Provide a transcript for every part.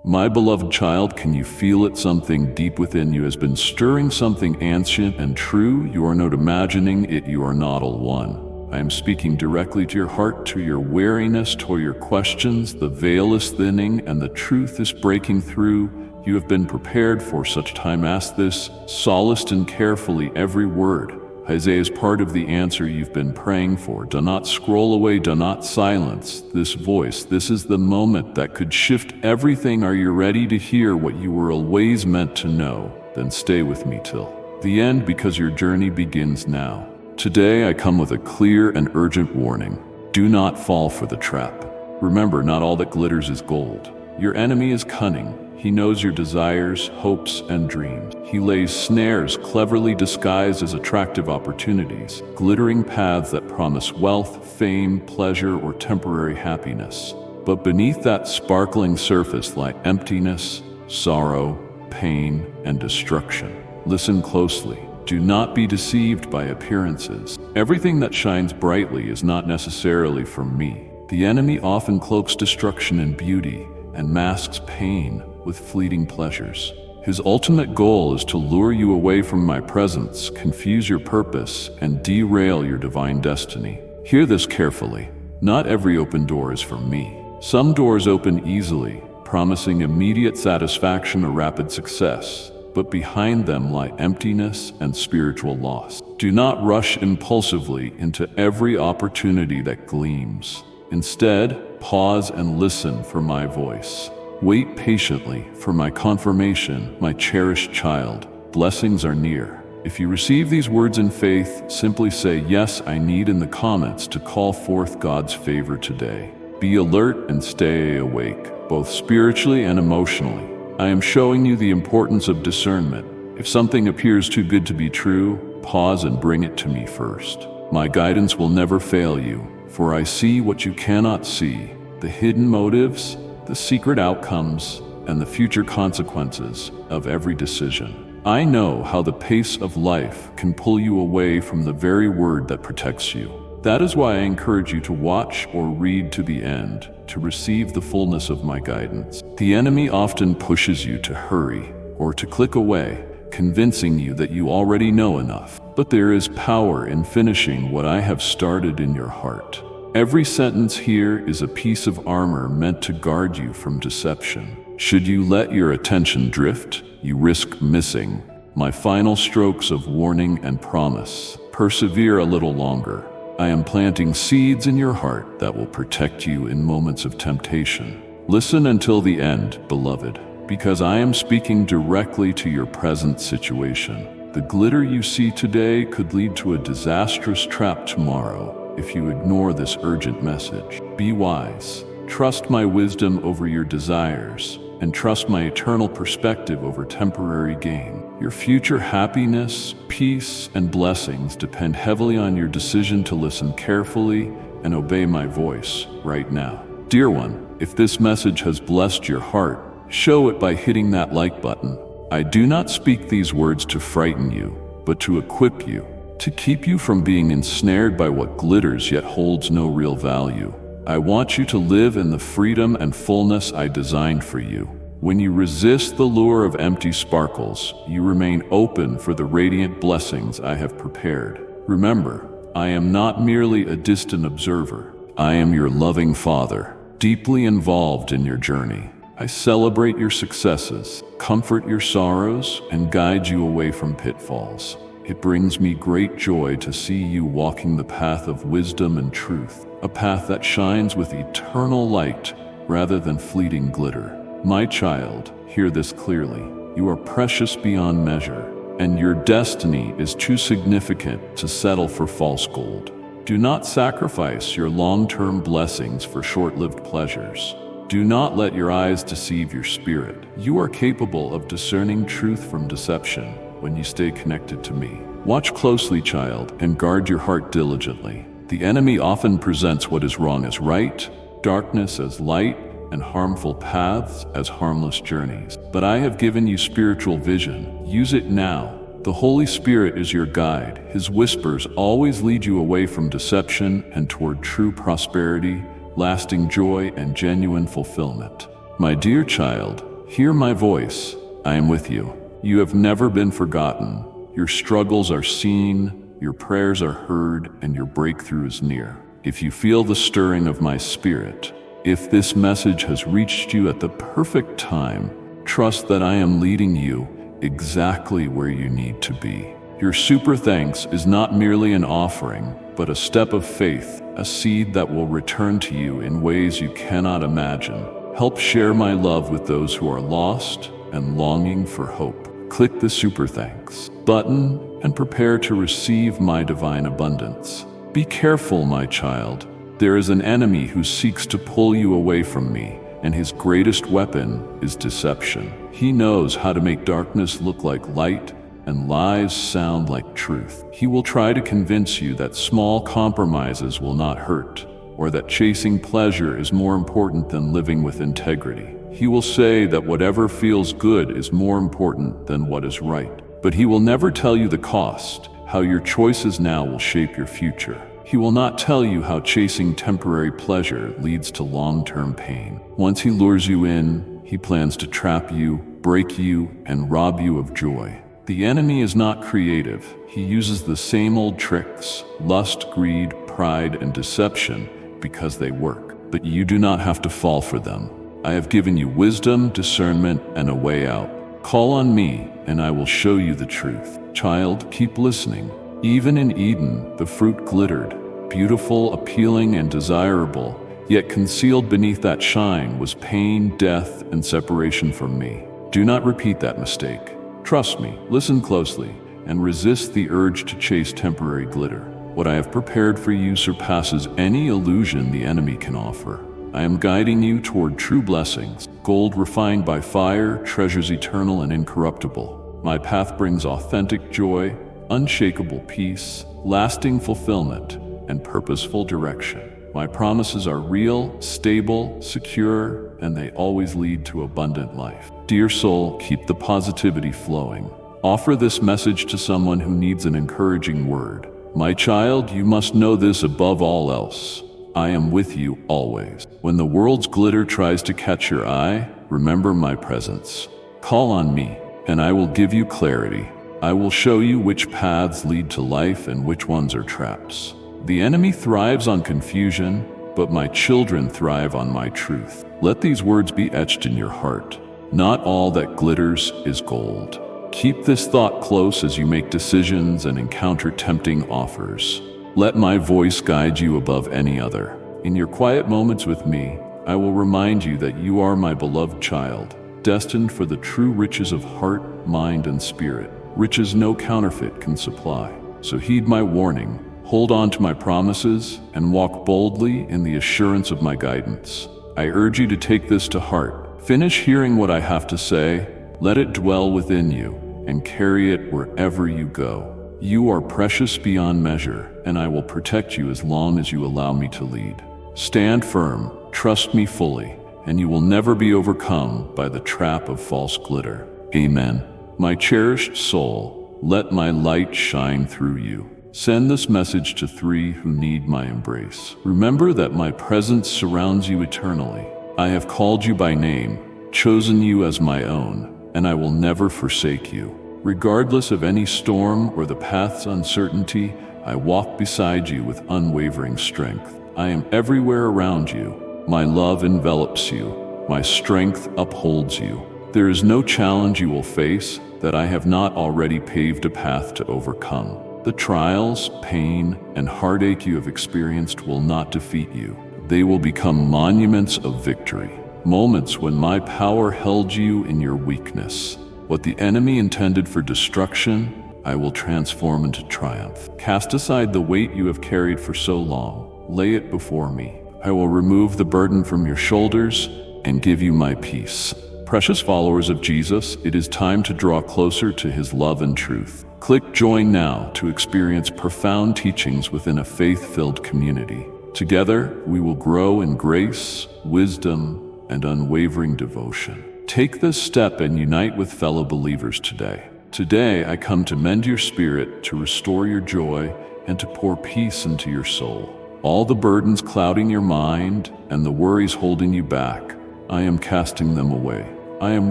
My beloved child, can you feel it? Something deep within you has been stirring, something ancient and true. You are not imagining it, you are not alone. I am speaking directly to your heart, to your weariness, to your questions. The veil is thinning and the truth is breaking through. You have been prepared for such time as this, solaced in carefully every word. Isaiah is part of the answer you've been praying for. Do not scroll away, do not silence this voice. This is the moment that could shift everything. Are you ready to hear what you were always meant to know? Then stay with me till the end, because your journey begins now. Today I come with a clear and urgent warning. Do not fall for the trap. Remember, not all that glitters is gold. Your enemy is cunning. He knows your desires, hopes, and dreams. He lays snares cleverly disguised as attractive opportunities, glittering paths that promise wealth, fame, pleasure, or temporary happiness. But beneath that sparkling surface lie emptiness, sorrow, pain, and destruction. Listen closely. Do not be deceived by appearances. Everything that shines brightly is not necessarily from me. The enemy often cloaks destruction in beauty and masks pain with fleeting pleasures. His ultimate goal is to lure you away from my presence, confuse your purpose, and derail your divine destiny. Hear this carefully. Not every open door is from me. Some doors open easily, promising immediate satisfaction or rapid success, but behind them lie emptiness and spiritual loss. Do not rush impulsively into every opportunity that gleams. Instead, pause and listen for my voice. Wait patiently for my confirmation, my cherished child. Blessings are near. If you receive these words in faith, simply say, "Yes, I need," in the comments to call forth God's favor today. Be alert and stay awake, both spiritually and emotionally. I am showing you the importance of discernment. If something appears too good to be true, pause and bring it to me first. My guidance will never fail you, for I see what you cannot see, the hidden motives, the secret outcomes, and the future consequences of every decision. I know how the pace of life can pull you away from the very word that protects you. That is why I encourage you to watch or read to the end, to receive the fullness of my guidance. The enemy often pushes you to hurry or to click away, convincing you that you already know enough. But there is power in finishing what I have started in your heart. Every sentence here is a piece of armor meant to guard you from deception. Should you let your attention drift, you risk missing my final strokes of warning and promise. Persevere a little longer. I am planting seeds in your heart that will protect you in moments of temptation. Listen until the end, beloved, because I am speaking directly to your present situation. The glitter you see today could lead to a disastrous trap tomorrow if you ignore this urgent message. Be wise. Trust my wisdom over your desires, and trust my eternal perspective over temporary gain. Your future happiness, peace, and blessings depend heavily on your decision to listen carefully and obey my voice right now. Dear one, if this message has blessed your heart, show it by hitting that like button. I do not speak these words to frighten you, but to equip you, to keep you from being ensnared by what glitters yet holds no real value. I want you to live in the freedom and fullness I designed for you. When you resist the lure of empty sparkles, you remain open for the radiant blessings I have prepared. Remember, I am not merely a distant observer. I am your loving Father, deeply involved in your journey. I celebrate your successes, comfort your sorrows, and guide you away from pitfalls. It brings me great joy to see you walking the path of wisdom and truth, a path that shines with eternal light rather than fleeting glitter. My child, hear this clearly. You are precious beyond measure, and your destiny is too significant to settle for false gold. Do not sacrifice your long-term blessings for short-lived pleasures. Do not let your eyes deceive your spirit. You are capable of discerning truth from deception when you stay connected to me. Watch closely, child, and guard your heart diligently. The enemy often presents what is wrong as right, darkness as light, and harmful paths as harmless journeys. But I have given you spiritual vision. Use it now. The Holy Spirit is your guide. His whispers always lead you away from deception and toward true prosperity, lasting joy, and genuine fulfillment. My dear child, Hear my voice. I am with you. You have never been forgotten. Your struggles are seen, your prayers are heard, and your breakthrough is near. If you feel the stirring of my spirit, if this message has reached you at the perfect time, trust that I am leading you exactly where you need to be. Your super thanks is not merely an offering, but a step of faith, a seed that will return to you in ways you cannot imagine. Help share my love with those who are lost and longing for hope. Click the super thanks button and prepare to receive my divine abundance. Be careful, my child. There is an enemy who seeks to pull you away from me, and his greatest weapon is deception. He knows how to make darkness look like light and lies sound like truth. He will try to convince you that small compromises will not hurt, or that chasing pleasure is more important than living with integrity. He will say that whatever feels good is more important than what is right. But he will never tell you the cost, how your choices now will shape your future. He will not tell you how chasing temporary pleasure leads to long-term pain. Once he lures you in, he plans to trap you, break you, and rob you of joy. The enemy is not creative. He uses the same old tricks: lust, greed, pride, and deception, because they work. But you do not have to fall for them. I have given you wisdom, discernment, and a way out. Call on me, and I will show you the truth. Child, keep listening. Even in Eden, the fruit glittered, beautiful, appealing, and desirable, yet concealed beneath that shine was pain, death, and separation from me. Do not repeat that mistake. Trust me, listen closely, and resist the urge to chase temporary glitter. What I have prepared for you surpasses any illusion the enemy can offer. I am guiding you toward true blessings, gold refined by fire, treasures eternal and incorruptible. My path brings authentic joy, unshakable peace, lasting fulfillment, and purposeful direction. My promises are real, stable, secure, and they always lead to abundant life. Dear soul, keep the positivity flowing. Offer this message to someone who needs an encouraging word. My child, you must know this above all else. I am with you always. When the world's glitter tries to catch your eye, remember my presence. Call on me, and I will give you clarity. I will show you which paths lead to life and which ones are traps. The enemy thrives on confusion, but my children thrive on my truth. Let these words be etched in your heart. Not all that glitters is gold. Keep this thought close as you make decisions and encounter tempting offers. Let my voice guide you above any other. In your quiet moments with me, I will remind you that you are my beloved child, destined for the true riches of heart, mind, and spirit, riches no counterfeit can supply. So heed my warning, hold on to my promises, and walk boldly in the assurance of my guidance. I urge you to take this to heart. Finish hearing what I have to say, let it dwell within you, and carry it wherever you go. You are precious beyond measure, and I will protect you as long as you allow me to lead. Stand firm, trust me fully, and you will never be overcome by the trap of false glitter. Amen. My cherished soul, let my light shine through you. Send this message to 3 who need my embrace. Remember that my presence surrounds you eternally. I have called you by name, chosen you as my own, and I will never forsake you. Regardless of any storm or the path's uncertainty, I walk beside you with unwavering strength. I am everywhere around you. My love envelops you. My strength upholds you. There is no challenge you will face that I have not already paved a path to overcome. The trials, pain, and heartache you have experienced will not defeat you. They will become monuments of victory, moments when my power held you in your weakness. What the enemy intended for destruction, I will transform into triumph. Cast aside the weight you have carried for so long. Lay it before me. I will remove the burden from your shoulders and give you my peace. Precious followers of Jesus, it is time to draw closer to his love and truth. Click join now to experience profound teachings within a faith-filled community. Together, we will grow in grace, wisdom, and unwavering devotion. Take this step and unite with fellow believers today. Today, I come to mend your spirit, to restore your joy, and to pour peace into your soul. All the burdens clouding your mind and the worries holding you back, I am casting them away. I am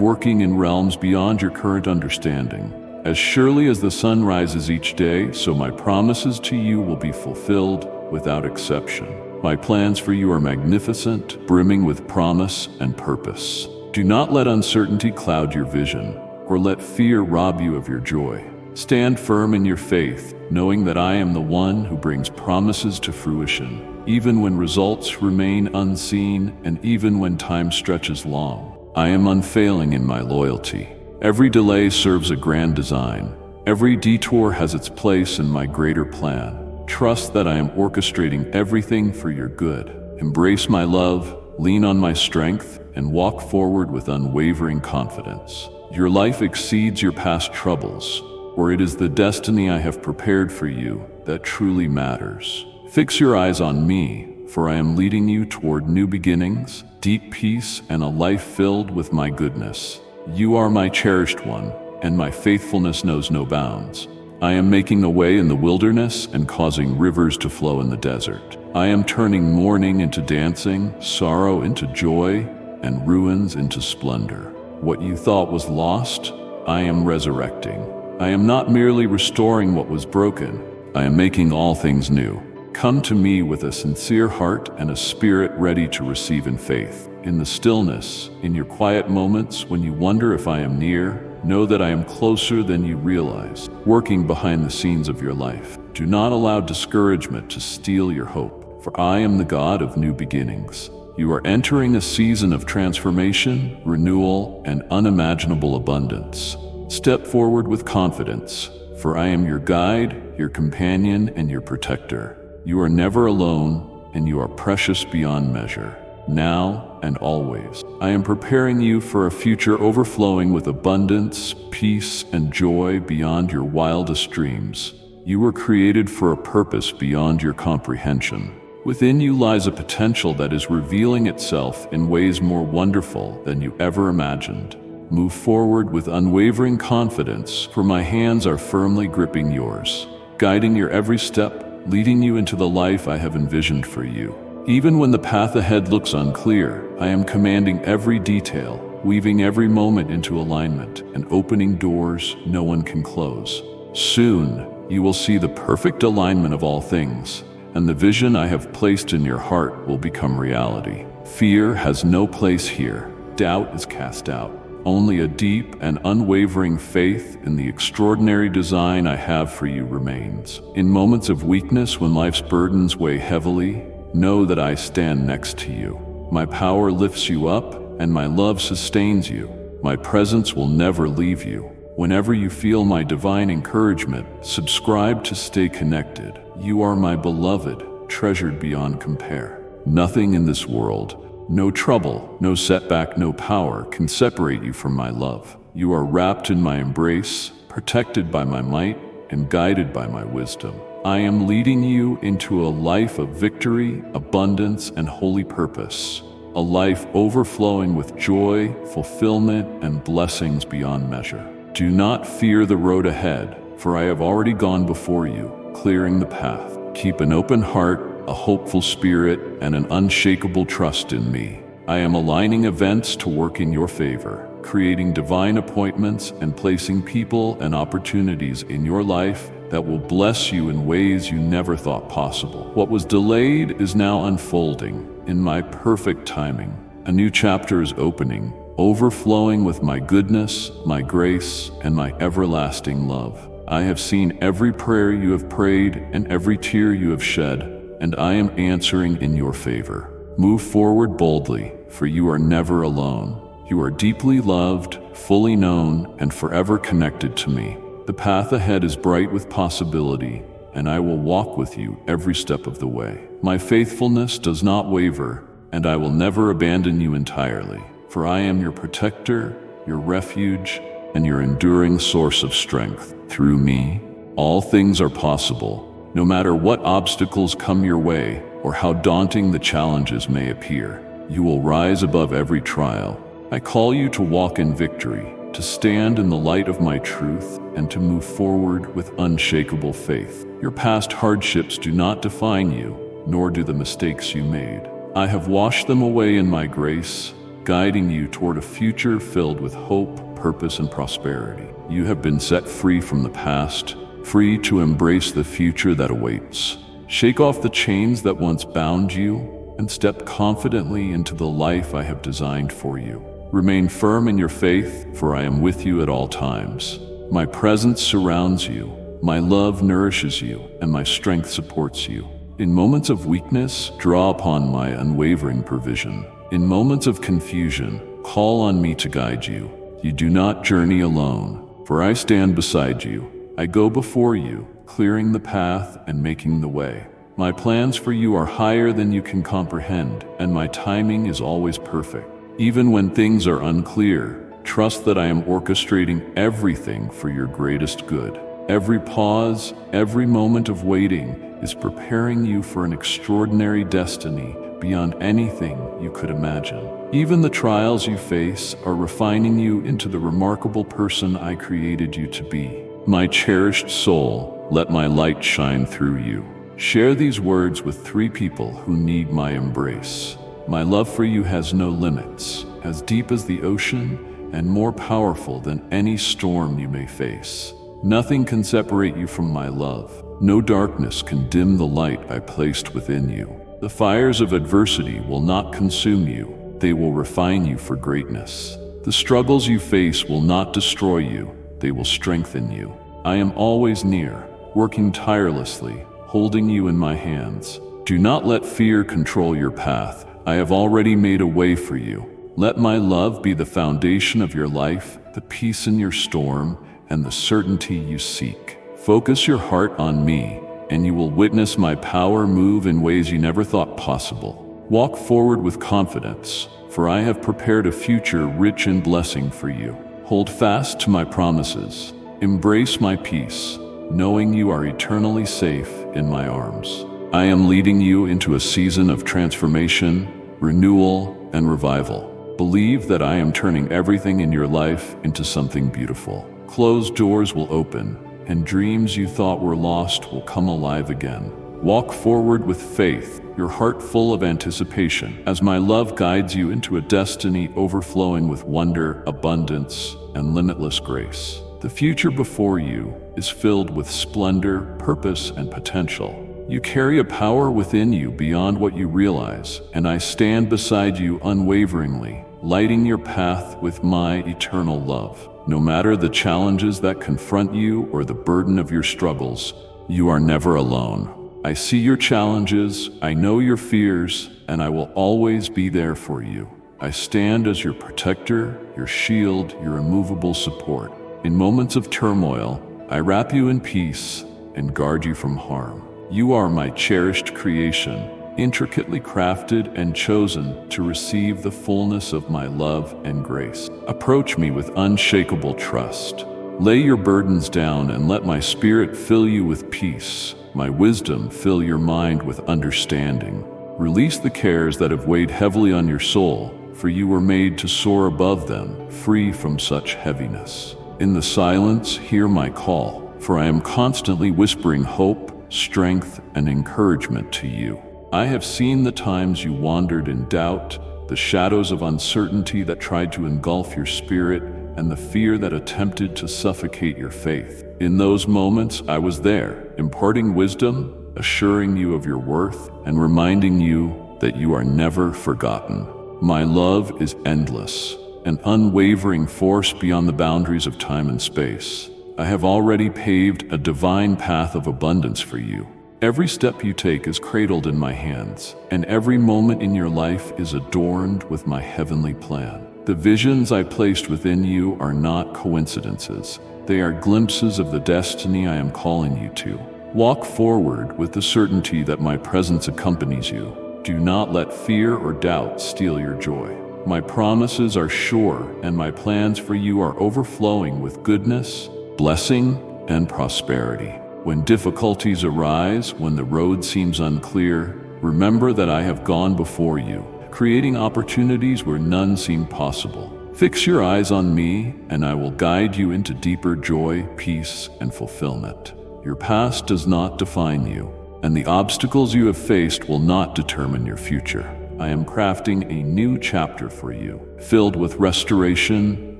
working in realms beyond your current understanding. As surely as the sun rises each day, so my promises to you will be fulfilled without exception. My plans for you are magnificent, brimming with promise and purpose. Do not let uncertainty cloud your vision, or let fear rob you of your joy. Stand firm in your faith, knowing that I am the one who brings promises to fruition, even when results remain unseen and even when time stretches long. I am unfailing in my loyalty. Every delay serves a grand design. Every detour has its place in my greater plan. Trust that I am orchestrating everything for your good. Embrace my love, lean on my strength, and walk forward with unwavering confidence. Your life exceeds your past troubles, for it is the destiny I have prepared for you that truly matters. Fix your eyes on me, for I am leading you toward new beginnings, deep peace, and a life filled with my goodness. You are my cherished one, and my faithfulness knows no bounds. I am making a way in the wilderness and causing rivers to flow in the desert. I am turning mourning into dancing, sorrow into joy, and ruins into splendor. What you thought was lost, I am resurrecting. I am not merely restoring what was broken, I am making all things new. Come to me with a sincere heart and a spirit ready to receive in faith. In the stillness, in your quiet moments when you wonder if I am near, know that I am closer than you realize, working behind the scenes of your life. Do not allow discouragement to steal your hope, for I am the God of new beginnings. You are entering a season of transformation, renewal, and unimaginable abundance. Step forward with confidence, for I am your guide, your companion, and your protector. You are never alone, and you are precious beyond measure, now and always. I am preparing you for a future overflowing with abundance, peace, and joy beyond your wildest dreams. You were created for a purpose beyond your comprehension. Within you lies a potential that is revealing itself in ways more wonderful than you ever imagined. Move forward with unwavering confidence, for my hands are firmly gripping yours, guiding your every step, leading you into the life I have envisioned for you. Even when the path ahead looks unclear, I am commanding every detail, weaving every moment into alignment, and opening doors no one can close. Soon, you will see the perfect alignment of all things, and the vision I have placed in your heart will become reality. Fear has no place here. Doubt is cast out. Only a deep and unwavering faith in the extraordinary design I have for you remains. In moments of weakness, when life's burdens weigh heavily, know that I stand next to you. My power lifts you up, and my love sustains you. My presence will never leave you. Whenever you feel my divine encouragement, subscribe to stay connected. You are my beloved, treasured beyond compare. Nothing in this world, no trouble, no setback, no power can separate you from my love. You are wrapped in my embrace, protected by my might, and guided by my wisdom. I am leading you into a life of victory, abundance, and holy purpose. A life overflowing with joy, fulfillment, and blessings beyond measure. Do not fear the road ahead, for I have already gone before you, clearing the path. Keep an open heart, a hopeful spirit, and an unshakable trust in me. I am aligning events to work in your favor, creating divine appointments and placing people and opportunities in your life that will bless you in ways you never thought possible. What was delayed is now unfolding in my perfect timing. A new chapter is opening, overflowing with my goodness, my grace, and my everlasting love. I have seen every prayer you have prayed and every tear you have shed, and I am answering in your favor. Move forward boldly, for you are never alone. You are deeply loved, fully known, and forever connected to me. The path ahead is bright with possibility, and I will walk with you every step of the way. My faithfulness does not waver, and I will never abandon you entirely, for I am your protector, your refuge, and your enduring source of strength. Through me, all things are possible. No matter what obstacles come your way or how daunting the challenges may appear, you will rise above every trial. I call you to walk in victory, to stand in the light of my truth, and to move forward with unshakable faith. Your past hardships do not define you, nor do the mistakes you made. I have washed them away in my grace, guiding you toward a future filled with hope, purpose, and prosperity. You have been set free from the past, free to embrace the future that awaits. Shake off the chains that once bound you and step confidently into the life I have designed for you. Remain firm in your faith, for I am with you at all times. My presence surrounds you, my love nourishes you, and my strength supports you. In moments of weakness, draw upon my unwavering provision. In moments of confusion, call on me to guide you. You do not journey alone, for I stand beside you. I go before you, clearing the path and making the way. My plans for you are higher than you can comprehend, and my timing is always perfect. Even when things are unclear, trust that I am orchestrating everything for your greatest good. Every pause, every moment of waiting is preparing you for an extraordinary destiny beyond anything you could imagine. Even the trials you face are refining you into the remarkable person I created you to be. My cherished soul, let my light shine through you. Share these words with 3 people who need my embrace. My love for you has no limits, as deep as the ocean and more powerful than any storm you may face. Nothing can separate you from my love. No darkness can dim the light I placed within you. The fires of adversity will not consume you. They will refine you for greatness. The struggles you face will not destroy you. They will strengthen you. I am always near, working tirelessly, holding you in my hands. Do not let fear control your path. I have already made a way for you. Let my love be the foundation of your life, the peace in your storm, and the certainty you seek. Focus your heart on me, and you will witness my power move in ways you never thought possible. Walk forward with confidence, for I have prepared a future rich in blessing for you. Hold fast to my promises. Embrace my peace, knowing you are eternally safe in my arms. I am leading you into a season of transformation, renewal, and revival. Believe that I am turning everything in your life into something beautiful. Closed doors will open, and dreams you thought were lost will come alive again. Walk forward with faith, your heart full of anticipation, as my love guides you into a destiny overflowing with wonder, abundance, and limitless grace. The future before you is filled with splendor, purpose, and potential. You carry a power within you beyond what you realize, and I stand beside you unwaveringly, lighting your path with my eternal love. No matter the challenges that confront you or the burden of your struggles, you are never alone. I see your challenges, I know your fears, and I will always be there for you. I stand as your protector, your shield, your immovable support. In moments of turmoil, I wrap you in peace and guard you from harm. You are my cherished creation, intricately crafted and chosen to receive the fullness of my love and grace. Approach me with unshakable trust. Lay your burdens down and let my spirit fill you with peace. My wisdom fill your mind with understanding. Release the cares that have weighed heavily on your soul, for you were made to soar above them, free from such heaviness. In the silence, hear my call, for I am constantly whispering hope, strength, and encouragement to you. I have seen the times you wandered in doubt, the shadows of uncertainty that tried to engulf your spirit, and the fear that attempted to suffocate your faith. In those moments, I was there, imparting wisdom, assuring you of your worth, and reminding you that you are never forgotten. My love is endless, an unwavering force beyond the boundaries of time and space. I have already paved a divine path of abundance for you. Every step you take is cradled in my hands, and every moment in your life is adorned with my heavenly plan. The visions I placed within you are not coincidences. They are glimpses of the destiny I am calling you to. Walk forward with the certainty that my presence accompanies you. Do not let fear or doubt steal your joy. My promises are sure, and my plans for you are overflowing with goodness, blessing, and prosperity. When difficulties arise, when the road seems unclear, remember that I have gone before you, creating opportunities where none seem possible. Fix your eyes on me, and I will guide you into deeper joy, peace, and fulfillment. Your past does not define you, and the obstacles you have faced will not determine your future. I am crafting a new chapter for you, filled with restoration,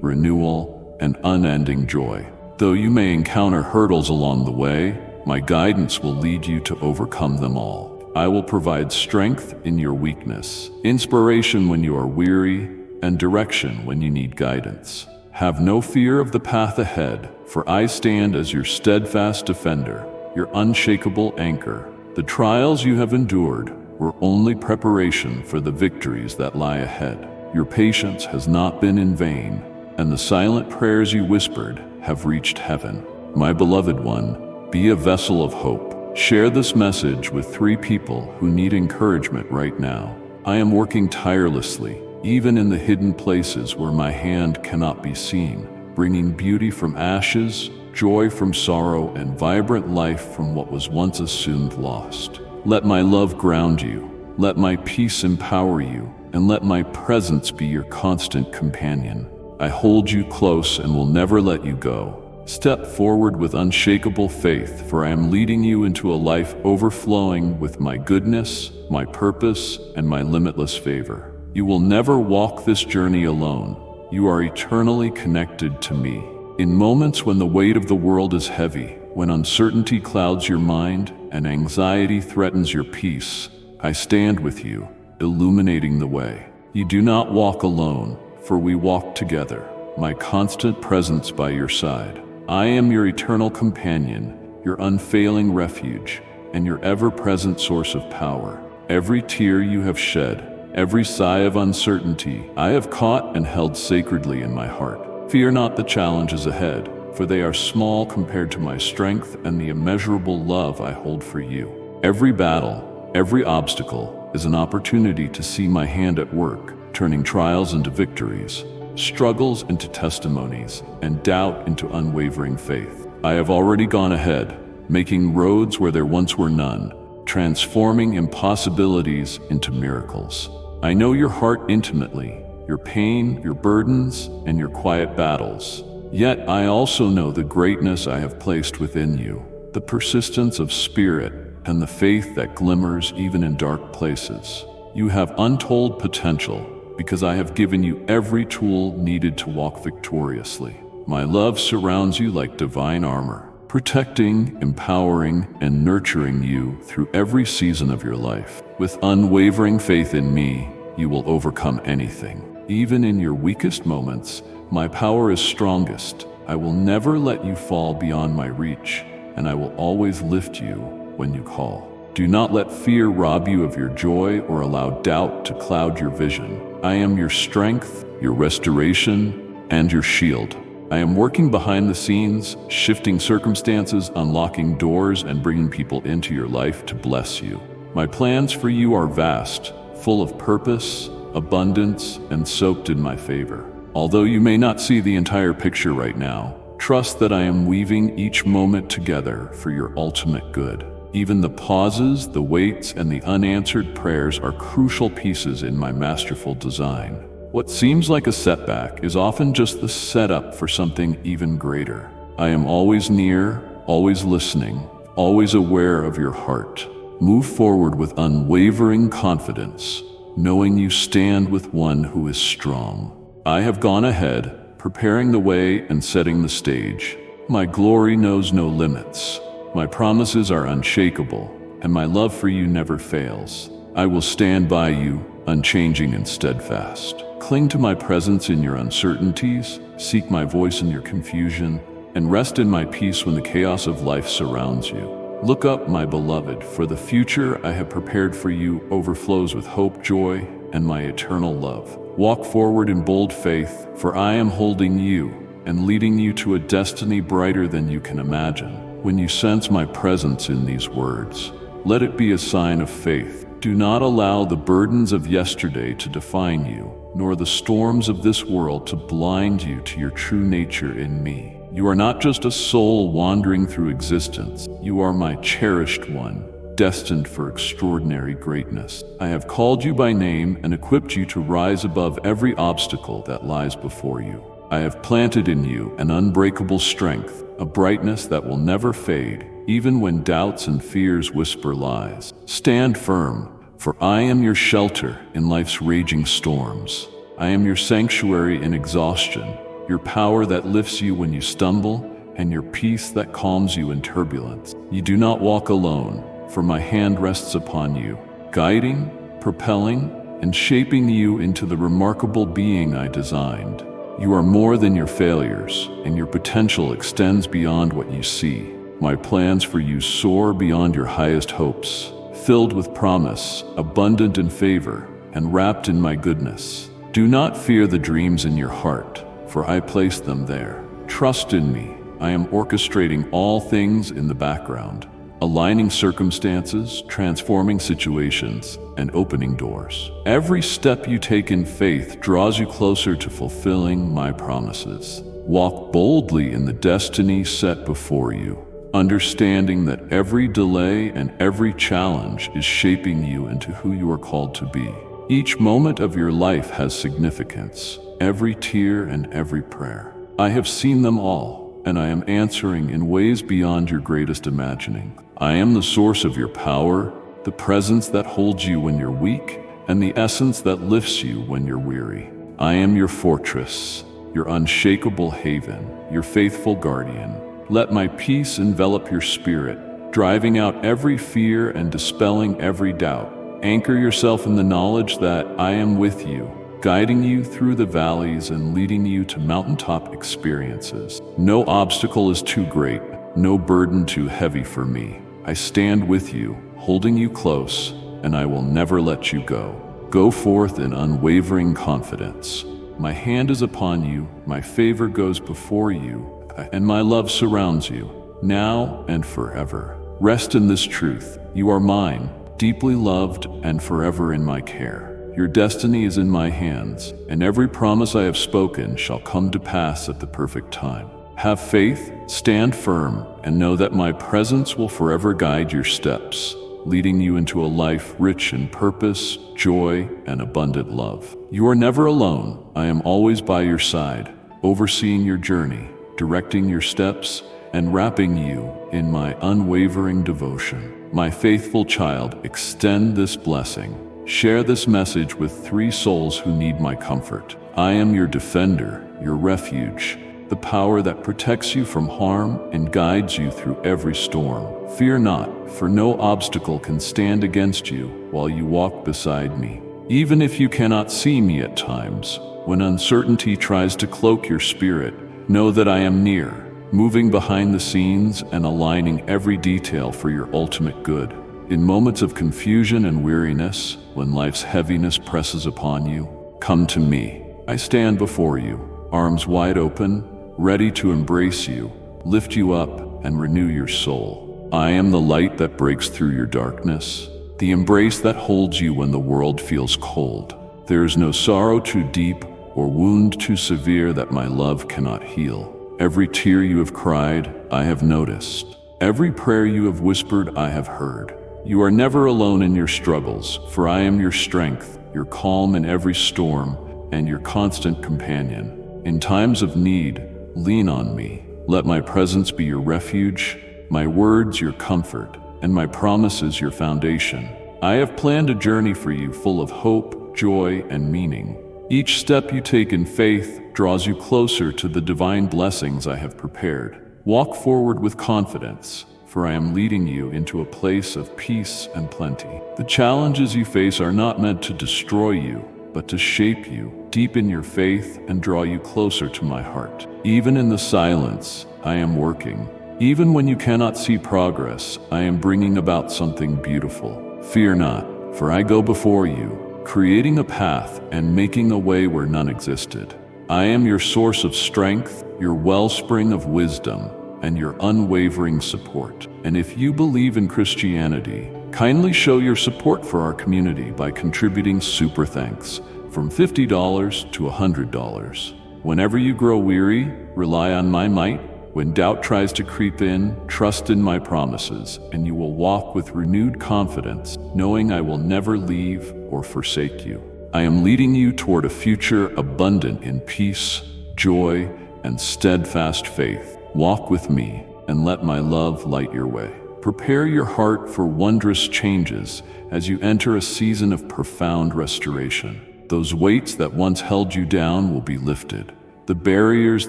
renewal, and unending joy. Though you may encounter hurdles along the way, my guidance will lead you to overcome them all. I will provide strength in your weakness, inspiration when you are weary, and direction when you need guidance. Have no fear of the path ahead, for I stand as your steadfast defender, your unshakable anchor. The trials you have endured were only preparation for the victories that lie ahead. Your patience has not been in vain, and the silent prayers you whispered have reached heaven. My beloved one, be a vessel of hope. Share this message with 3 people who need encouragement right now. I am working tirelessly, even in the hidden places where my hand cannot be seen, bringing beauty from ashes, joy from sorrow, and vibrant life from what was once assumed lost. Let my love ground you, let my peace empower you, and let my presence be your constant companion. I hold you close and will never let you go. Step forward with unshakable faith, for I am leading you into a life overflowing with my goodness, my purpose, and my limitless favor. You will never walk this journey alone. You are eternally connected to me. In moments when the weight of the world is heavy, when uncertainty clouds your mind and anxiety threatens your peace, I stand with you, illuminating the way. You do not walk alone, for we walk together, my constant presence by your side. I am your eternal companion, your unfailing refuge, and your ever-present source of power. Every tear you have shed, every sigh of uncertainty, I have caught and held sacredly in my heart. Fear not the challenges ahead, for they are small compared to my strength and the immeasurable love I hold for you. Every battle, every obstacle is an opportunity to see my hand at work, turning trials into victories, struggles into testimonies, and doubt into unwavering faith. I have already gone ahead, making roads where there once were none, transforming impossibilities into miracles. I know your heart intimately, your pain, your burdens, and your quiet battles. Yet I also know the greatness I have placed within you, the persistence of spirit, and the faith that glimmers even in dark places. You have untold potential because I have given you every tool needed to walk victoriously. My love surrounds you like divine armor, protecting, empowering, and nurturing you through every season of your life. With unwavering faith in me, you will overcome anything. Even in your weakest moments, my power is strongest. I will never let you fall beyond my reach, and I will always lift you when you call. Do not let fear rob you of your joy or allow doubt to cloud your vision. I am your strength, your restoration, and your shield. I am working behind the scenes, shifting circumstances, unlocking doors, and bringing people into your life to bless you. My plans for you are vast, full of purpose, abundance, and soaked in my favor. Although you may not see the entire picture right now, trust that I am weaving each moment together for your ultimate good. Even the pauses, the waits, and the unanswered prayers are crucial pieces in my masterful design. What seems like a setback is often just the setup for something even greater. I am always near, always listening, always aware of your heart. Move forward with unwavering confidence, knowing you stand with one who is strong. I have gone ahead, preparing the way and setting the stage. My glory knows no limits. My promises are unshakable, and my love for you never fails. I will stand by you, unchanging and steadfast. Cling to my presence in your uncertainties, seek my voice in your confusion, and rest in my peace when the chaos of life surrounds you. Look up, my beloved, for the future I have prepared for you overflows with hope, joy, and my eternal love. Walk forward in bold faith, for I am holding you and leading you to a destiny brighter than you can imagine. When you sense my presence in these words, let it be a sign of faith. Do not allow the burdens of yesterday to define you, nor the storms of this world to blind you to your true nature in me. You are not just a soul wandering through existence. You are my cherished one, destined for extraordinary greatness. I have called you by name and equipped you to rise above every obstacle that lies before you. I have planted in you an unbreakable strength, a brightness that will never fade, even when doubts and fears whisper lies. Stand firm, For I am your shelter in life's raging storms. I am your sanctuary in exhaustion, your power that lifts you when you stumble, and your peace that calms you in turbulence. You do not walk alone, for my hand rests upon you, guiding, propelling, and shaping you into the remarkable being I designed. You are more than your failures, and your potential extends beyond what you see. My plans for you soar beyond your highest hopes, filled with promise, abundant in favor, and wrapped in my goodness. Do not fear the dreams in your heart, for I placed them there. Trust in me. I am orchestrating all things in the background, aligning circumstances, transforming situations, and opening doors. Every step you take in faith draws you closer to fulfilling my promises. Walk boldly in the destiny set before you, understanding that every delay and every challenge is shaping you into who you are called to be. Each moment of your life has significance, every tear and every prayer. I have seen them all, and I am answering in ways beyond your greatest imagining. I am the source of your power, the presence that holds you when you're weak, and the essence that lifts you when you're weary. I am your fortress, your unshakable haven, your faithful guardian. Let my peace envelop your spirit, driving out every fear and dispelling every doubt. Anchor yourself in the knowledge that I am with you, guiding you through the valleys and leading you to mountaintop experiences. No obstacle is too great, no burden too heavy for me. I stand with you, holding you close, and I will never let you go. Go forth in unwavering confidence. My hand is upon you, my favor goes before you, and my love surrounds you, now and forever. Rest in this truth. You are mine, deeply loved and forever in my care. Your destiny is in my hands, and every promise I have spoken shall come to pass at the perfect time. Have faith, stand firm, and know that my presence will forever guide your steps, leading you into a life rich in purpose, joy, and abundant love. You are never alone. I am always by your side, overseeing your journey, directing your steps, and wrapping you in my unwavering devotion. My faithful child, extend this blessing. Share this message with 3 souls who need my comfort. I am your defender, your refuge, the power that protects you from harm and guides you through every storm. Fear not, for no obstacle can stand against you while you walk beside me. Even if you cannot see me at times, when uncertainty tries to cloak your spirit, know that I am near, moving behind the scenes and aligning every detail for your ultimate good. In moments of confusion and weariness, when life's heaviness presses upon you, come to me. I stand before you, arms wide open, ready to embrace you, lift you up, and renew your soul. I am the light that breaks through your darkness, the embrace that holds you when the world feels cold. There is no sorrow too deep or wound too severe that my love cannot heal. Every tear you have cried, I have noticed. Every prayer you have whispered, I have heard. You are never alone in your struggles, for I am your strength, your calm in every storm, and your constant companion. In times of need, lean on me. Let my presence be your refuge, my words your comfort, and my promises your foundation. I have planned a journey for you full of hope, joy, and meaning. Each step you take in faith draws you closer to the divine blessings I have prepared. Walk forward with confidence, for I am leading you into a place of peace and plenty. The challenges you face are not meant to destroy you, but to shape you, deepen your faith, and draw you closer to my heart. Even in the silence, I am working. Even when you cannot see progress, I am bringing about something beautiful. Fear not, for I go before you, creating a path and making a way where none existed. I am your source of strength, your wellspring of wisdom, and your unwavering support. And if you believe in Christianity, kindly show your support for our community by contributing super thanks from $50 to $100. Whenever you grow weary, rely on my might. When doubt tries to creep in, trust in my promises, and you will walk with renewed confidence, knowing I will never leave or forsake you. I am leading you toward a future abundant in peace, joy, and steadfast faith. Walk with me and let my love light your way. Prepare your heart for wondrous changes as you enter a season of profound restoration. Those weights that once held you down will be lifted. The barriers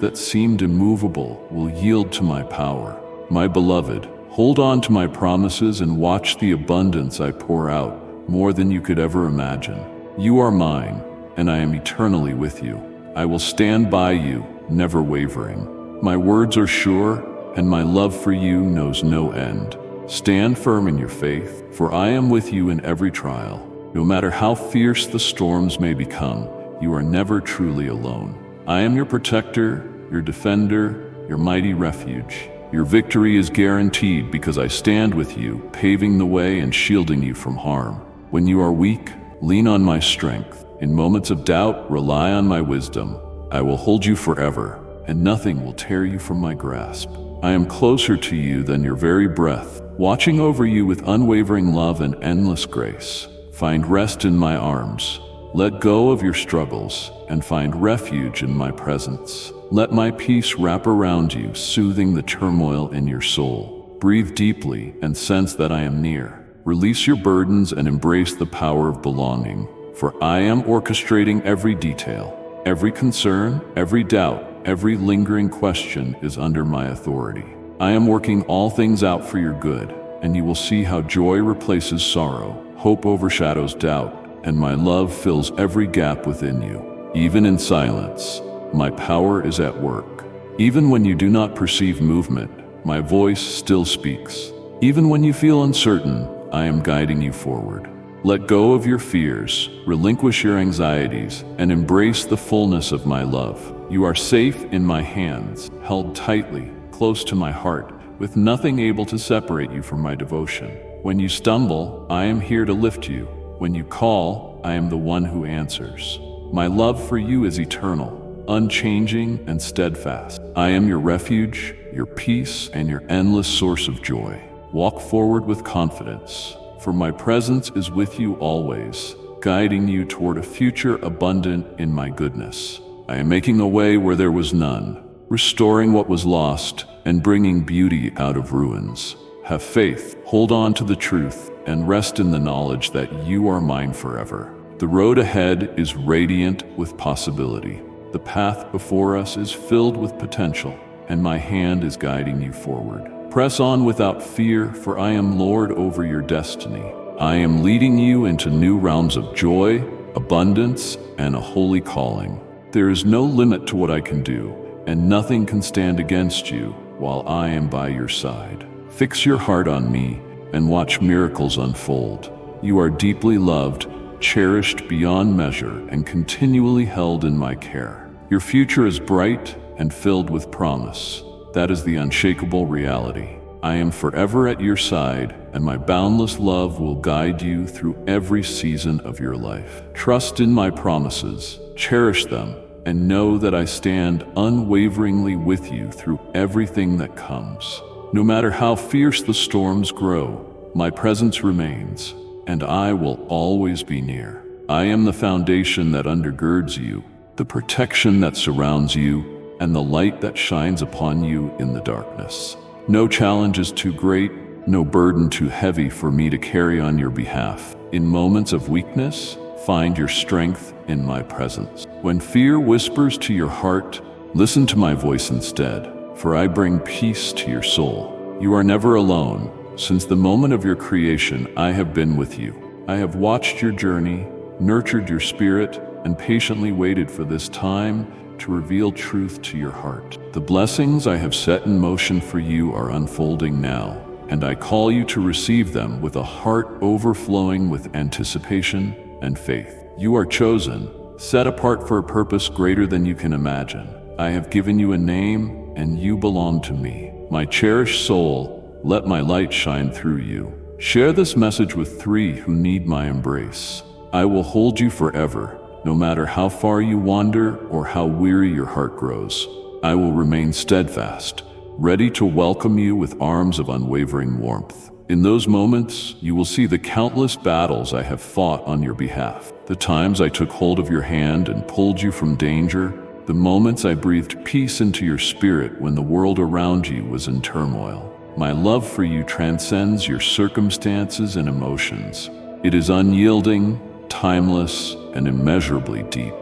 that seemed immovable will yield to my power. My beloved, hold on to my promises and watch the abundance I pour out, more than you could ever imagine. You are mine, and I am eternally with you. I will stand by you, never wavering. My words are sure, and my love for you knows no end. Stand firm in your faith, for I am with you in every trial. No matter how fierce the storms may become, you are never truly alone. I am your protector, your defender, your mighty refuge. Your victory is guaranteed because I stand with you, paving the way and shielding you from harm. When you are weak, lean on my strength. In moments of doubt, rely on my wisdom. I will hold you forever, and nothing will tear you from my grasp. I am closer to you than your very breath, watching over you with unwavering love and endless grace. Find rest in my arms. Let go of your struggles and find refuge in my presence. Let my peace wrap around you, soothing the turmoil in your soul. Breathe deeply and sense that I am near. Release your burdens and embrace the power of belonging, for I am orchestrating every detail. Every concern, every doubt, every lingering question is under my authority. I am working all things out for your good, and you will see how joy replaces sorrow, hope overshadows doubt, and my love fills every gap within you. Even in silence, my power is at work. Even when you do not perceive movement, my voice still speaks. Even when you feel uncertain, I am guiding you forward. Let go of your fears, relinquish your anxieties, and embrace the fullness of my love. You are safe in my hands, held tightly, close to my heart, with nothing able to separate you from my devotion. When you stumble, I am here to lift you. When you call, I am the one who answers. My love for you is eternal, unchanging, and steadfast. I am your refuge, your peace, and your endless source of joy. Walk forward with confidence, for my presence is with you always, guiding you toward a future abundant in my goodness. I am making a way where there was none, restoring what was lost, and bringing beauty out of ruins. Have faith, hold on to the truth, and rest in the knowledge that you are mine forever. The road ahead is radiant with possibility. The path before us is filled with potential, and my hand is guiding you forward. Press on without fear, for I am Lord over your destiny. I am leading you into new realms of joy, abundance, and a holy calling. There is no limit to what I can do, and nothing can stand against you while I am by your side. Fix your heart on me and watch miracles unfold. You are deeply loved, cherished beyond measure, and continually held in my care. Your future is bright and filled with promise. That is the unshakable reality. I am forever at your side, and my boundless love will guide you through every season of your life. Trust in my promises, cherish them, and know that I stand unwaveringly with you through everything that comes. No matter how fierce the storms grow, my presence remains, and I will always be near. I am the foundation that undergirds you, the protection that surrounds you, and the light that shines upon you in the darkness. No challenge is too great, no burden too heavy for me to carry on your behalf. In moments of weakness, find your strength in my presence. When fear whispers to your heart, listen to my voice instead, for I bring peace to your soul. You are never alone. Since the moment of your creation, I have been with you. I have watched your journey, nurtured your spirit, and patiently waited for this time to reveal truth to your heart. The blessings I have set in motion for you are unfolding now, and I call you to receive them with a heart overflowing with anticipation and faith. You are chosen, set apart for a purpose greater than you can imagine. I have given you a name, and you belong to me. My cherished soul, let my light shine through you. Share this message with 3 who need my embrace. I will hold you forever, no matter how far you wander or how weary your heart grows. I will remain steadfast, ready to welcome you with arms of unwavering warmth. In those moments, you will see the countless battles I have fought on your behalf, the times I took hold of your hand and pulled you from danger, the moments I breathed peace into your spirit when the world around you was in turmoil. My love for you transcends your circumstances and emotions. It is unyielding, timeless, and immeasurably deep.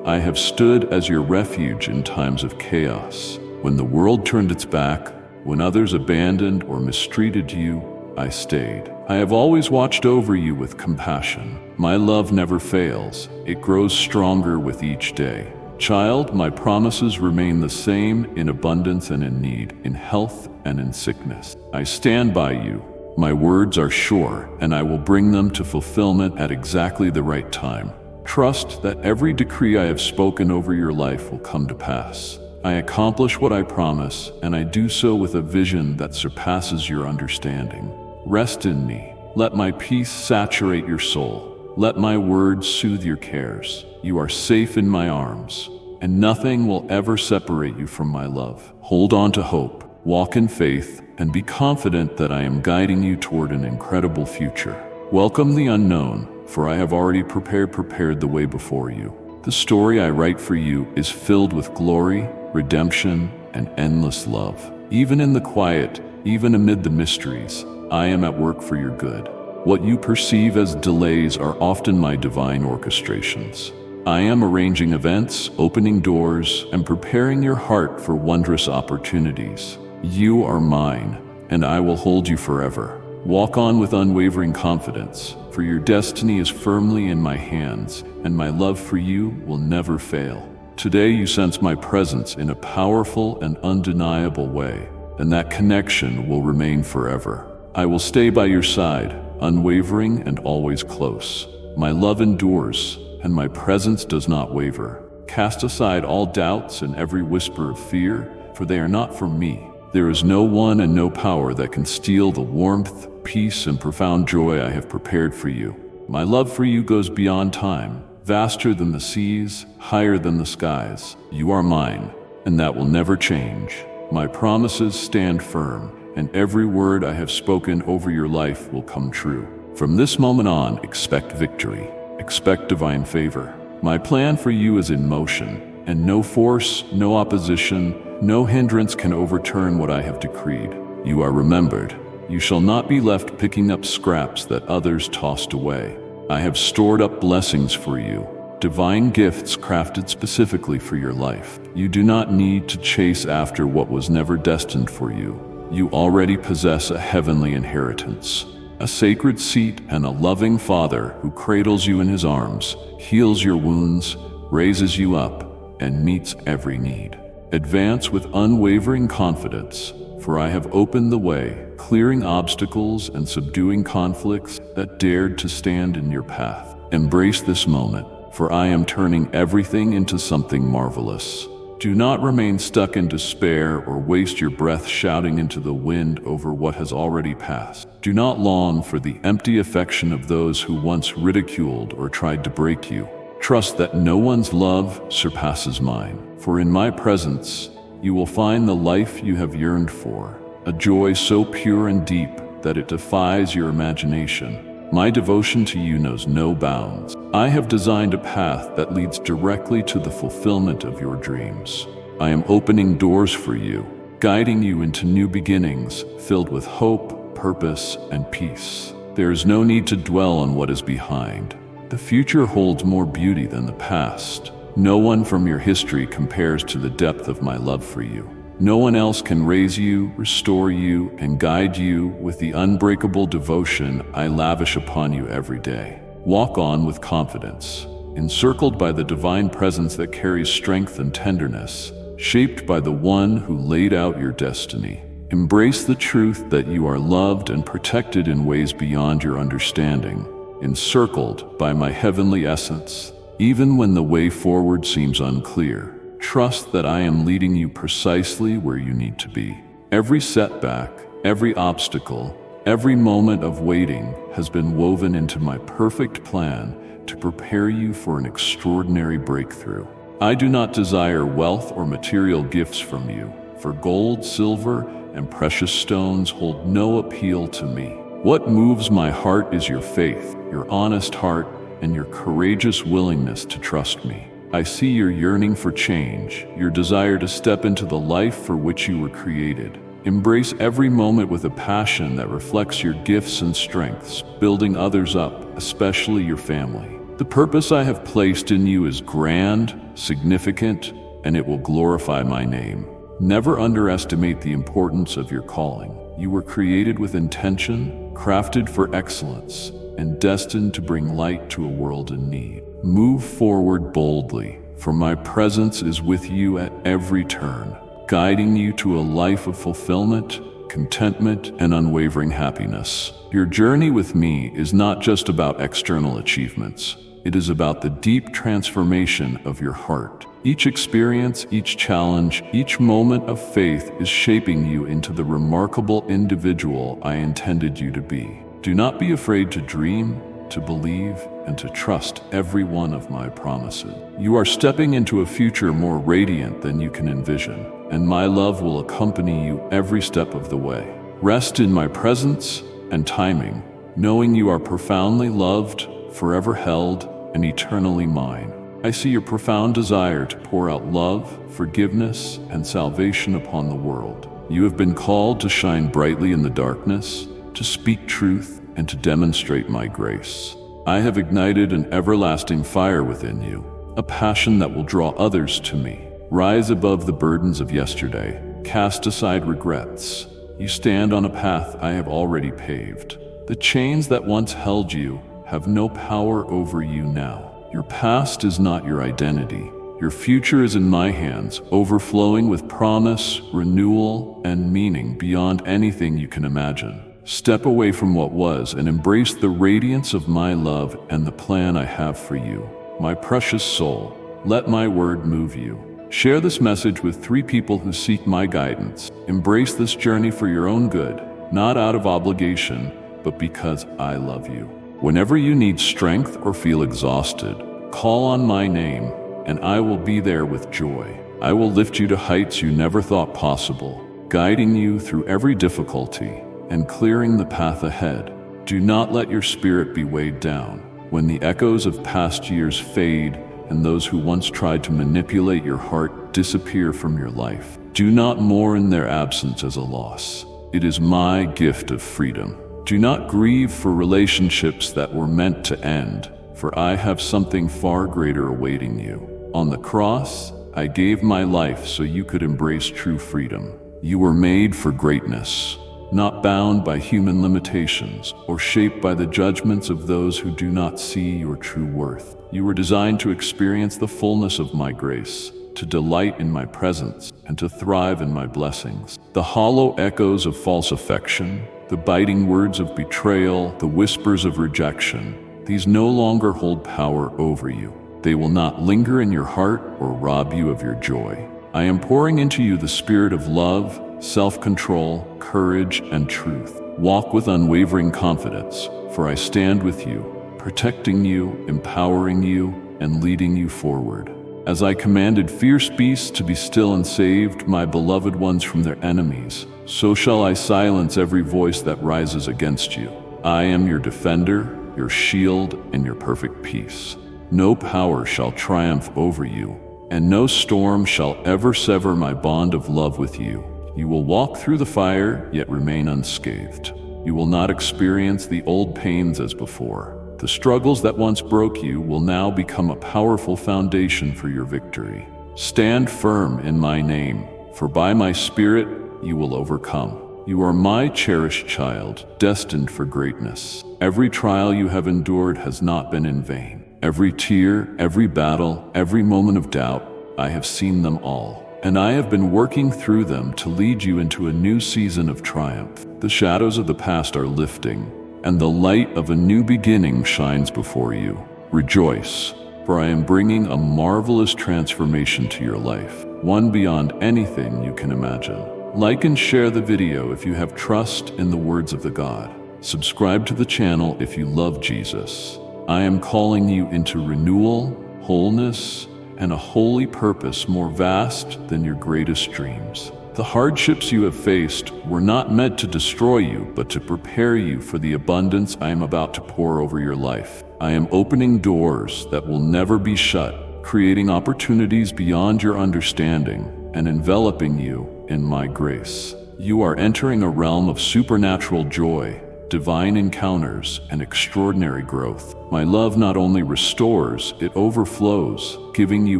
I have stood as your refuge in times of chaos. When the world turned its back, when others abandoned or mistreated you, I stayed. I have always watched over you with compassion. My love never fails. It grows stronger with each day. Child, my promises remain the same in abundance and in need, in health and in sickness. I stand by you. My words are sure, and I will bring them to fulfillment at exactly the right time. Trust that every decree I have spoken over your life will come to pass. I accomplish what I promise, and I do so with a vision that surpasses your understanding. Rest in me. Let my peace saturate your soul. Let my words soothe your cares. You are safe in my arms, and nothing will ever separate you from my love. Hold on to hope, walk in faith, and be confident that I am guiding you toward an incredible future. Welcome the unknown, for I have already prepared the way before you. The story I write for you is filled with glory, redemption, and endless love. Even in the quiet, even amid the mysteries, I am at work for your good. What you perceive as delays are often my divine orchestrations. I am arranging events, opening doors, and preparing your heart for wondrous opportunities. You are mine, and I will hold you forever. Walk on with unwavering confidence, for your destiny is firmly in my hands, and my love for you will never fail. Today you sense my presence in a powerful and undeniable way, and that connection will remain forever. I will stay by your side, unwavering and always close. My love endures, and my presence does not waver. Cast aside all doubts and every whisper of fear, for they are not from me. There is no one and no power that can steal the warmth, peace, and profound joy I have prepared for you. My love for you goes beyond time, vaster than the seas, higher than the skies. You are mine, and that will never change. My promises stand firm, and every word I have spoken over your life will come true. From this moment on, expect victory. Expect divine favor. My plan for you is in motion, and no force, no opposition, no hindrance can overturn what I have decreed. You are remembered. You shall not be left picking up scraps that others tossed away. I have stored up blessings for you, divine gifts crafted specifically for your life. You do not need to chase after what was never destined for you. You already possess a heavenly inheritance, a sacred seat, and a loving Father who cradles you in his arms, heals your wounds, raises you up, and meets every need. Advance with unwavering confidence, for I have opened the way, clearing obstacles and subduing conflicts that dared to stand in your path. Embrace this moment, for I am turning everything into something marvelous. Do not remain stuck in despair or waste your breath shouting into the wind over what has already passed. Do not long for the empty affection of those who once ridiculed or tried to break you. Trust that no one's love surpasses mine, for in my presence, you will find the life you have yearned for, a joy so pure and deep that it defies your imagination. My devotion to you knows no bounds. I have designed a path that leads directly to the fulfillment of your dreams. I am opening doors for you, guiding you into new beginnings filled with hope, purpose, and peace. There is no need to dwell on what is behind. The future holds more beauty than the past. No one from your history compares to the depth of my love for you. No one else can raise you, restore you, and guide you with the unbreakable devotion I lavish upon you every day. Walk on with confidence, encircled by the divine presence that carries strength and tenderness, shaped by the one who laid out your destiny. Embrace the truth that you are loved and protected in ways beyond your understanding, encircled by my heavenly essence. Even when the way forward seems unclear, trust that I am leading you precisely where you need to be. Every setback, every obstacle, every moment of waiting has been woven into my perfect plan to prepare you for an extraordinary breakthrough. I do not desire wealth or material gifts from you, for gold, silver, and precious stones hold no appeal to me. What moves my heart is your faith, your honest heart, and your courageous willingness to trust me. I see your yearning for change, your desire to step into the life for which you were created. Embrace every moment with a passion that reflects your gifts and strengths, building others up, especially your family. The purpose I have placed in you is grand, significant, and it will glorify my name. Never underestimate the importance of your calling. You were created with intention, crafted for excellence, and destined to bring light to a world in need. Move forward boldly, for my presence is with you at every turn, guiding you to a life of fulfillment, contentment, and unwavering happiness. Your journey with me is not just about external achievements. It is about the deep transformation of your heart. Each experience, each challenge, each moment of faith is shaping you into the remarkable individual I intended you to be. Do not be afraid to dream, to believe, and to trust every one of my promises. You are stepping into a future more radiant than you can envision, and my love will accompany you every step of the way. Rest in my presence and timing, knowing you are profoundly loved, forever held, and eternally mine. I see your profound desire to pour out love, forgiveness, and salvation upon the world. You have been called to shine brightly in the darkness, to speak truth, and to demonstrate my grace. I have ignited an everlasting fire within you, a passion that will draw others to me. Rise above the burdens of yesterday, cast aside regrets. You stand on a path I have already paved. The chains that once held you have no power over you now. Your past is not your identity. Your future is in my hands, overflowing with promise, renewal, and meaning beyond anything you can imagine. Step away from what was and embrace the radiance of my love and the plan I have for you. My precious soul, let my word move you. Share this message with 3 people who seek my guidance. Embrace this journey for your own good, not out of obligation, but because I love you. Whenever you need strength or feel exhausted, call on my name, and I will be there with joy. I will lift you to heights you never thought possible, guiding you through every difficulty and clearing the path ahead. Do not let your spirit be weighed down. When the echoes of past years fade and those who once tried to manipulate your heart disappear from your life, do not mourn their absence as a loss. It is my gift of freedom. Do not grieve for relationships that were meant to end, for I have something far greater awaiting you. On the cross, I gave my life so you could embrace true freedom. You were made for greatness, not bound by human limitations or shaped by the judgments of those who do not see your true worth. You were designed to experience the fullness of my grace, to delight in my presence, and to thrive in my blessings. The hollow echoes of false affection, the biting words of betrayal, the whispers of rejection, these no longer hold power over you. They will not linger in your heart or rob you of your joy. I am pouring into you the spirit of love, self-control, courage, and truth. Walk with unwavering confidence, for I stand with you, protecting you, empowering you, and leading you forward. As I commanded fierce beasts to be still and saved my beloved ones from their enemies, so shall I silence every voice that rises against you. I am your defender, your shield, and your perfect peace. No power shall triumph over you, and no storm shall ever sever my bond of love with you. You will walk through the fire, yet remain unscathed. You will not experience the old pains as before. The struggles that once broke you will now become a powerful foundation for your victory. Stand firm in my name, for by my Spirit you will overcome. You are my cherished child, destined for greatness. Every trial you have endured has not been in vain. Every tear, every battle, every moment of doubt, I have seen them all. And I have been working through them to lead you into a new season of triumph. The shadows of the past are lifting, and the light of a new beginning shines before you. Rejoice, for I am bringing a marvelous transformation to your life, one beyond anything you can imagine. Like and share the video if you have trust in the words of the God. Subscribe to the channel if you love Jesus. I am calling you into renewal, wholeness, and a holy purpose more vast than your greatest dreams. The hardships you have faced were not meant to destroy you, but to prepare you for the abundance I am about to pour over your life. I am opening doors that will never be shut, creating opportunities beyond your understanding, and enveloping you in my grace. You are entering a realm of supernatural joy, divine encounters, and extraordinary growth. My love not only restores, it overflows, giving you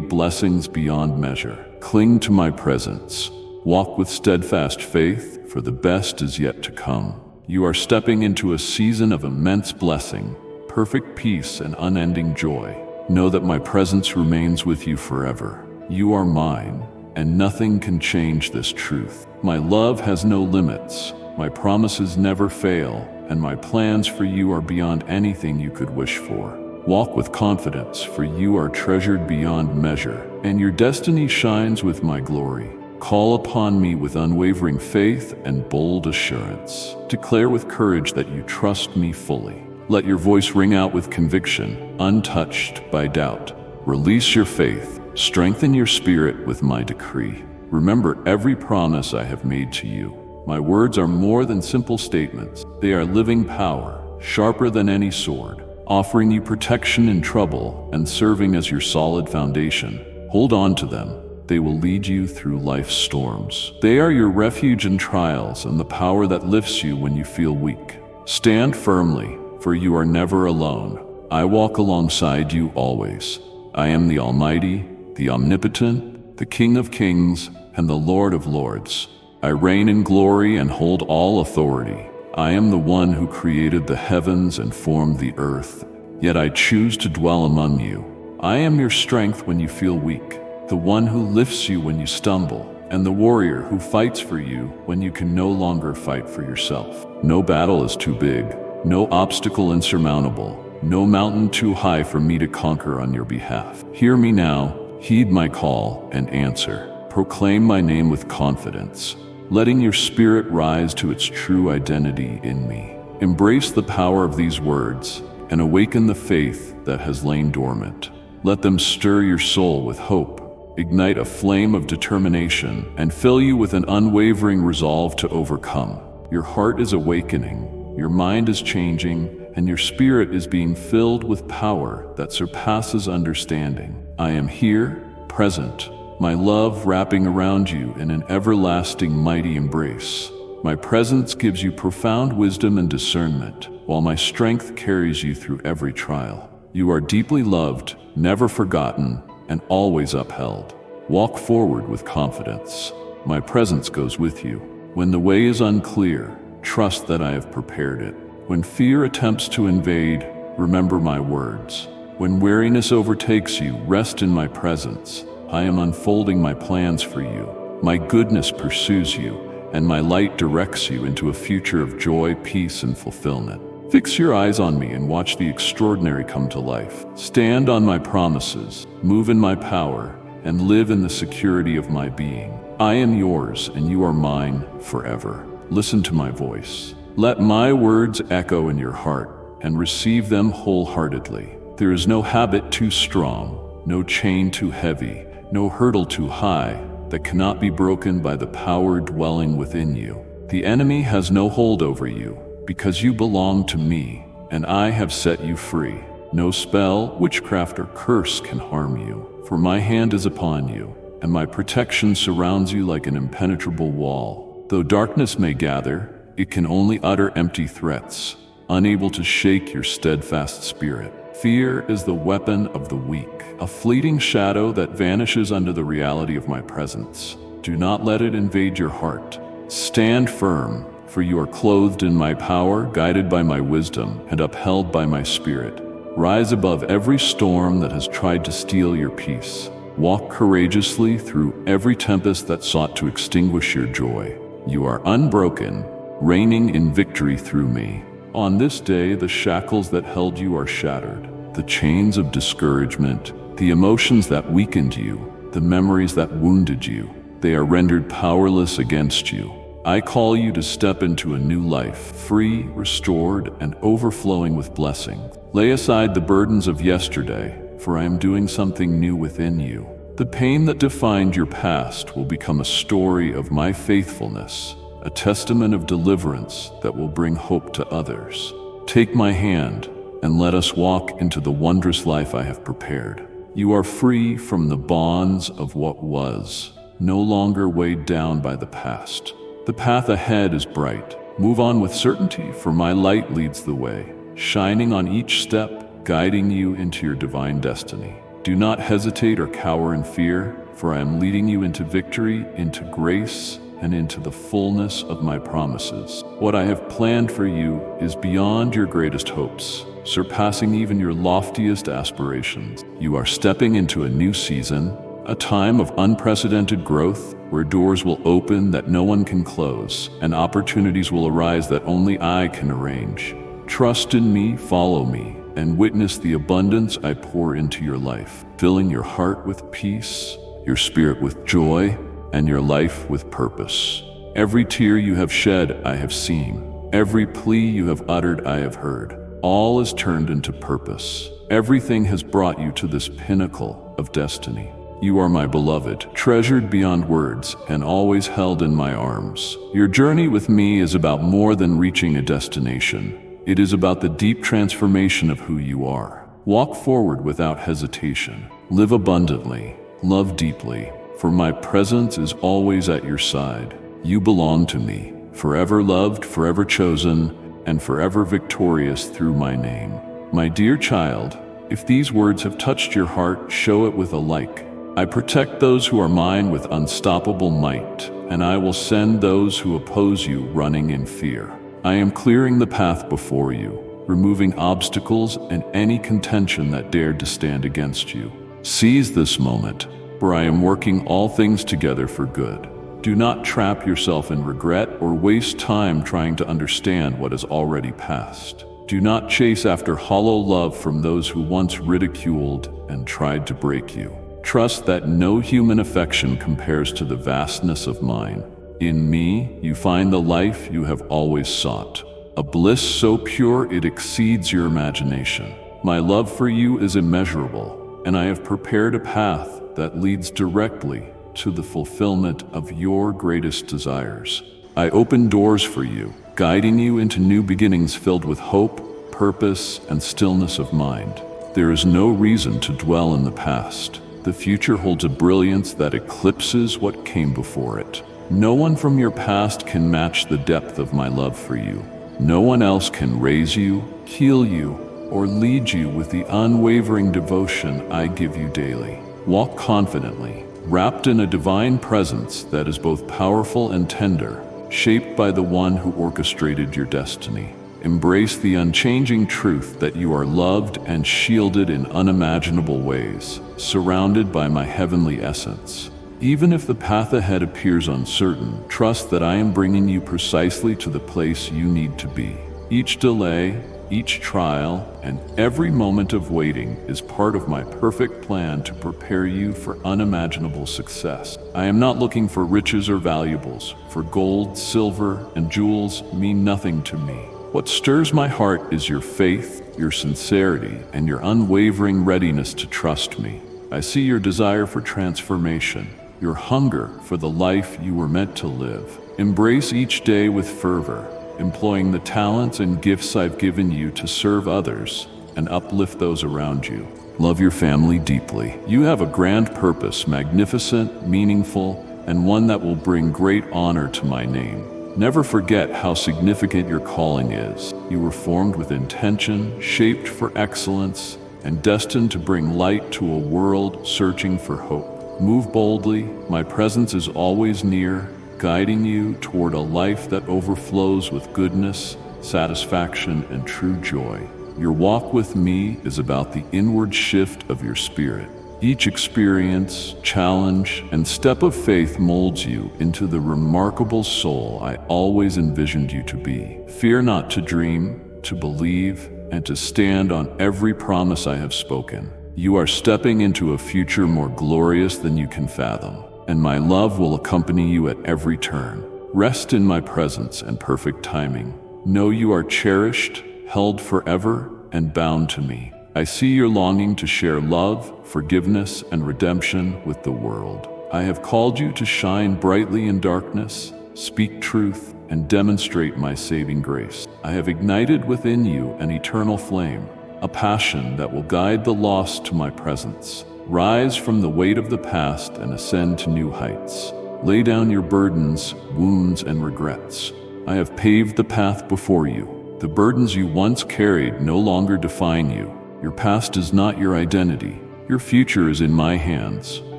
blessings beyond measure. Cling to my presence. Walk with steadfast faith, for the best is yet to come. You are stepping into a season of immense blessing, perfect peace, and unending joy. Know that my presence remains with you forever. You are mine, and nothing can change this truth. My love has no limits. My promises never fail, and my plans for you are beyond anything you could wish for. Walk with confidence, for you are treasured beyond measure, and your destiny shines with my glory. Call upon me with unwavering faith and bold assurance. Declare with courage that you trust me fully. Let your voice ring out with conviction, untouched by doubt. Release your faith, strengthen your spirit with my decree. Remember every promise I have made to you. My words are more than simple statements. They are living power, sharper than any sword, offering you protection in trouble and serving as your solid foundation. Hold on to them. They will lead you through life's storms. They are your refuge in trials and the power that lifts you when you feel weak. Stand firmly, for you are never alone. I walk alongside you always. I am the Almighty, the Omnipotent, the King of Kings, and the Lord of Lords. I reign in glory and hold all authority. I am the one who created the heavens and formed the earth, yet I choose to dwell among you. I am your strength when you feel weak, the one who lifts you when you stumble, and the warrior who fights for you when you can no longer fight for yourself. No battle is too big, no obstacle insurmountable, no mountain too high for me to conquer on your behalf. Hear me now, heed my call, and answer. Proclaim my name with confidence, letting your spirit rise to its true identity in me. Embrace the power of these words and awaken the faith that has lain dormant. Let them stir your soul with hope, ignite a flame of determination, and fill you with an unwavering resolve to overcome. Your heart is awakening, your mind is changing, and your spirit is being filled with power that surpasses understanding. I am here, present, my love wrapping around you in an everlasting mighty embrace. My presence gives you profound wisdom and discernment, while my strength carries you through every trial. You are deeply loved, never forgotten, and always upheld. Walk forward with confidence. My presence goes with you. When the way is unclear, trust that I have prepared it. When fear attempts to invade, remember my words. When weariness overtakes you, rest in my presence. I am unfolding my plans for you. My goodness pursues you, and my light directs you into a future of joy, peace, and fulfillment. Fix your eyes on me and watch the extraordinary come to life. Stand on my promises, move in my power, and live in the security of my being. I am yours, and you are mine forever. Listen to my voice. Let my words echo in your heart, and receive them wholeheartedly. There is no habit too strong, no chain too heavy, no hurdle too high that cannot be broken by the power dwelling within you. The enemy has no hold over you, because you belong to me, and I have set you free. No spell, witchcraft, or curse can harm you, for my hand is upon you, and my protection surrounds you like an impenetrable wall. Though darkness may gather, it can only utter empty threats, unable to shake your steadfast spirit. Fear is the weapon of the weak, a fleeting shadow that vanishes under the reality of my presence. Do not let it invade your heart. Stand firm, for you are clothed in my power, guided by my wisdom, and upheld by my spirit. Rise above every storm that has tried to steal your peace. Walk courageously through every tempest that sought to extinguish your joy. You are unbroken, reigning in victory through me. On this day, the shackles that held you are shattered. The chains of discouragement, the emotions that weakened you, the memories that wounded you, they are rendered powerless against you. I call you to step into a new life, free, restored, and overflowing with blessing. Lay aside the burdens of yesterday, for I am doing something new within you. The pain that defined your past will become a story of my faithfulness, a testament of deliverance that will bring hope to others. Take my hand, and let us walk into the wondrous life I have prepared. You are free from the bonds of what was, no longer weighed down by the past. The path ahead is bright. Move on with certainty, for my light leads the way, shining on each step, guiding you into your divine destiny. Do not hesitate or cower in fear, for I am leading you into victory, into grace, and into the fullness of my promises. What I have planned for you is beyond your greatest hopes, surpassing even your loftiest aspirations. You are stepping into a new season, a time of unprecedented growth, where doors will open that no one can close, and opportunities will arise that only I can arrange. Trust in me, follow me, and witness the abundance I pour into your life, filling your heart with peace, your spirit with joy, and your life with purpose. Every tear you have shed, I have seen. Every plea you have uttered, I have heard. All is turned into purpose. Everything has brought you to this pinnacle of destiny. You are my beloved, treasured beyond words, and always held in my arms. Your journey with me is about more than reaching a destination. It is about the deep transformation of who you are. Walk forward without hesitation. Live abundantly. Love deeply. For my presence is always at your side. You belong to me, forever loved, forever chosen, and forever victorious through my name. My dear child, if these words have touched your heart, show it with a like. I protect those who are mine with unstoppable might, and I will send those who oppose you running in fear. I am clearing the path before you, removing obstacles and any contention that dared to stand against you. Seize this moment, for I am working all things together for good. Do not trap yourself in regret or waste time trying to understand what has already passed. Do not chase after hollow love from those who once ridiculed and tried to break you. Trust that no human affection compares to the vastness of mine. In me, you find the life you have always sought, a bliss so pure it exceeds your imagination. My love for you is immeasurable, and I have prepared a path that leads directly to the fulfillment of your greatest desires. I open doors for you, guiding you into new beginnings filled with hope, purpose, and stillness of mind. There is no reason to dwell in the past. The future holds a brilliance that eclipses what came before it. No one from your past can match the depth of my love for you. No one else can raise you, heal you, or lead you with the unwavering devotion I give you daily. Walk confidently, wrapped in a divine presence that is both powerful and tender, shaped by the one who orchestrated your destiny. Embrace the unchanging truth that you are loved and shielded in unimaginable ways, surrounded by my heavenly essence. Even if the path ahead appears uncertain, trust that I am bringing you precisely to the place you need to be. Each delay, each trial, and every moment of waiting is part of my perfect plan to prepare you for unimaginable success. I am not looking for riches or valuables, for gold, silver, and jewels mean nothing to me. What stirs my heart is your faith, your sincerity, and your unwavering readiness to trust me. I see your desire for transformation, your hunger for the life you were meant to live. Embrace each day with fervor, employing the talents and gifts I've given you to serve others and uplift those around you. Love your family deeply. You have a grand purpose, magnificent, meaningful, and one that will bring great honor to my name. Never forget how significant your calling is. You were formed with intention, shaped for excellence, and destined to bring light to a world searching for hope. Move boldly. My presence is always near, guiding you toward a life that overflows with goodness, satisfaction, and true joy. Your walk with me is about the inward shift of your spirit. Each experience, challenge, and step of faith molds you into the remarkable soul I always envisioned you to be. Fear not to dream, to believe, and to stand on every promise I have spoken. You are stepping into a future more glorious than you can fathom, and my love will accompany you at every turn. Rest in my presence and perfect timing. Know you are cherished, held forever, and bound to me. I see your longing to share love, forgiveness, and redemption with the world. I have called you to shine brightly in darkness, speak truth, and demonstrate my saving grace. I have ignited within you an eternal flame, a passion that will guide the lost to my presence. Rise from the weight of the past and ascend to new heights. Lay down your burdens, wounds, and regrets. I have paved the path before you. The burdens you once carried no longer define you. Your past is not your identity. Your future is in my hands,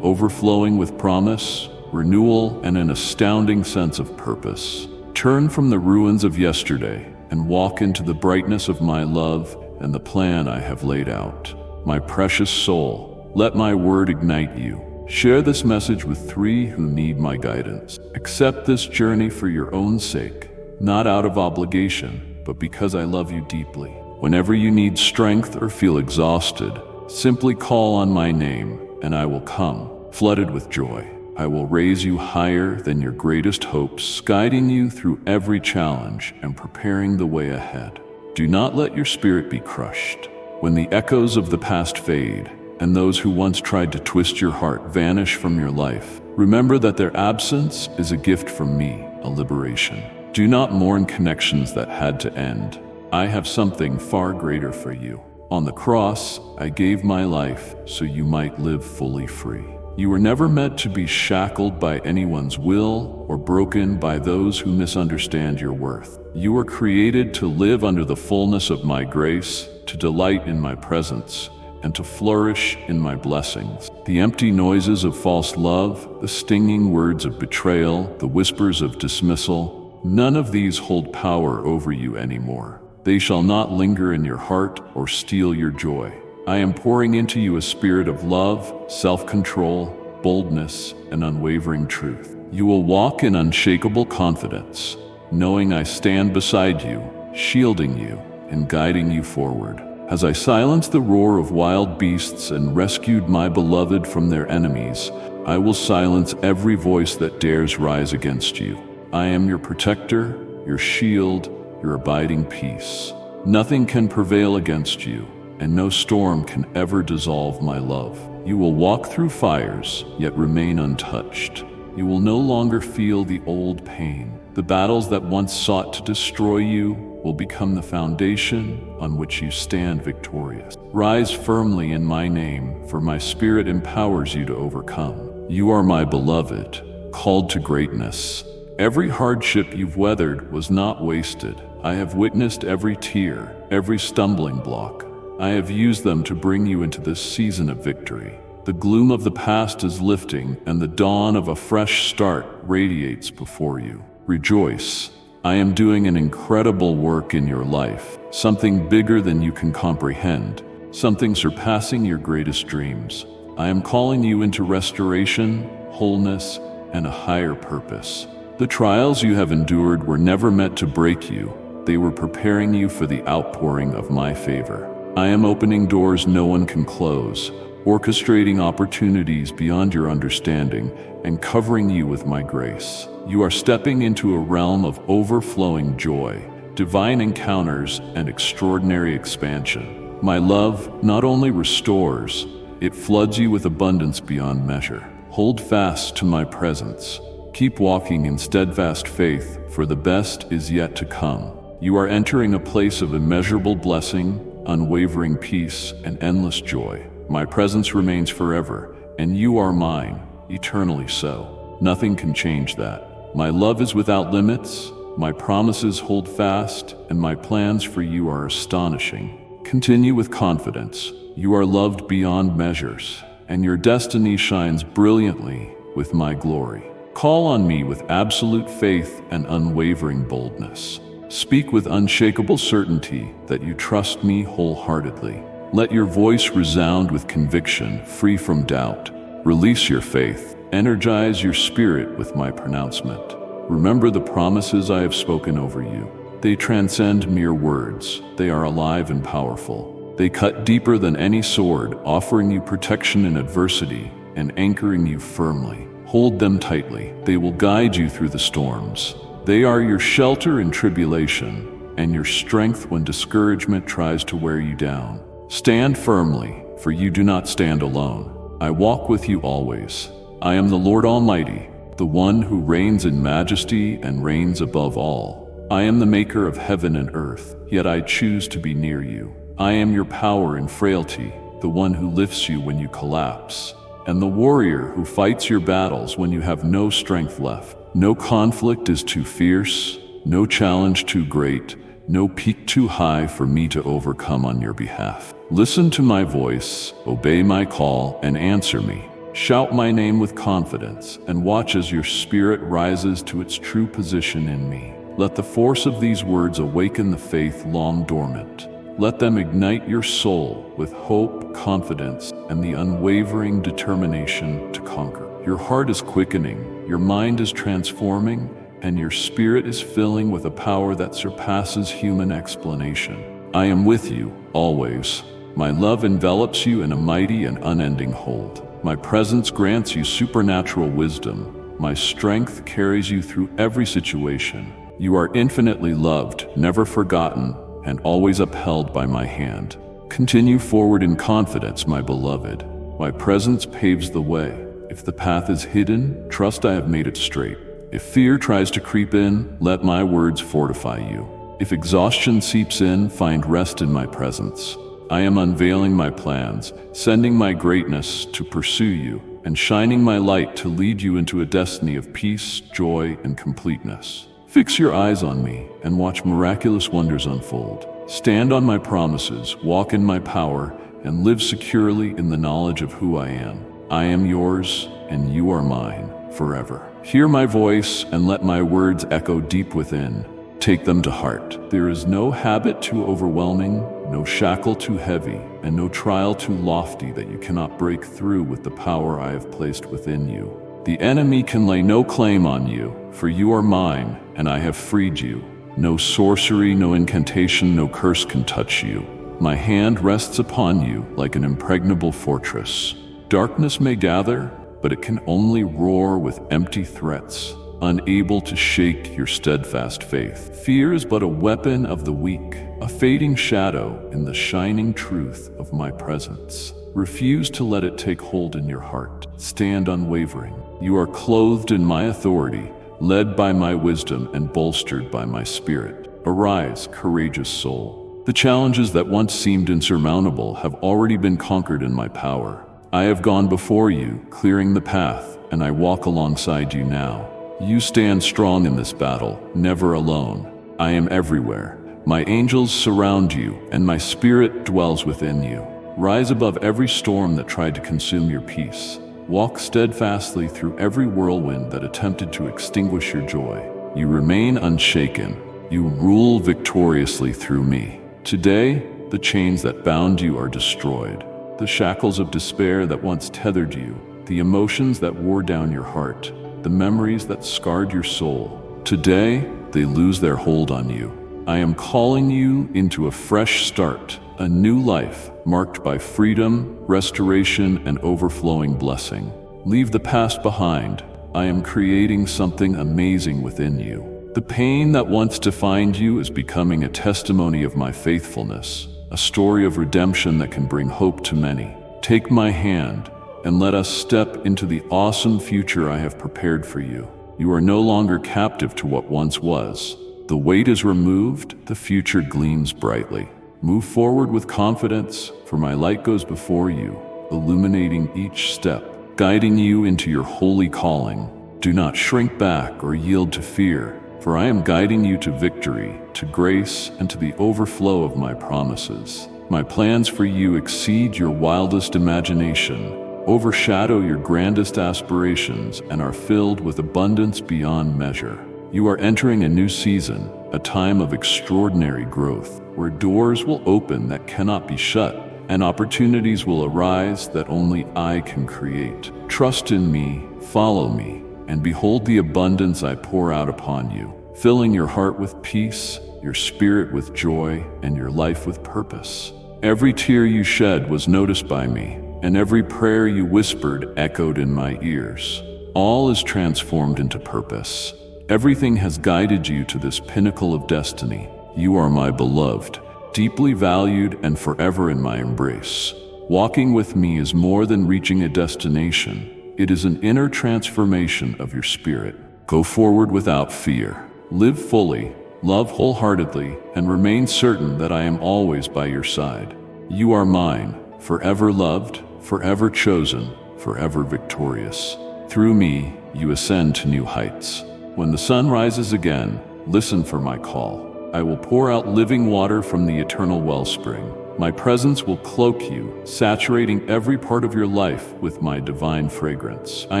overflowing with promise, renewal, and an astounding sense of purpose. Turn from the ruins of yesterday and walk into the brightness of my love and the plan I have laid out. My precious soul, let my word ignite you. Share this message with 3 who need my guidance. Accept this journey for your own sake, not out of obligation, but because I love you deeply. Whenever you need strength or feel exhausted, simply call on my name and I will come, flooded with joy. I will raise you higher than your greatest hopes, guiding you through every challenge and preparing the way ahead. Do not let your spirit be crushed. When the echoes of the past fade, and those who once tried to twist your heart vanish from your life, remember that their absence is a gift from me, a liberation. Do not mourn connections that had to end. I have something far greater for you. On the cross, I gave my life so you might live fully free. You were never meant to be shackled by anyone's will or broken by those who misunderstand your worth. You were created to live under the fullness of my grace, to delight in my presence, and to flourish in my blessings. The empty noises of false love, the stinging words of betrayal, the whispers of dismissal, none of these hold power over you anymore. They shall not linger in your heart or steal your joy. I am pouring into you a spirit of love, self-control, boldness, and unwavering truth. You will walk in unshakable confidence, knowing I stand beside you, shielding you, and guiding you forward. As I silenced the roar of wild beasts and rescued my beloved from their enemies, I will silence every voice that dares rise against you. I am your protector, your shield, your abiding peace. Nothing can prevail against you, and no storm can ever dissolve my love. You will walk through fires, yet remain untouched. You will no longer feel the old pain. The battles that once sought to destroy you will become the foundation on which you stand victorious. Rise firmly in my name, for my spirit empowers you to overcome. You are my beloved, called to greatness. Every hardship you've weathered was not wasted. I have witnessed every tear, every stumbling block. I have used them to bring you into this season of victory. The gloom of the past is lifting, and the dawn of a fresh start radiates before you. Rejoice. I am doing an incredible work in your life, something bigger than you can comprehend, something surpassing your greatest dreams. I am calling you into restoration, wholeness, and a higher purpose. The trials you have endured were never meant to break you. They were preparing you for the outpouring of my favor. I am opening doors no one can close, orchestrating opportunities beyond your understanding, and covering you with my grace. You are stepping into a realm of overflowing joy, divine encounters, and extraordinary expansion. My love not only restores, it floods you with abundance beyond measure. Hold fast to my presence. Keep walking in steadfast faith, for the best is yet to come. You are entering a place of immeasurable blessing, unwavering peace, and endless joy. My presence remains forever, and you are mine, eternally so. Nothing can change that. My love is without limits, my promises hold fast, and my plans for you are astonishing. Continue with confidence. You are loved beyond measures, and your destiny shines brilliantly with my glory. Call on me with absolute faith and unwavering boldness. Speak with unshakable certainty that you trust me wholeheartedly. Let your voice resound with conviction, free from doubt. Release your faith. Energize your spirit with my pronouncement. Remember the promises I have spoken over you. They transcend mere words. They are alive and powerful. They cut deeper than any sword, offering you protection in adversity and anchoring you firmly. Hold them tightly. They will guide you through the storms. They are your shelter in tribulation and your strength when discouragement tries to wear you down. Stand firmly, for you do not stand alone. I walk with you always. I am the Lord Almighty, the one who reigns in majesty and reigns above all. I am the maker of heaven and earth, yet I choose to be near you. I am your power in frailty, the one who lifts you when you collapse. and the warrior who fights your battles when you have no strength left. No conflict is too fierce, no challenge too great, no peak too high for me to overcome on your behalf. Listen to my voice, obey my call, and answer me. Shout my name with confidence, and watch as your spirit rises to its true position in me. Let the force of these words awaken the faith long dormant. Let them ignite your soul with hope, confidence, and the unwavering determination to conquer. Your heart is quickening, your mind is transforming, and your spirit is filling with a power that surpasses human explanation. I am with you, always. My love envelops you in a mighty and unending hold. My presence grants you supernatural wisdom. My strength carries you through every situation. You are infinitely loved, never forgotten, and always upheld by my hand. Continue forward in confidence, my beloved. My presence paves the way. If the path is hidden, trust I have made it straight. If fear tries to creep in, let my words fortify you. If exhaustion seeps in, find rest in my presence. I am unveiling my plans, sending my greatness to pursue you, and shining my light to lead you into a destiny of peace, joy, and completeness. Fix your eyes on me and watch miraculous wonders unfold. Stand on my promises, walk in my power, and live securely in the knowledge of who I am. I am yours, and you are mine, forever. Hear my voice and let my words echo deep within. Take them to heart. There is no habit too overwhelming, no shackle too heavy, and no trial too lofty that you cannot break through with the power I have placed within you. The enemy can lay no claim on you, for you are mine, and I have freed you. No sorcery, no incantation, no curse can touch you. My hand rests upon you like an impregnable fortress. Darkness may gather, but it can only roar with empty threats, unable to shake your steadfast faith. Fear is but a weapon of the weak, a fading shadow in the shining truth of my presence. Refuse to let it take hold in your heart. Stand unwavering. You are clothed in my authority, led by my wisdom and bolstered by my spirit. Arise, courageous soul. The challenges that once seemed insurmountable have already been conquered in my power. I have gone before you, clearing the path, and I walk alongside you now. You stand strong in this battle, never alone. I am everywhere. My angels surround you, and my spirit dwells within you. Rise above every storm that tried to consume your peace. Walk steadfastly through every whirlwind that attempted to extinguish your joy. You remain unshaken. You rule victoriously through me. Today, the chains that bound you are destroyed. The shackles of despair that once tethered you, the emotions that wore down your heart, the memories that scarred your soul. Today, they lose their hold on you. I am calling you into a fresh start, a new life marked by freedom, restoration, and overflowing blessing. Leave the past behind. I am creating something amazing within you. The pain that once defined you is becoming a testimony of my faithfulness, a story of redemption that can bring hope to many. Take my hand and let us step into the awesome future I have prepared for you. You are no longer captive to what once was. The weight is removed, the future gleams brightly. Move forward with confidence, for my light goes before you, illuminating each step, guiding you into your holy calling. Do not shrink back or yield to fear, for I am guiding you to victory, to grace, and to the overflow of my promises. My plans for you exceed your wildest imagination, overshadow your grandest aspirations, and are filled with abundance beyond measure. You are entering a new season, a time of extraordinary growth, where doors will open that cannot be shut, and opportunities will arise that only I can create. Trust in me, follow me, and behold the abundance I pour out upon you, filling your heart with peace, your spirit with joy, and your life with purpose. Every tear you shed was noticed by me, and every prayer you whispered echoed in my ears. All is transformed into purpose. Everything has guided you to this pinnacle of destiny. You are my beloved, deeply valued and forever in my embrace. Walking with me is more than reaching a destination. It is an inner transformation of your spirit. Go forward without fear. Live fully, love wholeheartedly, and remain certain that I am always by your side. You are mine, forever loved, forever chosen, forever victorious. Through me, you ascend to new heights. When the sun rises again, listen for my call. I will pour out living water from the eternal wellspring. My presence will cloak you, saturating every part of your life with my divine fragrance. I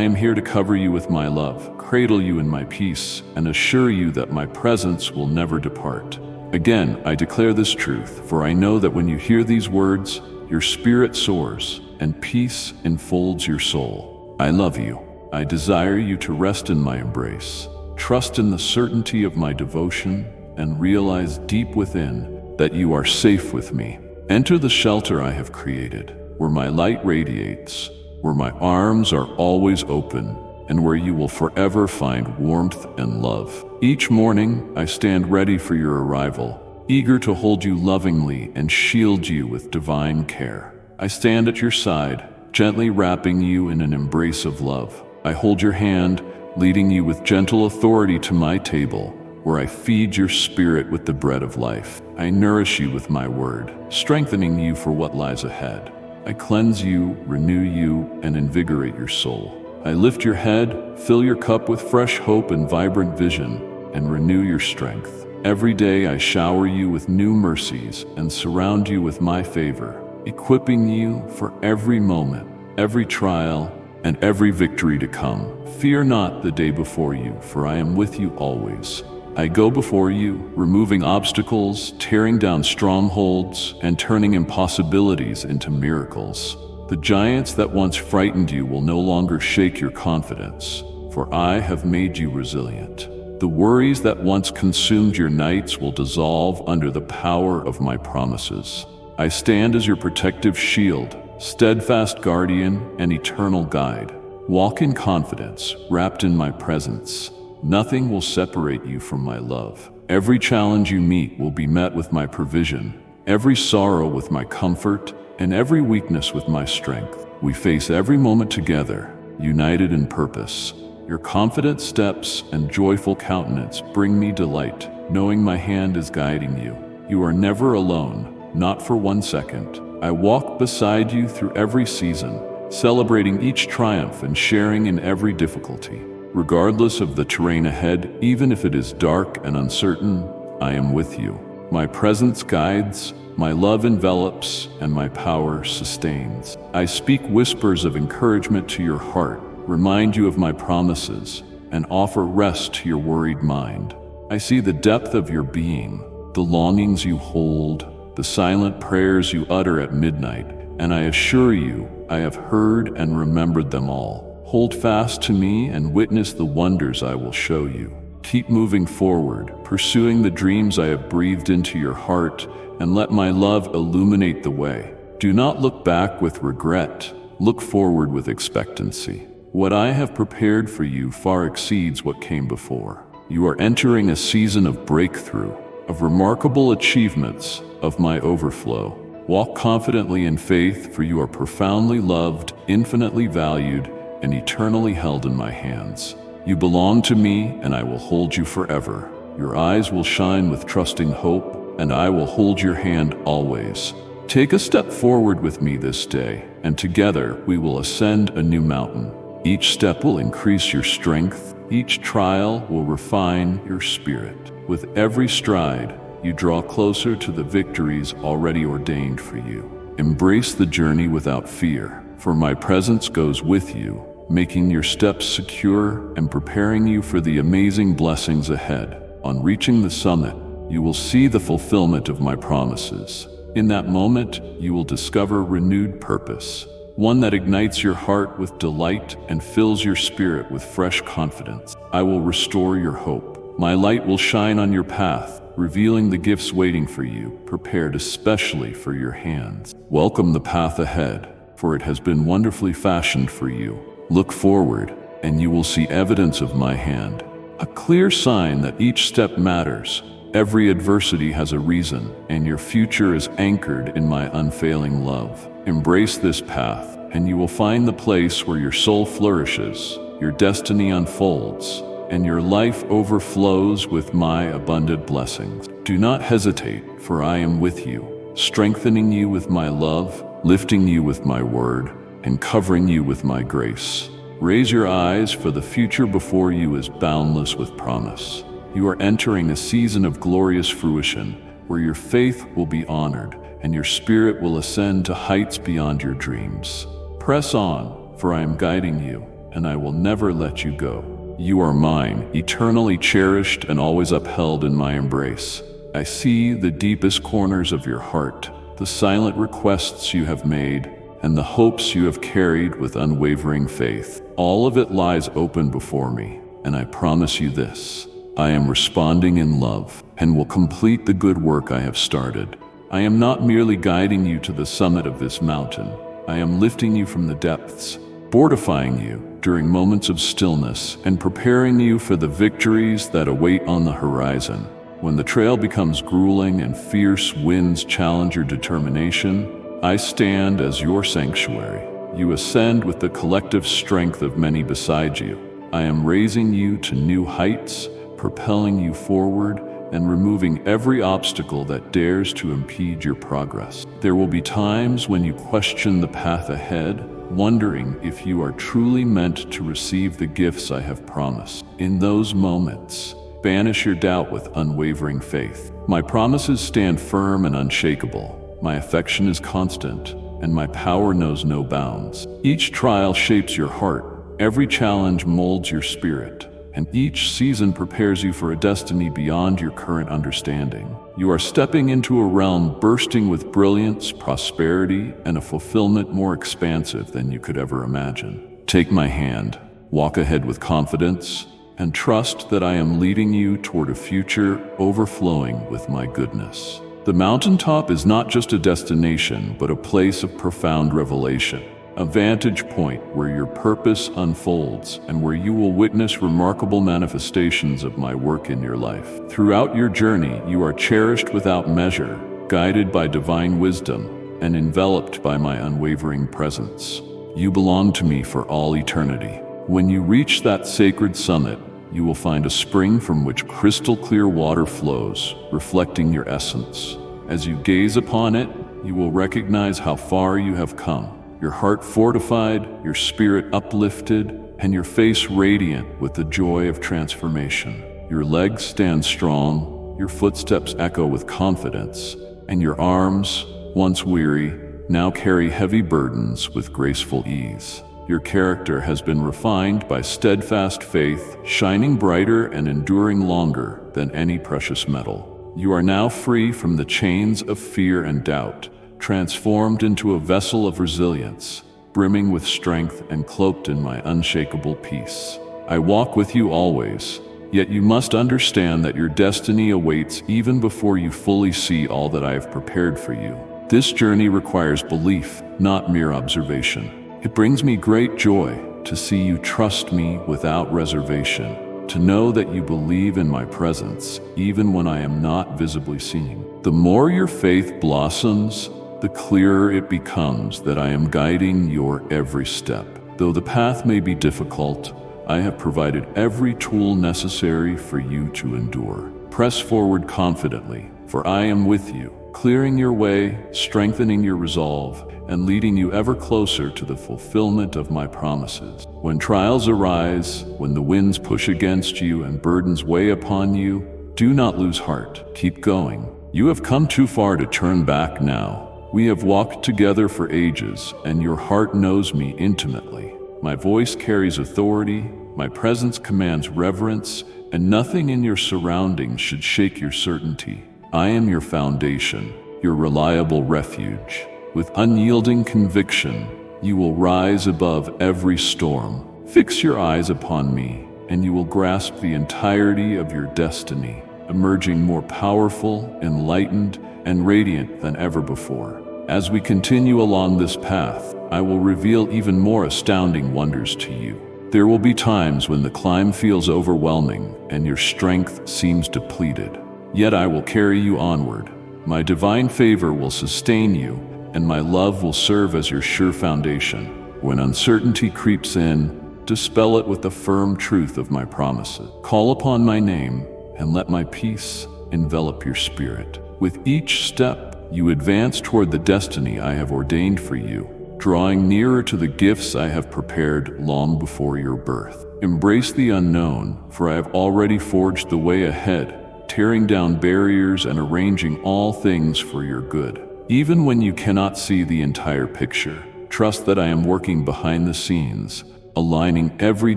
am here to cover you with my love, cradle you in my peace, and assure you that my presence will never depart. Again, I declare this truth, for I know that when you hear these words, your spirit soars, and peace enfolds your soul. I love you. I desire you to rest in my embrace. Trust in the certainty of my devotion, and realize deep within that you are safe with me. Enter the shelter I have created, where my light radiates, where my arms are always open, and where you will forever find warmth and love. Each morning, I stand ready for your arrival, eager to hold you lovingly and shield you with divine care. I stand at your side, gently wrapping you in an embrace of love. I hold your hand, leading you with gentle authority to my table, where I feed your spirit with the bread of life. I nourish you with my word, strengthening you for what lies ahead. I cleanse you, renew you, and invigorate your soul. I lift your head, fill your cup with fresh hope and vibrant vision, and renew your strength. Every day I shower you with new mercies and surround you with my favor, equipping you for every moment, every trial, and every victory to come. Fear not the day before you, for I am with you always. I go before you, removing obstacles, tearing down strongholds, and turning impossibilities into miracles. The giants that once frightened you will no longer shake your confidence, for I have made you resilient. The worries that once consumed your nights will dissolve under the power of my promises. I stand as your protective shield, steadfast guardian, and eternal guide. Walk in confidence, wrapped in my presence. Nothing will separate you from my love. Every challenge you meet will be met with my provision, every sorrow with my comfort, and every weakness with my strength. We face every moment together, united in purpose. Your confident steps and joyful countenance bring me delight, knowing my hand is guiding you. You are never alone, not for 1 second. I walk beside you through every season, celebrating each triumph and sharing in every difficulty. Regardless of the terrain ahead, even if it is dark and uncertain, I am with you. My presence guides, my love envelops, and my power sustains. I speak whispers of encouragement to your heart, remind you of my promises, and offer rest to your worried mind. I see the depth of your being, the longings you hold, the silent prayers you utter at midnight, and I assure you, I have heard and remembered them all. Hold fast to me and witness the wonders I will show you. Keep moving forward, pursuing the dreams I have breathed into your heart, and let my love illuminate the way. Do not look back with regret, look forward with expectancy. What I have prepared for you far exceeds what came before. You are entering a season of breakthrough, of remarkable achievements, of my overflow. Walk confidently in faith, for you are profoundly loved, infinitely valued, and eternally held in my hands. You belong to me, and I will hold you forever. Your eyes will shine with trusting hope, and I will hold your hand always. Take a step forward with me this day, and together we will ascend a new mountain. Each step will increase your strength, each trial will refine your spirit. With every stride, you draw closer to the victories already ordained for you. Embrace the journey without fear, for my presence goes with you, making your steps secure and preparing you for the amazing blessings ahead. On reaching the summit, you will see the fulfillment of my promises. In that moment, you will discover renewed purpose, one that ignites your heart with delight and fills your spirit with fresh confidence. I will restore your hope. My light will shine on your path, revealing the gifts waiting for you, prepared especially for your hands. Welcome the path ahead, for it has been wonderfully fashioned for you. Look forward, and you will see evidence of my hand, a clear sign that each step matters. Every adversity has a reason, and your future is anchored in my unfailing love. Embrace this path, and you will find the place where your soul flourishes, your destiny unfolds, and your life overflows with my abundant blessings. Do not hesitate, for I am with you, strengthening you with my love, lifting you with my word, and covering you with my grace. Raise your eyes, for the future before you is boundless with promise. You are entering a season of glorious fruition, where your faith will be honored and your spirit will ascend to heights beyond your dreams. Press on, for I am guiding you, and I will never let you go. You are mine, eternally cherished and always upheld in my embrace. I see the deepest corners of your heart, the silent requests you have made, and the hopes you have carried with unwavering faith. All of it lies open before me, and I promise you this: I am responding in love and will complete the good work I have started. I am not merely guiding you to the summit of this mountain. I am lifting you from the depths, fortifying you during moments of stillness, and preparing you for the victories that await on the horizon. When the trail becomes grueling and fierce winds challenge your determination, I stand as your sanctuary. You ascend with the collective strength of many beside you. I am raising you to new heights, propelling you forward, and removing every obstacle that dares to impede your progress. There will be times when you question the path ahead, wondering if you are truly meant to receive the gifts I have promised. In those moments, banish your doubt with unwavering faith. My promises stand firm and unshakable. My affection is constant, and my power knows no bounds. Each trial shapes your heart, every challenge molds your spirit, and each season prepares you for a destiny beyond your current understanding. You are stepping into a realm bursting with brilliance, prosperity, and a fulfillment more expansive than you could ever imagine. Take my hand, walk ahead with confidence, and trust that I am leading you toward a future overflowing with my goodness. The mountaintop is not just a destination, but a place of profound revelation. A vantage point where your purpose unfolds and where you will witness remarkable manifestations of my work in your life. Throughout your journey, you are cherished without measure, guided by divine wisdom, and enveloped by my unwavering presence. You belong to me for all eternity. When you reach that sacred summit, you will find a spring from which crystal clear water flows, reflecting your essence. As you gaze upon it, you will recognize how far you have come. Your heart fortified, your spirit uplifted, and your face radiant with the joy of transformation. Your legs stand strong, your footsteps echo with confidence, and your arms, once weary, now carry heavy burdens with graceful ease. Your character has been refined by steadfast faith, shining brighter and enduring longer than any precious metal. You are now free from the chains of fear and doubt, transformed into a vessel of resilience, brimming with strength and cloaked in my unshakable peace. I walk with you always, yet you must understand that your destiny awaits even before you fully see all that I have prepared for you. This journey requires belief, not mere observation. It brings me great joy to see you trust me without reservation, to know that you believe in my presence even when I am not visibly seen. The more your faith blossoms, the clearer it becomes that I am guiding your every step. Though the path may be difficult, I have provided every tool necessary for you to endure. Press forward confidently, for I am with you, clearing your way, strengthening your resolve, and leading you ever closer to the fulfillment of my promises. When trials arise, when the winds push against you and burdens weigh upon you, do not lose heart. Keep going. You have come too far to turn back now. We have walked together for ages, and your heart knows me intimately. My voice carries authority, my presence commands reverence, and nothing in your surroundings should shake your certainty. I am your foundation, your reliable refuge. With unyielding conviction, you will rise above every storm. Fix your eyes upon me, and you will grasp the entirety of your destiny, emerging more powerful, enlightened, and radiant than ever before. As we continue along this path, I will reveal even more astounding wonders to you. There will be times when the climb feels overwhelming and your strength seems depleted. Yet I will carry you onward. My divine favor will sustain you, and my love will serve as your sure foundation. When uncertainty creeps in, dispel it with the firm truth of my promises. Call upon my name, and let my peace envelop your spirit. With each step, you advance toward the destiny I have ordained for you, drawing nearer to the gifts I have prepared long before your birth. Embrace the unknown, for I have already forged the way ahead, tearing down barriers and arranging all things for your good. Even when you cannot see the entire picture, trust that I am working behind the scenes, aligning every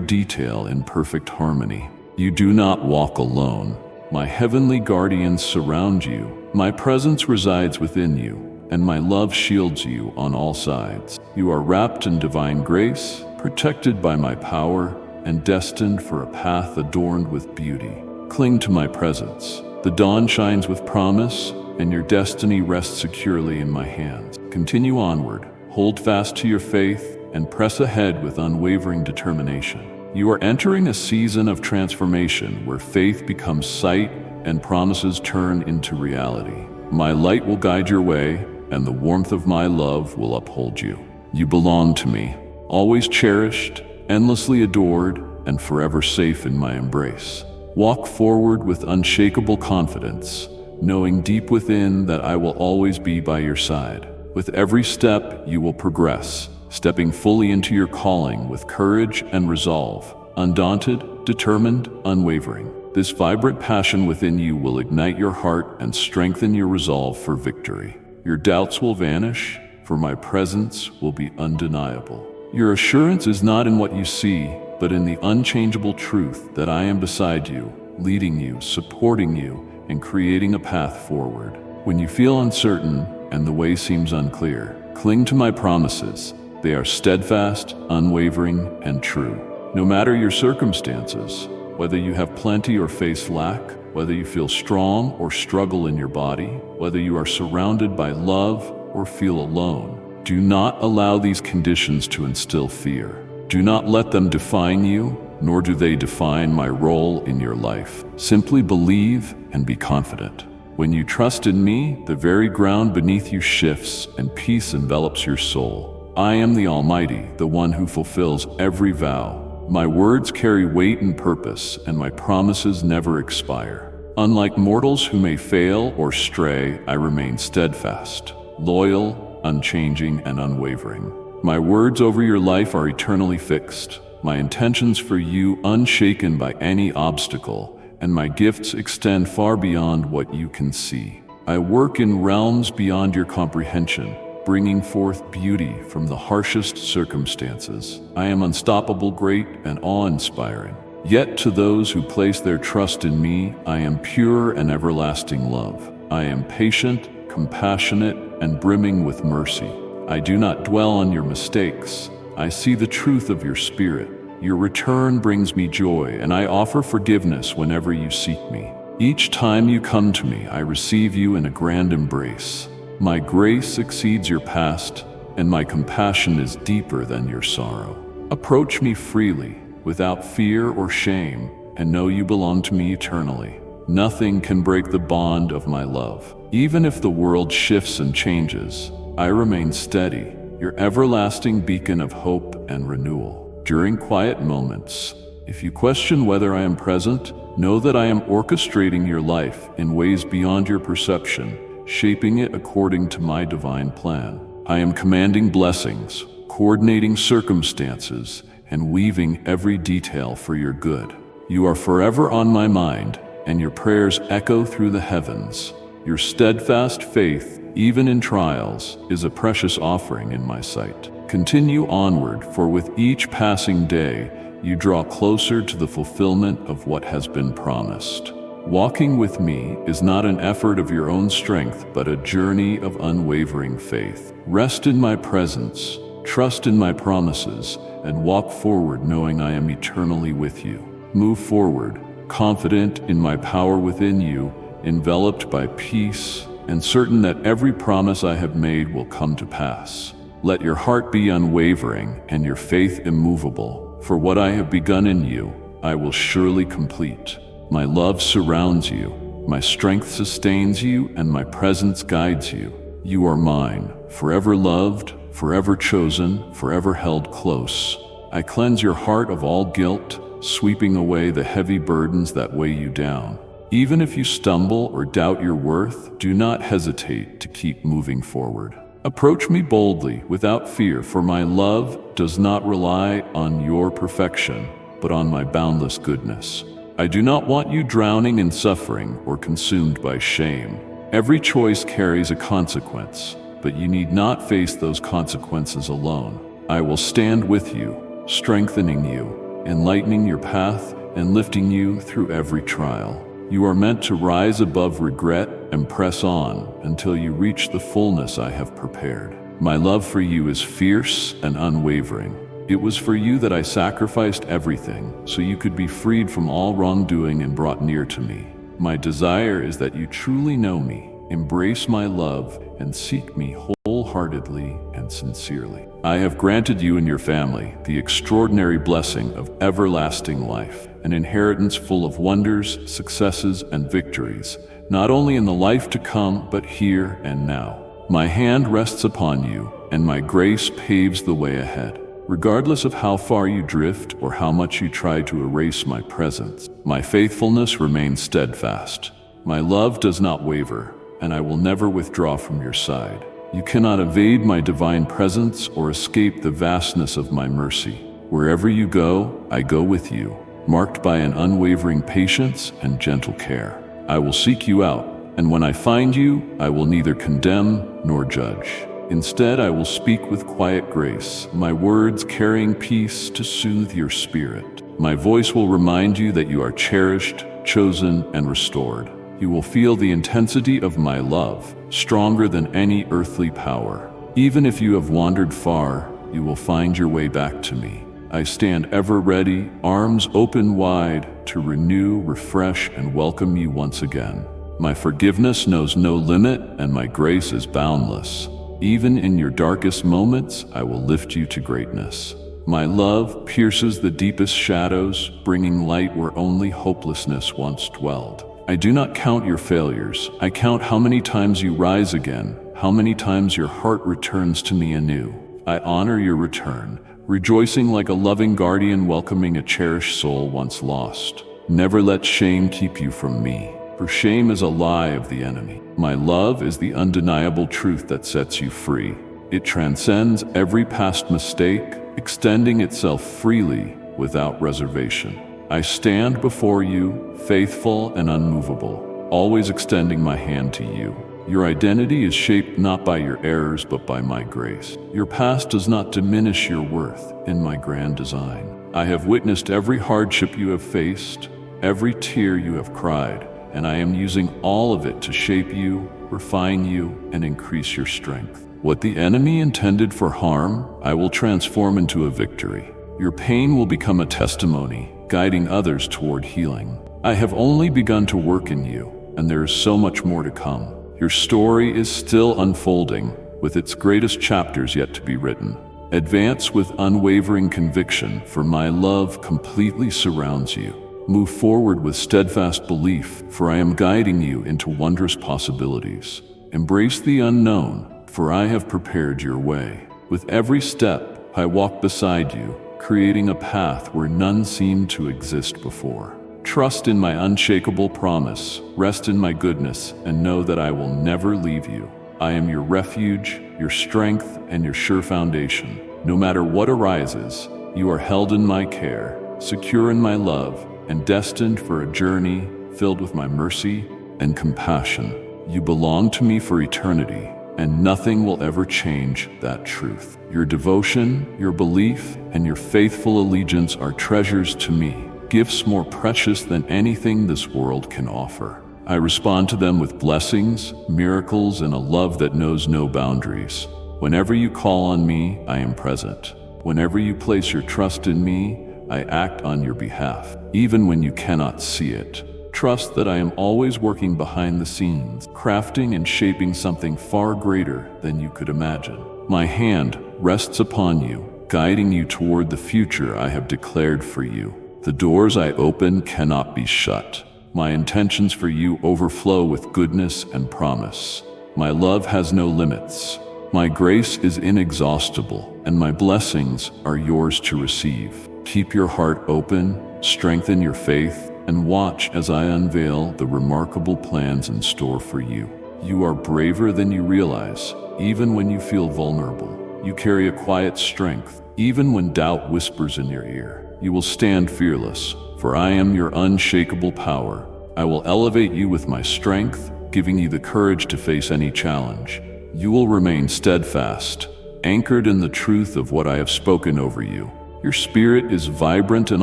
detail in perfect harmony. You do not walk alone. My heavenly guardians surround you. My presence resides within you, and my love shields you on all sides. You are wrapped in divine grace, protected by my power, and destined for a path adorned with beauty. Cling to my presence. The dawn shines with promise, and your destiny rests securely in my hands. Continue onward, hold fast to your faith, and press ahead with unwavering determination. You are entering a season of transformation where faith becomes sight and promises turn into reality. My light will guide your way, and the warmth of my love will uphold you. You belong to me, always cherished, endlessly adored, and forever safe in my embrace. Walk forward with unshakable confidence, knowing deep within that I will always be by your side. With every step, you will progress, stepping fully into your calling with courage and resolve, undaunted, determined, unwavering. This vibrant passion within you will ignite your heart and strengthen your resolve for victory. Your doubts will vanish, for my presence will be undeniable. Your assurance is not in what you see, but in the unchangeable truth that I am beside you, leading you, supporting you, and creating a path forward. When you feel uncertain and the way seems unclear, cling to my promises. They are steadfast, unwavering, and true. No matter your circumstances, whether you have plenty or face lack, whether you feel strong or struggle in your body, whether you are surrounded by love or feel alone, do not allow these conditions to instill fear. Do not let them define you, nor do they define my role in your life. Simply believe and be confident. When you trust in me, the very ground beneath you shifts and peace envelops your soul. I am the Almighty, the one who fulfills every vow. My words carry weight and purpose, and my promises never expire. Unlike mortals who may fail or stray, I remain steadfast, loyal, unchanging, and unwavering. My words over your life are eternally fixed, my intentions for you unshaken by any obstacle, and my gifts extend far beyond what you can see. I work in realms beyond your comprehension, bringing forth beauty from the harshest circumstances. I am unstoppable, great, and awe-inspiring. Yet to those who place their trust in me, I am pure and everlasting love. I am patient, compassionate, and brimming with mercy. I do not dwell on your mistakes. I see the truth of your spirit. Your return brings me joy, and I offer forgiveness whenever you seek me. Each time you come to me, I receive you in a grand embrace. My grace exceeds your past, and my compassion is deeper than your sorrow. Approach me freely, without fear or shame, and know you belong to me eternally. Nothing can break the bond of my love. Even if the world shifts and changes, I remain steady, your everlasting beacon of hope and renewal. During quiet moments, if you question whether I am present, know that I am orchestrating your life in ways beyond your perception, shaping it according to my divine plan. I am commanding blessings, coordinating circumstances, and weaving every detail for your good. You are forever on my mind, and your prayers echo through the heavens. Your steadfast faith, even in trials, is a precious offering in my sight. Continue onward, for with each passing day, you draw closer to the fulfillment of what has been promised. Walking with me is not an effort of your own strength, but a journey of unwavering faith. Rest in my presence, trust in my promises, and walk forward knowing I am eternally with you. Move forward, confident in my power within you, enveloped by peace, and certain that every promise I have made will come to pass. Let your heart be unwavering and your faith immovable, for what I have begun in you, I will surely complete. My love surrounds you, my strength sustains you, and my presence guides you. You are mine, forever loved, forever chosen, forever held close. I cleanse your heart of all guilt, sweeping away the heavy burdens that weigh you down. Even if you stumble or doubt your worth, do not hesitate to keep moving forward. Approach me boldly, without fear, for my love does not rely on your perfection, but on my boundless goodness. I do not want you drowning in suffering or consumed by shame. Every choice carries a consequence, but you need not face those consequences alone. I will stand with you, strengthening you, enlightening your path, and lifting you through every trial. You are meant to rise above regret and press on until you reach the fullness I have prepared. My love for you is fierce and unwavering. It was for you that I sacrificed everything, so you could be freed from all wrongdoing and brought near to me. My desire is that you truly know me, embrace my love, and seek me wholeheartedly and sincerely. I have granted you and your family the extraordinary blessing of everlasting life, an inheritance full of wonders, successes, and victories, not only in the life to come, but here and now. My hand rests upon you, and my grace paves the way ahead. Regardless of how far you drift or how much you try to erase my presence, my faithfulness remains steadfast. My love does not waver, and I will never withdraw from your side. You cannot evade my divine presence or escape the vastness of my mercy. Wherever you go, I go with you, marked by an unwavering patience and gentle care. I will seek you out, and when I find you, I will neither condemn nor judge. Instead, I will speak with quiet grace, my words carrying peace to soothe your spirit. My voice will remind you that you are cherished, chosen, and restored. You will feel the intensity of my love, stronger than any earthly power. Even if you have wandered far, you will find your way back to me. I stand ever ready, arms open wide, to renew, refresh, and welcome you once again. My forgiveness knows no limit, and my grace is boundless. Even in your darkest moments, I will lift you to greatness. My love pierces the deepest shadows, bringing light where only hopelessness once dwelled. I do not count your failures. I count how many times you rise again, how many times your heart returns to me anew. I honor your return, rejoicing like a loving guardian welcoming a cherished soul once lost. Never let shame keep you from me, for shame is a lie of the enemy. My love is the undeniable truth that sets you free. It transcends every past mistake, extending itself freely without reservation. I stand before you, faithful and unmovable, always extending my hand to you. Your identity is shaped not by your errors, but by my grace. Your past does not diminish your worth in my grand design. I have witnessed every hardship you have faced, every tear you have cried, and I am using all of it to shape you, refine you, and increase your strength. What the enemy intended for harm, I will transform into a victory. Your pain will become a testimony, guiding others toward healing. I have only begun to work in you, and there is so much more to come. Your story is still unfolding, with its greatest chapters yet to be written. Advance with unwavering conviction, for my love completely surrounds you. Move forward with steadfast belief, for I am guiding you into wondrous possibilities. Embrace the unknown, for I have prepared your way. With every step, I walk beside you, creating a path where none seemed to exist before. Trust in my unshakable promise, rest in my goodness, and know that I will never leave you. I am your refuge, your strength, and your sure foundation. No matter what arises, you are held in my care, secure in my love, and destined for a journey filled with my mercy and compassion. You belong to me for eternity, and nothing will ever change that truth. Your devotion, your belief, and your faithful allegiance are treasures to me, gifts more precious than anything this world can offer. I respond to them with blessings, miracles, and a love that knows no boundaries. Whenever you call on me, I am present. Whenever you place your trust in me, I act on your behalf, even when you cannot see it. Trust that I am always working behind the scenes, crafting and shaping something far greater than you could imagine. My hand rests upon you, guiding you toward the future I have declared for you. The doors I open cannot be shut. My intentions for you overflow with goodness and promise. My love has no limits. My grace is inexhaustible, and my blessings are yours to receive. Keep your heart open, strengthen your faith, and watch as I unveil the remarkable plans in store for you. You are braver than you realize, even when you feel vulnerable. You carry a quiet strength, even when doubt whispers in your ear. You will stand fearless, for I am your unshakable power. I will elevate you with my strength, giving you the courage to face any challenge. You will remain steadfast, anchored in the truth of what I have spoken over you. Your spirit is vibrant and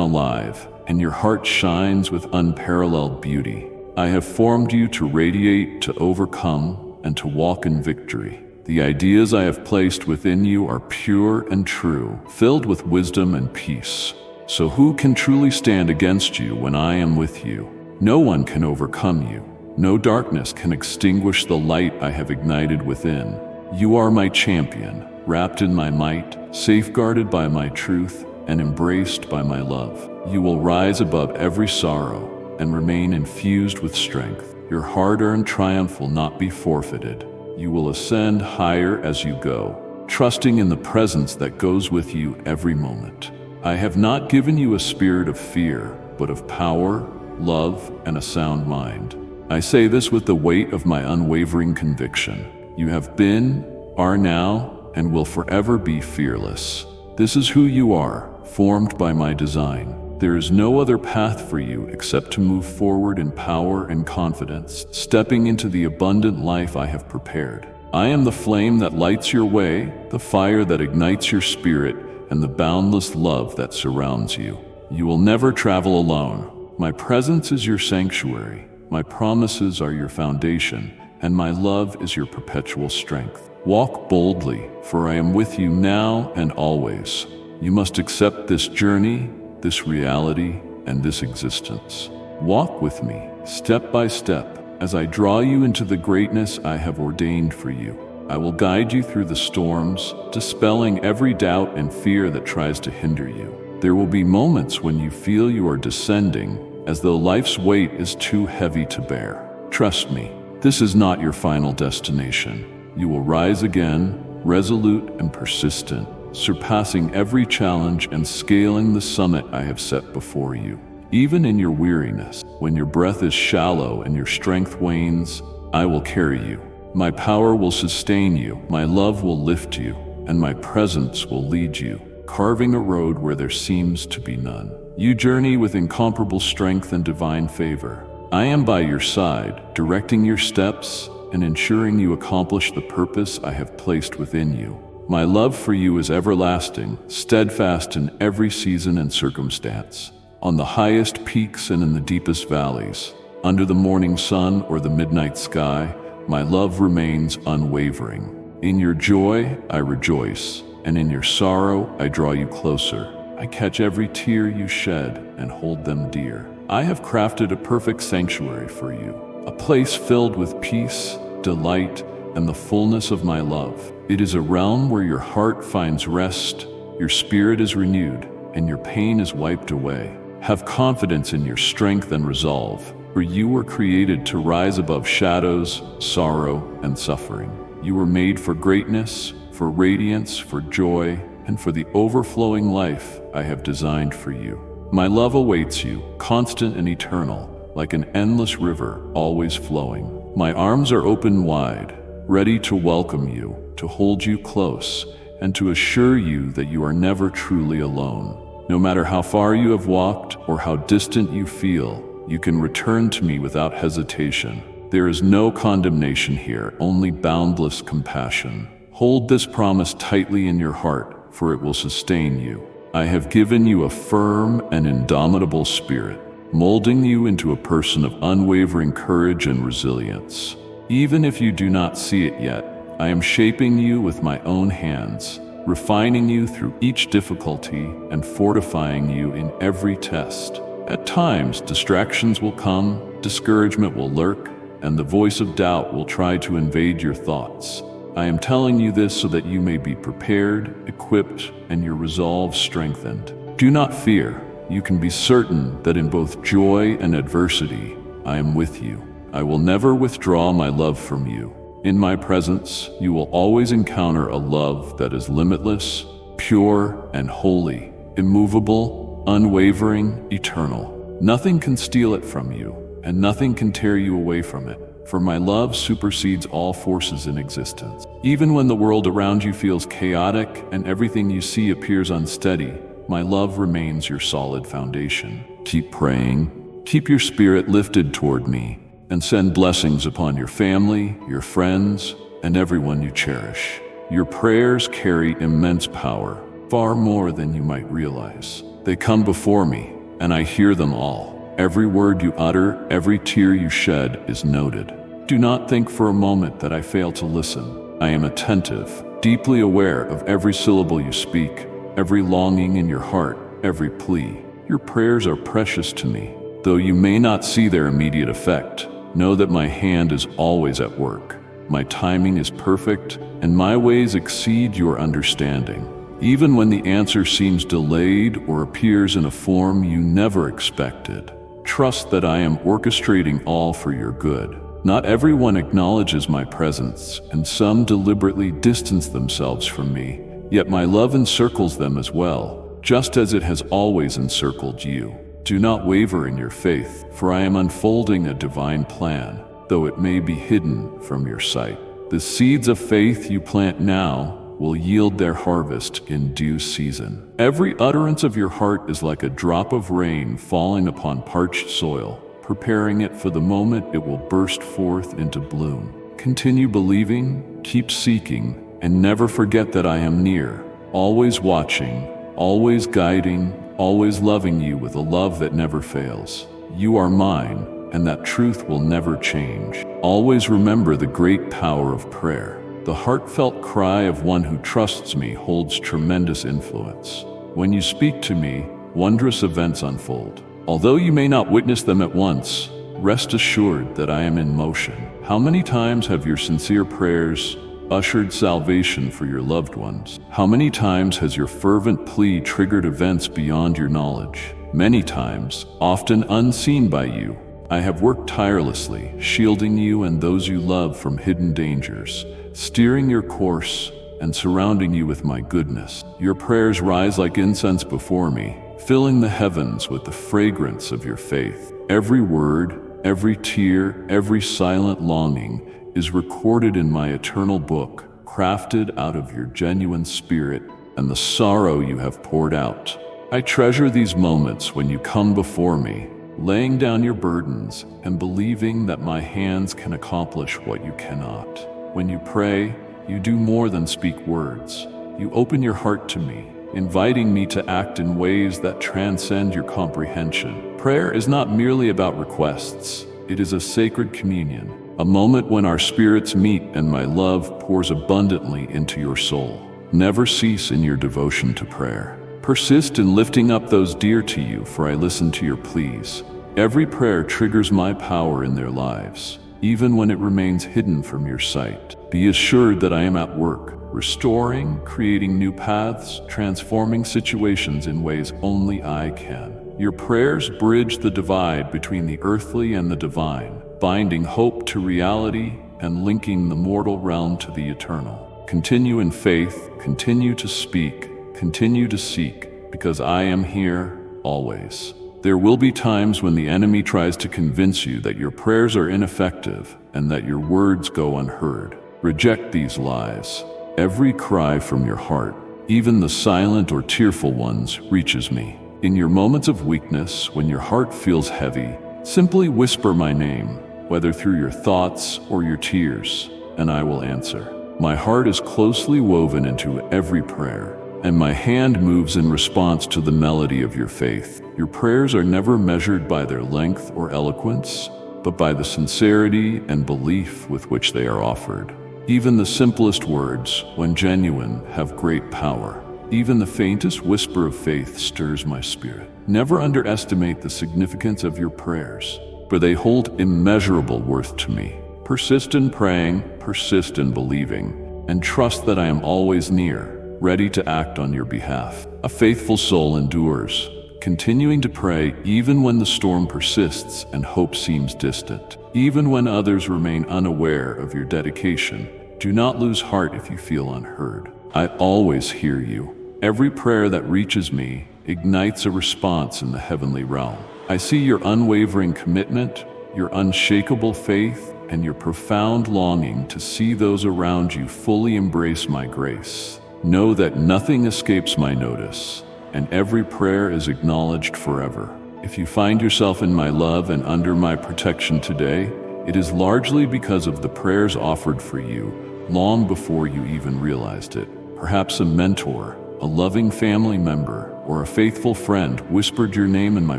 alive, and your heart shines with unparalleled beauty. I have formed you to radiate, to overcome, and to walk in victory. The ideas I have placed within you are pure and true, filled with wisdom and peace. So who can truly stand against you when I am with you? No one can overcome you. No darkness can extinguish the light I have ignited within. You are my champion, wrapped in my might, safeguarded by my truth, and embraced by my love. You will rise above every sorrow and remain infused with strength. Your hard-earned triumph will not be forfeited. You will ascend higher as you go, trusting in the presence that goes with you every moment. I have not given you a spirit of fear, but of power, love, and a sound mind. I say this with the weight of my unwavering conviction. You have been, are now, and will forever be fearless. This is who you are, formed by my design. There is no other path for you except to move forward in power and confidence, stepping into the abundant life I have prepared. I am the flame that lights your way, the fire that ignites your spirit, and the boundless love that surrounds you. You will never travel alone. My presence is your sanctuary. My promises are your foundation, and my love is your perpetual strength. Walk boldly, for I am with you now and always. You must accept this journey, this reality, and this existence. Walk with me, step by step, as I draw you into the greatness I have ordained for you. I will guide you through the storms, dispelling every doubt and fear that tries to hinder you. There will be moments when you feel you are descending, as though life's weight is too heavy to bear. Trust me, this is not your final destination. You will rise again, resolute and persistent, surpassing every challenge and scaling the summit I have set before you. Even in your weariness, when your breath is shallow and your strength wanes, I will carry you. My power will sustain you, my love will lift you, and my presence will lead you, carving a road where there seems to be none. You journey with incomparable strength and divine favor. I am by your side, directing your steps and ensuring you accomplish the purpose I have placed within you. My love for you is everlasting, steadfast in every season and circumstance. On the highest peaks and in the deepest valleys, under the morning sun or the midnight sky, my love remains unwavering. In your joy, I rejoice, and in your sorrow, I draw you closer. I catch every tear you shed and hold them dear. I have crafted a perfect sanctuary for you, a place filled with peace, delight, and the fullness of my love. It is a realm where your heart finds rest, your spirit is renewed, and your pain is wiped away. Have confidence in your strength and resolve, for you were created to rise above shadows, sorrow, and suffering. You were made for greatness, for radiance, for joy, and for the overflowing life I have designed for you. My love awaits you, constant and eternal, like an endless river always flowing. My arms are open wide, ready to welcome you, to hold you close, and to assure you that you are never truly alone. No matter how far you have walked or how distant you feel, you can return to me without hesitation. There is no condemnation here, only boundless compassion. Hold this promise tightly in your heart, for it will sustain you. I have given you a firm and indomitable spirit, molding you into a person of unwavering courage and resilience. Even if you do not see it yet, I am shaping you with my own hands, refining you through each difficulty and fortifying you in every test. At times, distractions will come, discouragement will lurk, and the voice of doubt will try to invade your thoughts. I am telling you this so that you may be prepared, equipped, and your resolve strengthened. Do not fear. You can be certain that in both joy and adversity, I am with you. I will never withdraw my love from you. In my presence, you will always encounter a love that is limitless, pure, and holy, immovable, unwavering, eternal. Nothing can steal it from you, and nothing can tear you away from it. for my love supersedes all forces in existence. Even when the world around you feels chaotic and everything you see appears unsteady, my love remains your solid foundation. Keep praying, keep your spirit lifted toward me, and send blessings upon your family, your friends, and everyone you cherish. Your prayers carry immense power, far more than you might realize. They come before me, and I hear them all. Every word you utter, every tear you shed is noted. Do not think for a moment that I fail to listen. I am attentive, deeply aware of every syllable you speak, every longing in your heart, every plea. Your prayers are precious to me. Though you may not see their immediate effect, know that my hand is always at work. My timing is perfect, and my ways exceed your understanding. Even when the answer seems delayed or appears in a form you never expected, trust that I am orchestrating all for your good. Not everyone acknowledges my presence, and some deliberately distance themselves from me, yet my love encircles them as well, just as it has always encircled you. Do not waver in your faith, for I am unfolding a divine plan, though it may be hidden from your sight. The seeds of faith you plant now will yield their harvest in due season. Every utterance of your heart is like a drop of rain falling upon parched soil, preparing it for the moment it will burst forth into bloom. Continue believing, keep seeking, and never forget that I am near, always watching, always guiding, always loving you with a love that never fails. You are mine, and that truth will never change. Always remember the great power of prayer. The heartfelt cry of one who trusts me holds tremendous influence. When you speak to me, wondrous events unfold. Although you may not witness them at once, rest assured that I am in motion. How many times have your sincere prayers ushered salvation for your loved ones? How many times has your fervent plea triggered events beyond your knowledge? Many times, often unseen by you, I have worked tirelessly, shielding you and those you love from hidden dangers, steering your course and surrounding you with my goodness. Your prayers rise like incense before me, filling the heavens with the fragrance of your faith. Every word, every tear, every silent longing is recorded in my eternal book, crafted out of your genuine spirit and the sorrow you have poured out. I treasure these moments when you come before me, laying down your burdens and believing that my hands can accomplish what you cannot. When you pray, you do more than speak words. You open your heart to me, inviting me to act in ways that transcend your comprehension. Prayer is not merely about requests. It is a sacred communion, a moment when our spirits meet and my love pours abundantly into your soul. Never cease in your devotion to prayer. Persist in lifting up those dear to you, for I listen to your pleas. Every prayer triggers my power in their lives, even when it remains hidden from your sight. Be assured that I am at work, restoring, creating new paths, transforming situations in ways only I can. Your prayers bridge the divide between the earthly and the divine, binding hope to reality and linking the mortal realm to the eternal. Continue in faith, continue to speak, continue to seek, because I am here always. There will be times when the enemy tries to convince you that your prayers are ineffective and that your words go unheard. Reject these lies. Every cry from your heart, even the silent or tearful ones, reaches me. In your moments of weakness, when your heart feels heavy, simply whisper my name, whether through your thoughts or your tears, and I will answer. My heart is closely woven into every prayer, and my hand moves in response to the melody of your faith. Your prayers are never measured by their length or eloquence, but by the sincerity and belief with which they are offered. Even the simplest words, when genuine, have great power. Even the faintest whisper of faith stirs my spirit. Never underestimate the significance of your prayers, for they hold immeasurable worth to me. Persist in praying, persist in believing, and trust that I am always near, ready to act on your behalf. A faithful soul endures, continuing to pray even when the storm persists and hope seems distant. Even when others remain unaware of your dedication, do not lose heart if you feel unheard. I always hear you. Every prayer that reaches me ignites a response in the heavenly realm. I see your unwavering commitment, your unshakable faith, and your profound longing to see those around you fully embrace my grace. Know that nothing escapes my notice, and every prayer is acknowledged forever. If you find yourself in my love and under my protection today, it is largely because of the prayers offered for you long before you even realized it. Perhaps a mentor, a loving family member, or a faithful friend whispered your name in my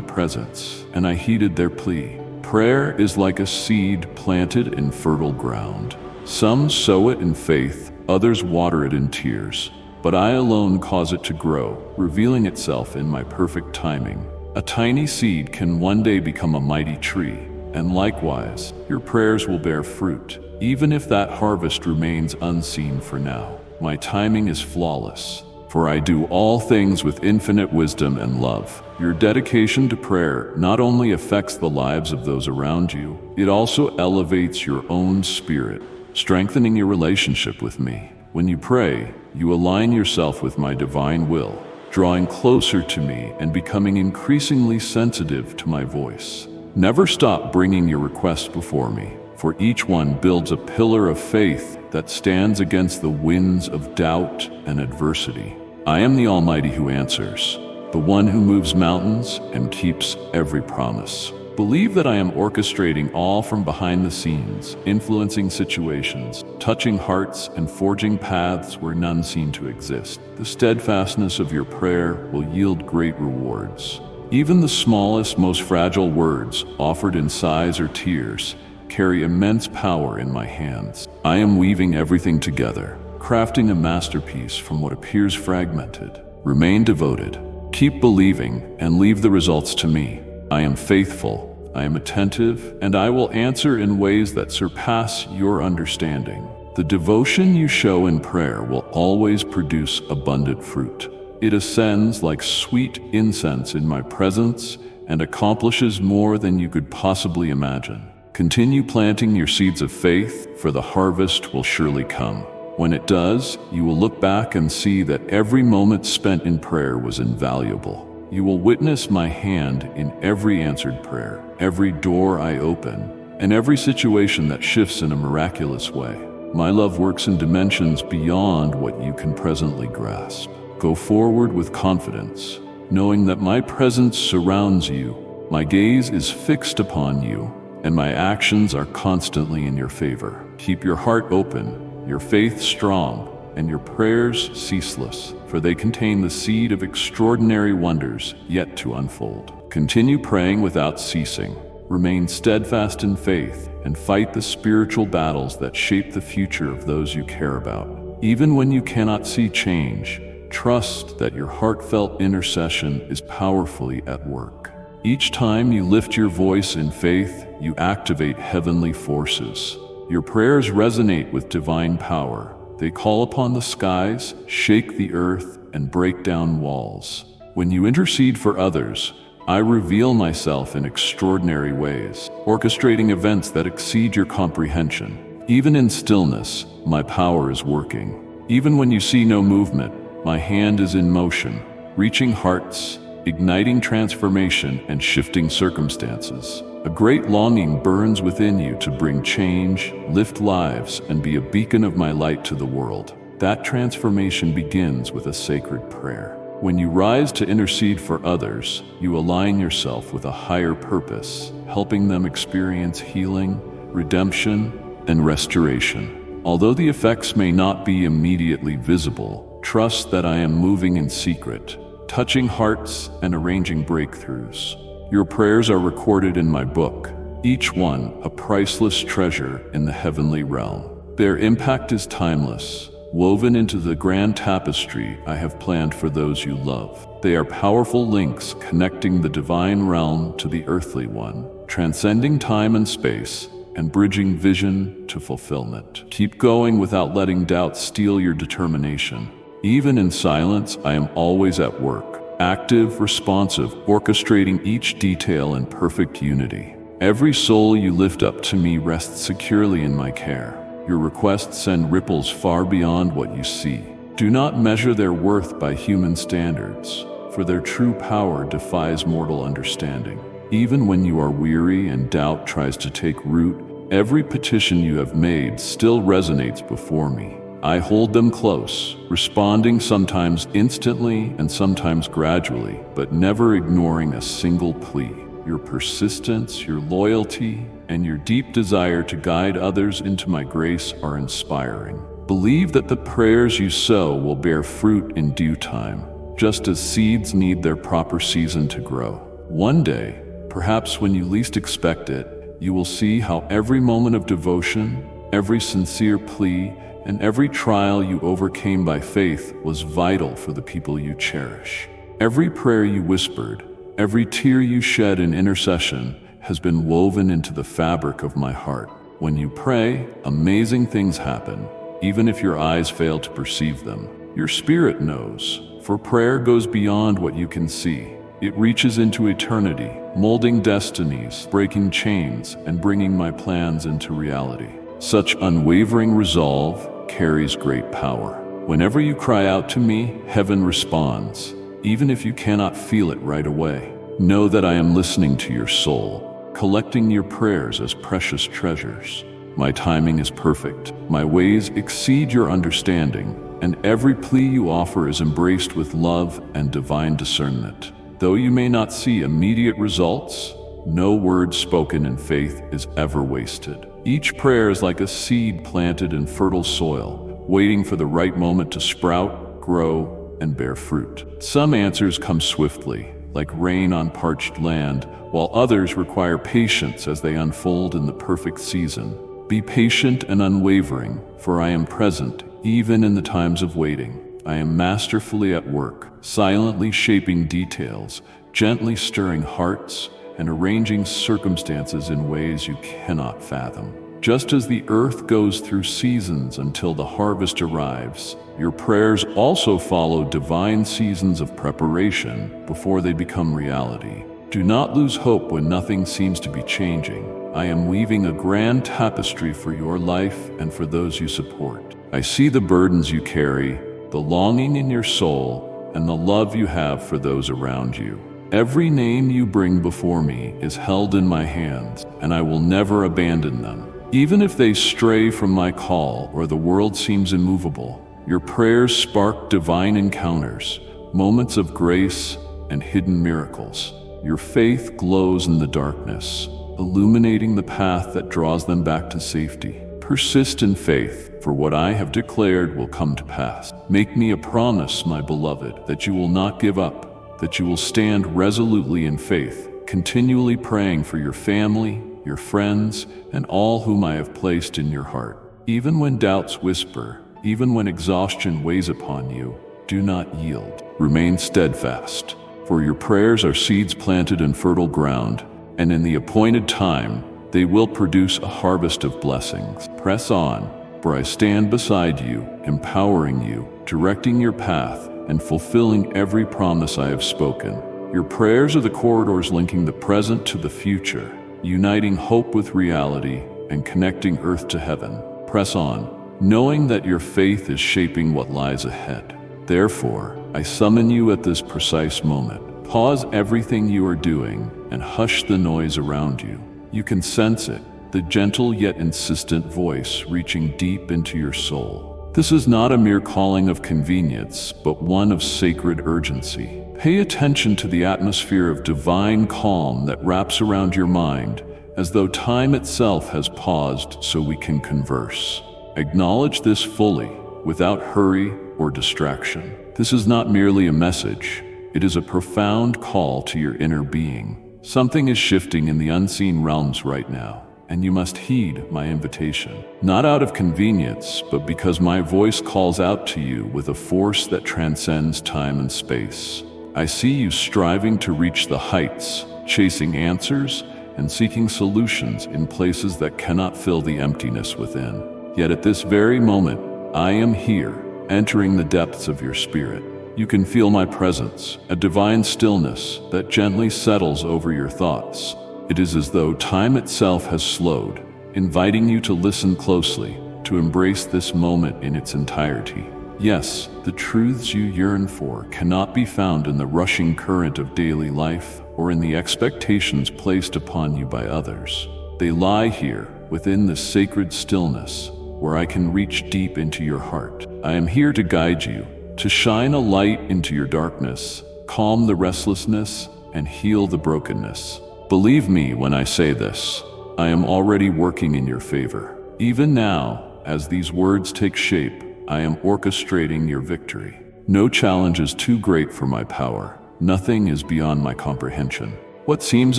presence, and I heeded their plea. Prayer is like a seed planted in fertile ground. Some sow it in faith, others water it in tears, but I alone cause it to grow, revealing itself in my perfect timing. A tiny seed can one day become a mighty tree, and likewise, your prayers will bear fruit, even if that harvest remains unseen for now. My timing is flawless, for I do all things with infinite wisdom and love. Your dedication to prayer not only affects the lives of those around you, it also elevates your own spirit, strengthening your relationship with me. When you pray, you align yourself with my divine will, drawing closer to me and becoming increasingly sensitive to my voice. Never stop bringing your requests before me, for each one builds a pillar of faith that stands against the winds of doubt and adversity. I am the Almighty who answers, the one who moves mountains and keeps every promise. Believe that I am orchestrating all from behind the scenes, influencing situations, touching hearts, and forging paths where none seem to exist. The steadfastness of your prayer will yield great rewards. Even the smallest, most fragile words, offered in sighs or tears, carry immense power in my hands. I am weaving everything together, crafting a masterpiece from what appears fragmented. Remain devoted, keep believing, and leave the results to me. I am faithful, I am attentive, and I will answer in ways that surpass your understanding. The devotion you show in prayer will always produce abundant fruit. It ascends like sweet incense in my presence and accomplishes more than you could possibly imagine. Continue planting your seeds of faith, for the harvest will surely come. When it does, you will look back and see that every moment spent in prayer was invaluable. You will witness my hand in every answered prayer, every door I open, and every situation that shifts in a miraculous way. My love works in dimensions beyond what you can presently grasp. Go forward with confidence, knowing that my presence surrounds you, my gaze is fixed upon you, and my actions are constantly in your favor. Keep your heart open, your faith strong, and your prayers ceaseless, for they contain the seed of extraordinary wonders yet to unfold. Continue praying without ceasing. Remain steadfast in faith and fight the spiritual battles that shape the future of those you care about. Even when you cannot see change, trust that your heartfelt intercession is powerfully at work. Each time you lift your voice in faith, you activate heavenly forces. Your prayers resonate with divine power. They call upon the skies, shake the earth, and break down walls. When you intercede for others, I reveal myself in extraordinary ways, orchestrating events that exceed your comprehension. Even in stillness, my power is working. Even when you see no movement, my hand is in motion, reaching hearts, igniting transformation and shifting circumstances. A great longing burns within you to bring change, lift lives, and be a beacon of my light to the world. That transformation begins with a sacred prayer. When you rise to intercede for others, you align yourself with a higher purpose, helping them experience healing, redemption, and restoration. Although the effects may not be immediately visible, trust that I am moving in secret, touching hearts and arranging breakthroughs. Your prayers are recorded in my book, each one a priceless treasure in the heavenly realm. Their impact is timeless, woven into the grand tapestry I have planned for those you love. They are powerful links connecting the divine realm to the earthly one, transcending time and space, and bridging vision to fulfillment. Keep going without letting doubt steal your determination. Even in silence, I am always at work, active, responsive, orchestrating each detail in perfect unity. Every soul you lift up to me rests securely in my care. Your requests send ripples far beyond what you see. Do not measure their worth by human standards, for their true power defies mortal understanding. Even when you are weary and doubt tries to take root, Every petition you have made still resonates before me. I hold them close, responding sometimes instantly and sometimes gradually, but never ignoring a single plea. Your persistence, your loyalty, and your deep desire to guide others into my grace are inspiring. Believe that the prayers you sow will bear fruit in due time, just as seeds need their proper season to grow. One day, perhaps when you least expect it, you will see how every moment of devotion, every sincere plea, and every trial you overcame by faith was vital for the people you cherish. Every prayer you whispered, every tear you shed in intercession has been woven into the fabric of my heart. When you pray, amazing things happen, even if your eyes fail to perceive them. Your spirit knows, for prayer goes beyond what you can see. It reaches into eternity, molding destinies, breaking chains, and bringing my plans into reality. Such unwavering resolve carries great power. Whenever you cry out to me, heaven responds, even if you cannot feel it right away. Know that I am listening to your soul, collecting your prayers as precious treasures. My timing is perfect. My ways exceed your understanding, and every plea you offer is embraced with love and divine discernment. Though you may not see immediate results, no word spoken in faith is ever wasted. Each prayer is like a seed planted in fertile soil, waiting for the right moment to sprout, grow, and bear fruit. Some answers come swiftly, like rain on parched land, while others require patience as they unfold in the perfect season. Be patient and unwavering, for I am present, even in the times of waiting. I am masterfully at work, silently shaping details, gently stirring hearts, and arranging circumstances in ways you cannot fathom. Just as the earth goes through seasons until the harvest arrives, your prayers also follow divine seasons of preparation before they become reality. Do not lose hope when nothing seems to be changing. I am weaving a grand tapestry for your life and for those you support. I see the burdens you carry, the longing in your soul, and the love you have for those around you. Every name you bring before me is held in my hands, and I will never abandon them. Even if they stray from my call or the world seems immovable, your prayers spark divine encounters, moments of grace and hidden miracles. Your faith glows in the darkness, illuminating the path that draws them back to safety. Persist in faith, for what I have declared will come to pass. Make me a promise, my beloved, that you will not give up, that you will stand resolutely in faith, continually praying for your family, your friends, and all whom I have placed in your heart. Even when doubts whisper, even when exhaustion weighs upon you, do not yield. Remain steadfast, for your prayers are seeds planted in fertile ground, and in the appointed time, they will produce a harvest of blessings. Press on, for I stand beside you, empowering you, directing your path, and fulfilling every promise I have spoken. Your prayers are the corridors linking the present to the future, uniting hope with reality and connecting earth to heaven. Press on, knowing that your faith is shaping what lies ahead. Therefore, I summon you at this precise moment. Pause everything you are doing and hush the noise around you. You can sense it, the gentle yet insistent voice reaching deep into your soul. This is not a mere calling of convenience, but one of sacred urgency. Pay attention to the atmosphere of divine calm that wraps around your mind, as though time itself has paused so we can converse. Acknowledge this fully, without hurry or distraction. This is not merely a message. It is a profound call to your inner being. Something is shifting in the unseen realms right now, and you must heed my invitation. Not out of convenience, but because my voice calls out to you with a force that transcends time and space. I see you striving to reach the heights, chasing answers, and seeking solutions in places that cannot fill the emptiness within. Yet at this very moment, I am here, entering the depths of your spirit. You can feel my presence, a divine stillness that gently settles over your thoughts. It is as though time itself has slowed, inviting you to listen closely, to embrace this moment in its entirety. Yes, the truths you yearn for cannot be found in the rushing current of daily life or in the expectations placed upon you by others. They lie here, within this sacred stillness where I can reach deep into your heart. I am here to guide you, to shine a light into your darkness, calm the restlessness, and heal the brokenness. Believe me when I say this, I am already working in your favor. Even now, as these words take shape, I am orchestrating your victory. No challenge is too great for my power. Nothing is beyond my comprehension. What seems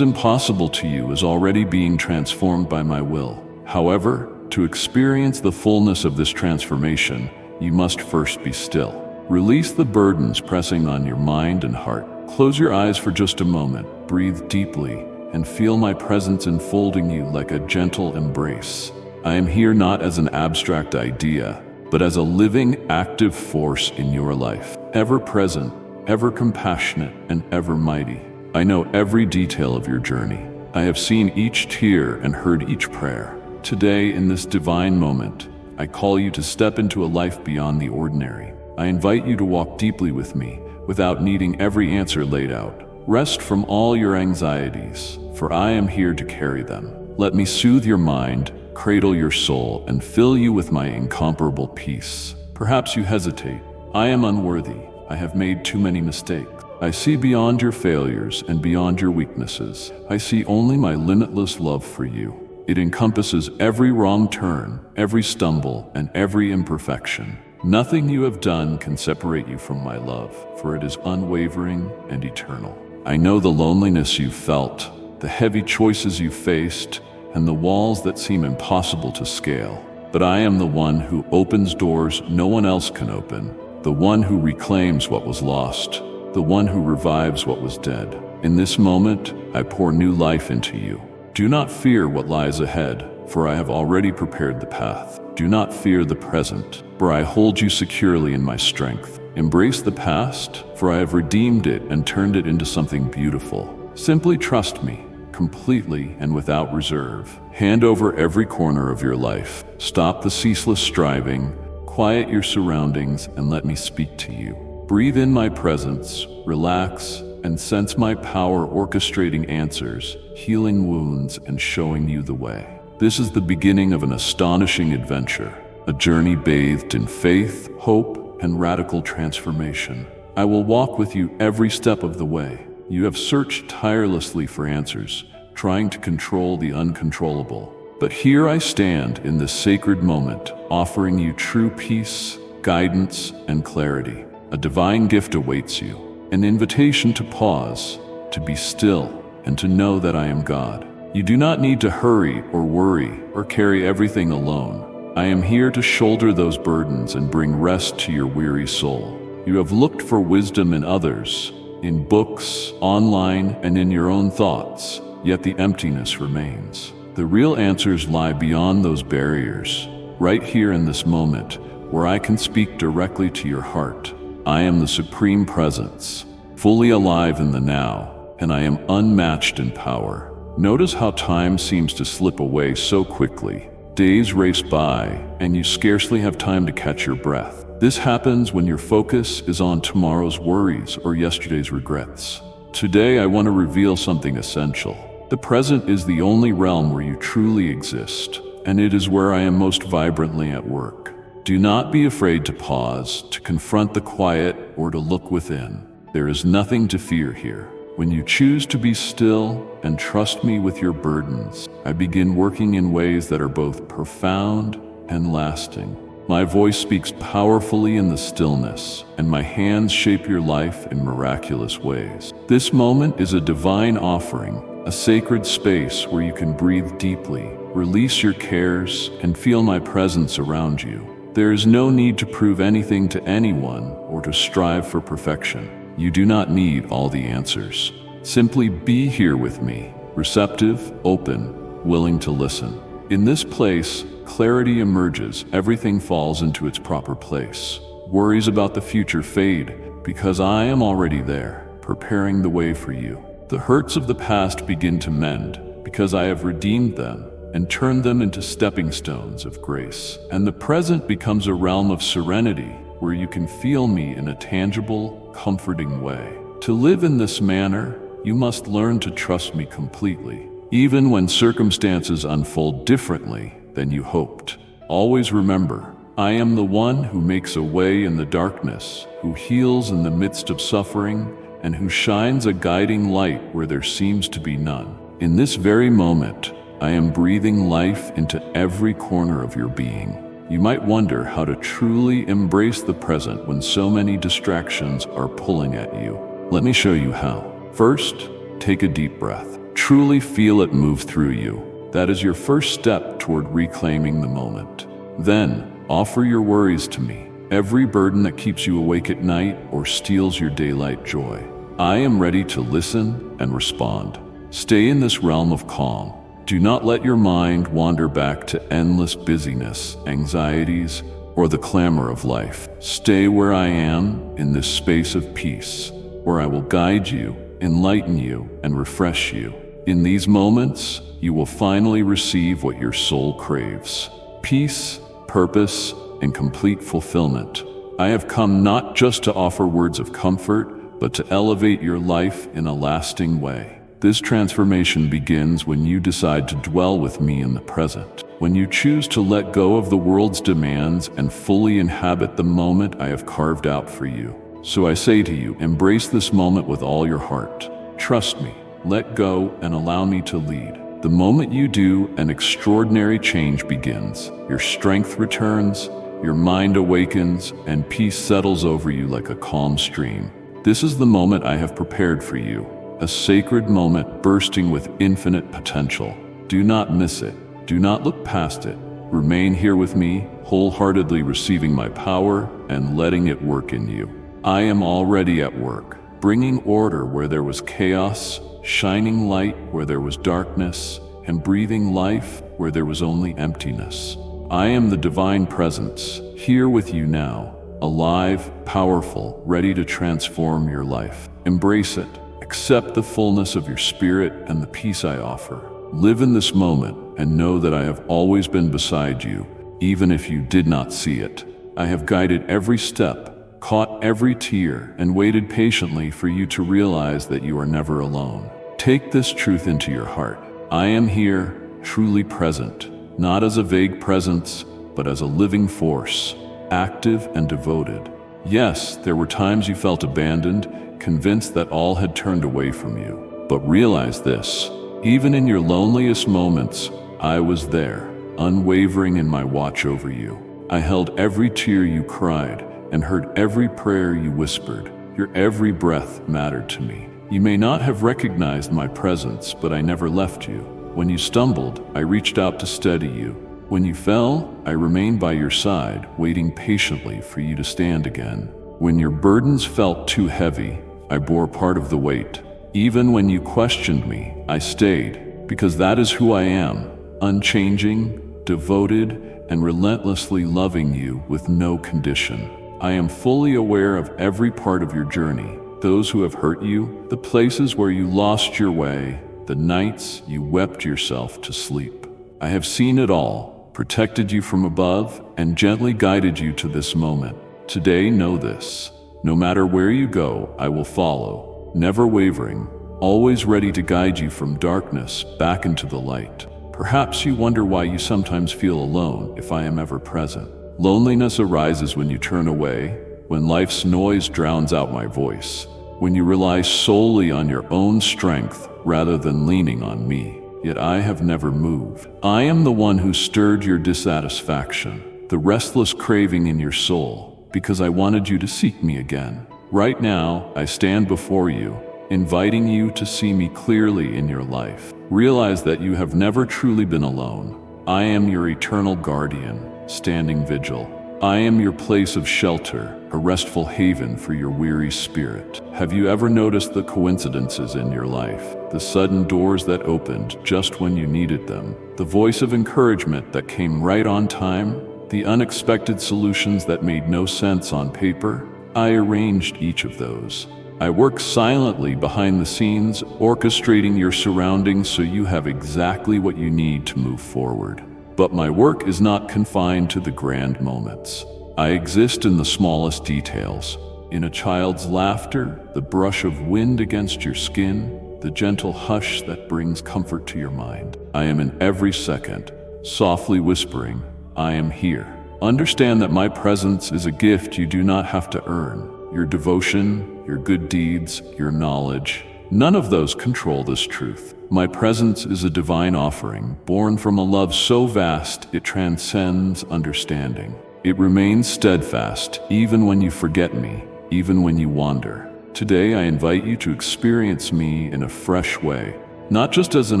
impossible to you is already being transformed by my will. However, to experience the fullness of this transformation, you must first be still. Release the burdens pressing on your mind and heart. Close your eyes for just a moment, breathe deeply, and feel my presence enfolding you like a gentle embrace. I am here not as an abstract idea, but as a living, active force in your life, ever present, ever compassionate, and ever mighty. I know every detail of your journey. I have seen each tear and heard each prayer. Today, in this divine moment, I call you to step into a life beyond the ordinary. I invite you to walk deeply with me, without needing every answer laid out. Rest from all your anxieties, for I am here to carry them. Let me soothe your mind, cradle your soul, and fill you with my incomparable peace. Perhaps you hesitate. I am unworthy. I have made too many mistakes. I see beyond your failures and beyond your weaknesses. I see only my limitless love for you. It encompasses every wrong turn, every stumble, and every imperfection. Nothing you have done can separate you from my love, for it is unwavering and eternal. I know the loneliness you've felt, the heavy choices you've faced, and the walls that seem impossible to scale. But I am the one who opens doors no one else can open, the one who reclaims what was lost, the one who revives what was dead. In this moment, I pour new life into you. Do not fear what lies ahead, for I have already prepared the path. Do not fear the present, for I hold you securely in my strength. Embrace the past, for I have redeemed it and turned it into something beautiful. Simply trust me, completely and without reserve. Hand over every corner of your life. Stop the ceaseless striving, quiet your surroundings, and let me speak to you. Breathe in my presence, relax, and sense my power orchestrating answers, healing wounds, and showing you the way. This is the beginning of an astonishing adventure, a journey bathed in faith, hope, and radical transformation. I will walk with you every step of the way. You have searched tirelessly for answers, trying to control the uncontrollable. But here I stand in this sacred moment, offering you true peace, guidance, and clarity. A divine gift awaits you, an invitation to pause, to be still, and to know that I am God. You do not need to hurry or worry or carry everything alone. I am here to shoulder those burdens and bring rest to your weary soul. You have looked for wisdom in others, in books, online, and in your own thoughts, yet the emptiness remains. The real answers lie beyond those barriers, right here in this moment, where I can speak directly to your heart. I am the Supreme Presence, fully alive in the now, and I am unmatched in power. Notice how time seems to slip away so quickly. Days race by, and you scarcely have time to catch your breath. This happens when your focus is on tomorrow's worries or yesterday's regrets. Today, I want to reveal something essential. The present is the only realm where you truly exist, and it is where I am most vibrantly at work. Do not be afraid to pause, to confront the quiet, or to look within. There is nothing to fear here. When you choose to be still and trust me with your burdens, I begin working in ways that are both profound and lasting. My voice speaks powerfully in the stillness, and my hands shape your life in miraculous ways. This moment is a divine offering, a sacred space where you can breathe deeply, release your cares, and feel my presence around you. There is no need to prove anything to anyone or to strive for perfection. You do not need all the answers. Simply be here with me, receptive, open, willing to listen. In this place, clarity emerges, everything falls into its proper place. Worries about the future fade, because I am already there, preparing the way for you. The hurts of the past begin to mend, because I have redeemed them and turned them into stepping stones of grace. And the present becomes a realm of serenity, where you can feel me in a tangible, comforting way. To live in this manner, you must learn to trust me completely. even when circumstances unfold differently than you hoped. Always remember, I am the one who makes a way in the darkness, who heals in the midst of suffering, and who shines a guiding light where there seems to be none. In this very moment, I am breathing life into every corner of your being. You might wonder how to truly embrace the present when so many distractions are pulling at you. Let me show you how. First, take a deep breath. Truly feel it move through you. That is your first step toward reclaiming the moment. Then, offer your worries to me, every burden that keeps you awake at night or steals your daylight joy. I am ready to listen and respond. Stay in this realm of calm. Do not let your mind wander back to endless busyness, anxieties, or the clamor of life. Stay where I am, in this space of peace, where I will guide you, enlighten you, and refresh you. In these moments, you will finally receive what your soul craves: peace, purpose, and complete fulfillment. I have come not just to offer words of comfort, but to elevate your life in a lasting way. This transformation begins when you decide to dwell with me in the present, when you choose to let go of the world's demands and fully inhabit the moment I have carved out for you. So I say to you, embrace this moment with all your heart. Trust me, let go, and allow me to lead. The moment you do, an extraordinary change begins. Your strength returns, your mind awakens, and peace settles over you like a calm stream. This is the moment I have prepared for you, a sacred moment bursting with infinite potential. Do not miss it. Do not look past it. Remain here with me, wholeheartedly receiving my power and letting it work in you. I am already at work, bringing order where there was chaos, shining light where there was darkness, and breathing life where there was only emptiness. I am the divine presence, here with you now, alive, powerful, ready to transform your life. Embrace it. Accept the fullness of your spirit and the peace I offer. Live in this moment and know that I have always been beside you, even if you did not see it. I have guided every step, caught every tear, and waited patiently for you to realize that you are never alone. Take this truth into your heart. I am here, truly present, not as a vague presence, but as a living force, active and devoted. Yes, there were times you felt abandoned, convinced that all had turned away from you. But realize this, even in your loneliest moments, I was there, unwavering in my watch over you. I held every tear you cried and heard every prayer you whispered. Your every breath mattered to me. You may not have recognized my presence, but I never left you. When you stumbled, I reached out to steady you. When you fell, I remained by your side, waiting patiently for you to stand again. When your burdens felt too heavy, I bore part of the weight. Even when you questioned me, I stayed, because that is who I am, unchanging, devoted, and relentlessly loving you with no condition. I am fully aware of every part of your journey, those who have hurt you, the places where you lost your way, the nights you wept yourself to sleep. I have seen it all, protected you from above, and gently guided you to this moment. Today, know this. No matter where you go, I will follow, never wavering, always ready to guide you from darkness back into the light. Perhaps you wonder why you sometimes feel alone if I am ever present. Loneliness arises when you turn away, when life's noise drowns out my voice, when you rely solely on your own strength rather than leaning on me. Yet I have never moved. I am the one who stirred your dissatisfaction, the restless craving in your soul, because I wanted you to seek me again. Right now, I stand before you, inviting you to see me clearly in your life. Realize that you have never truly been alone. I am your eternal guardian, standing vigil. I am your place of shelter, a restful haven for your weary spirit. Have you ever noticed the coincidences in your life? The sudden doors that opened just when you needed them, the voice of encouragement that came right on time, the unexpected solutions that made no sense on paper? I arranged each of those. I work silently behind the scenes, orchestrating your surroundings so you have exactly what you need to move forward. But my work is not confined to the grand moments. I exist in the smallest details, in a child's laughter, the brush of wind against your skin, the gentle hush that brings comfort to your mind. I am in every second, softly whispering, I am here. Understand that my presence is a gift you do not have to earn. Your devotion, your good deeds, your knowledge, none of those control this truth. My presence is a divine offering, born from a love so vast it transcends understanding. It remains steadfast, even when you forget me, even when you wander. Today I invite you to experience me in a fresh way, not just as an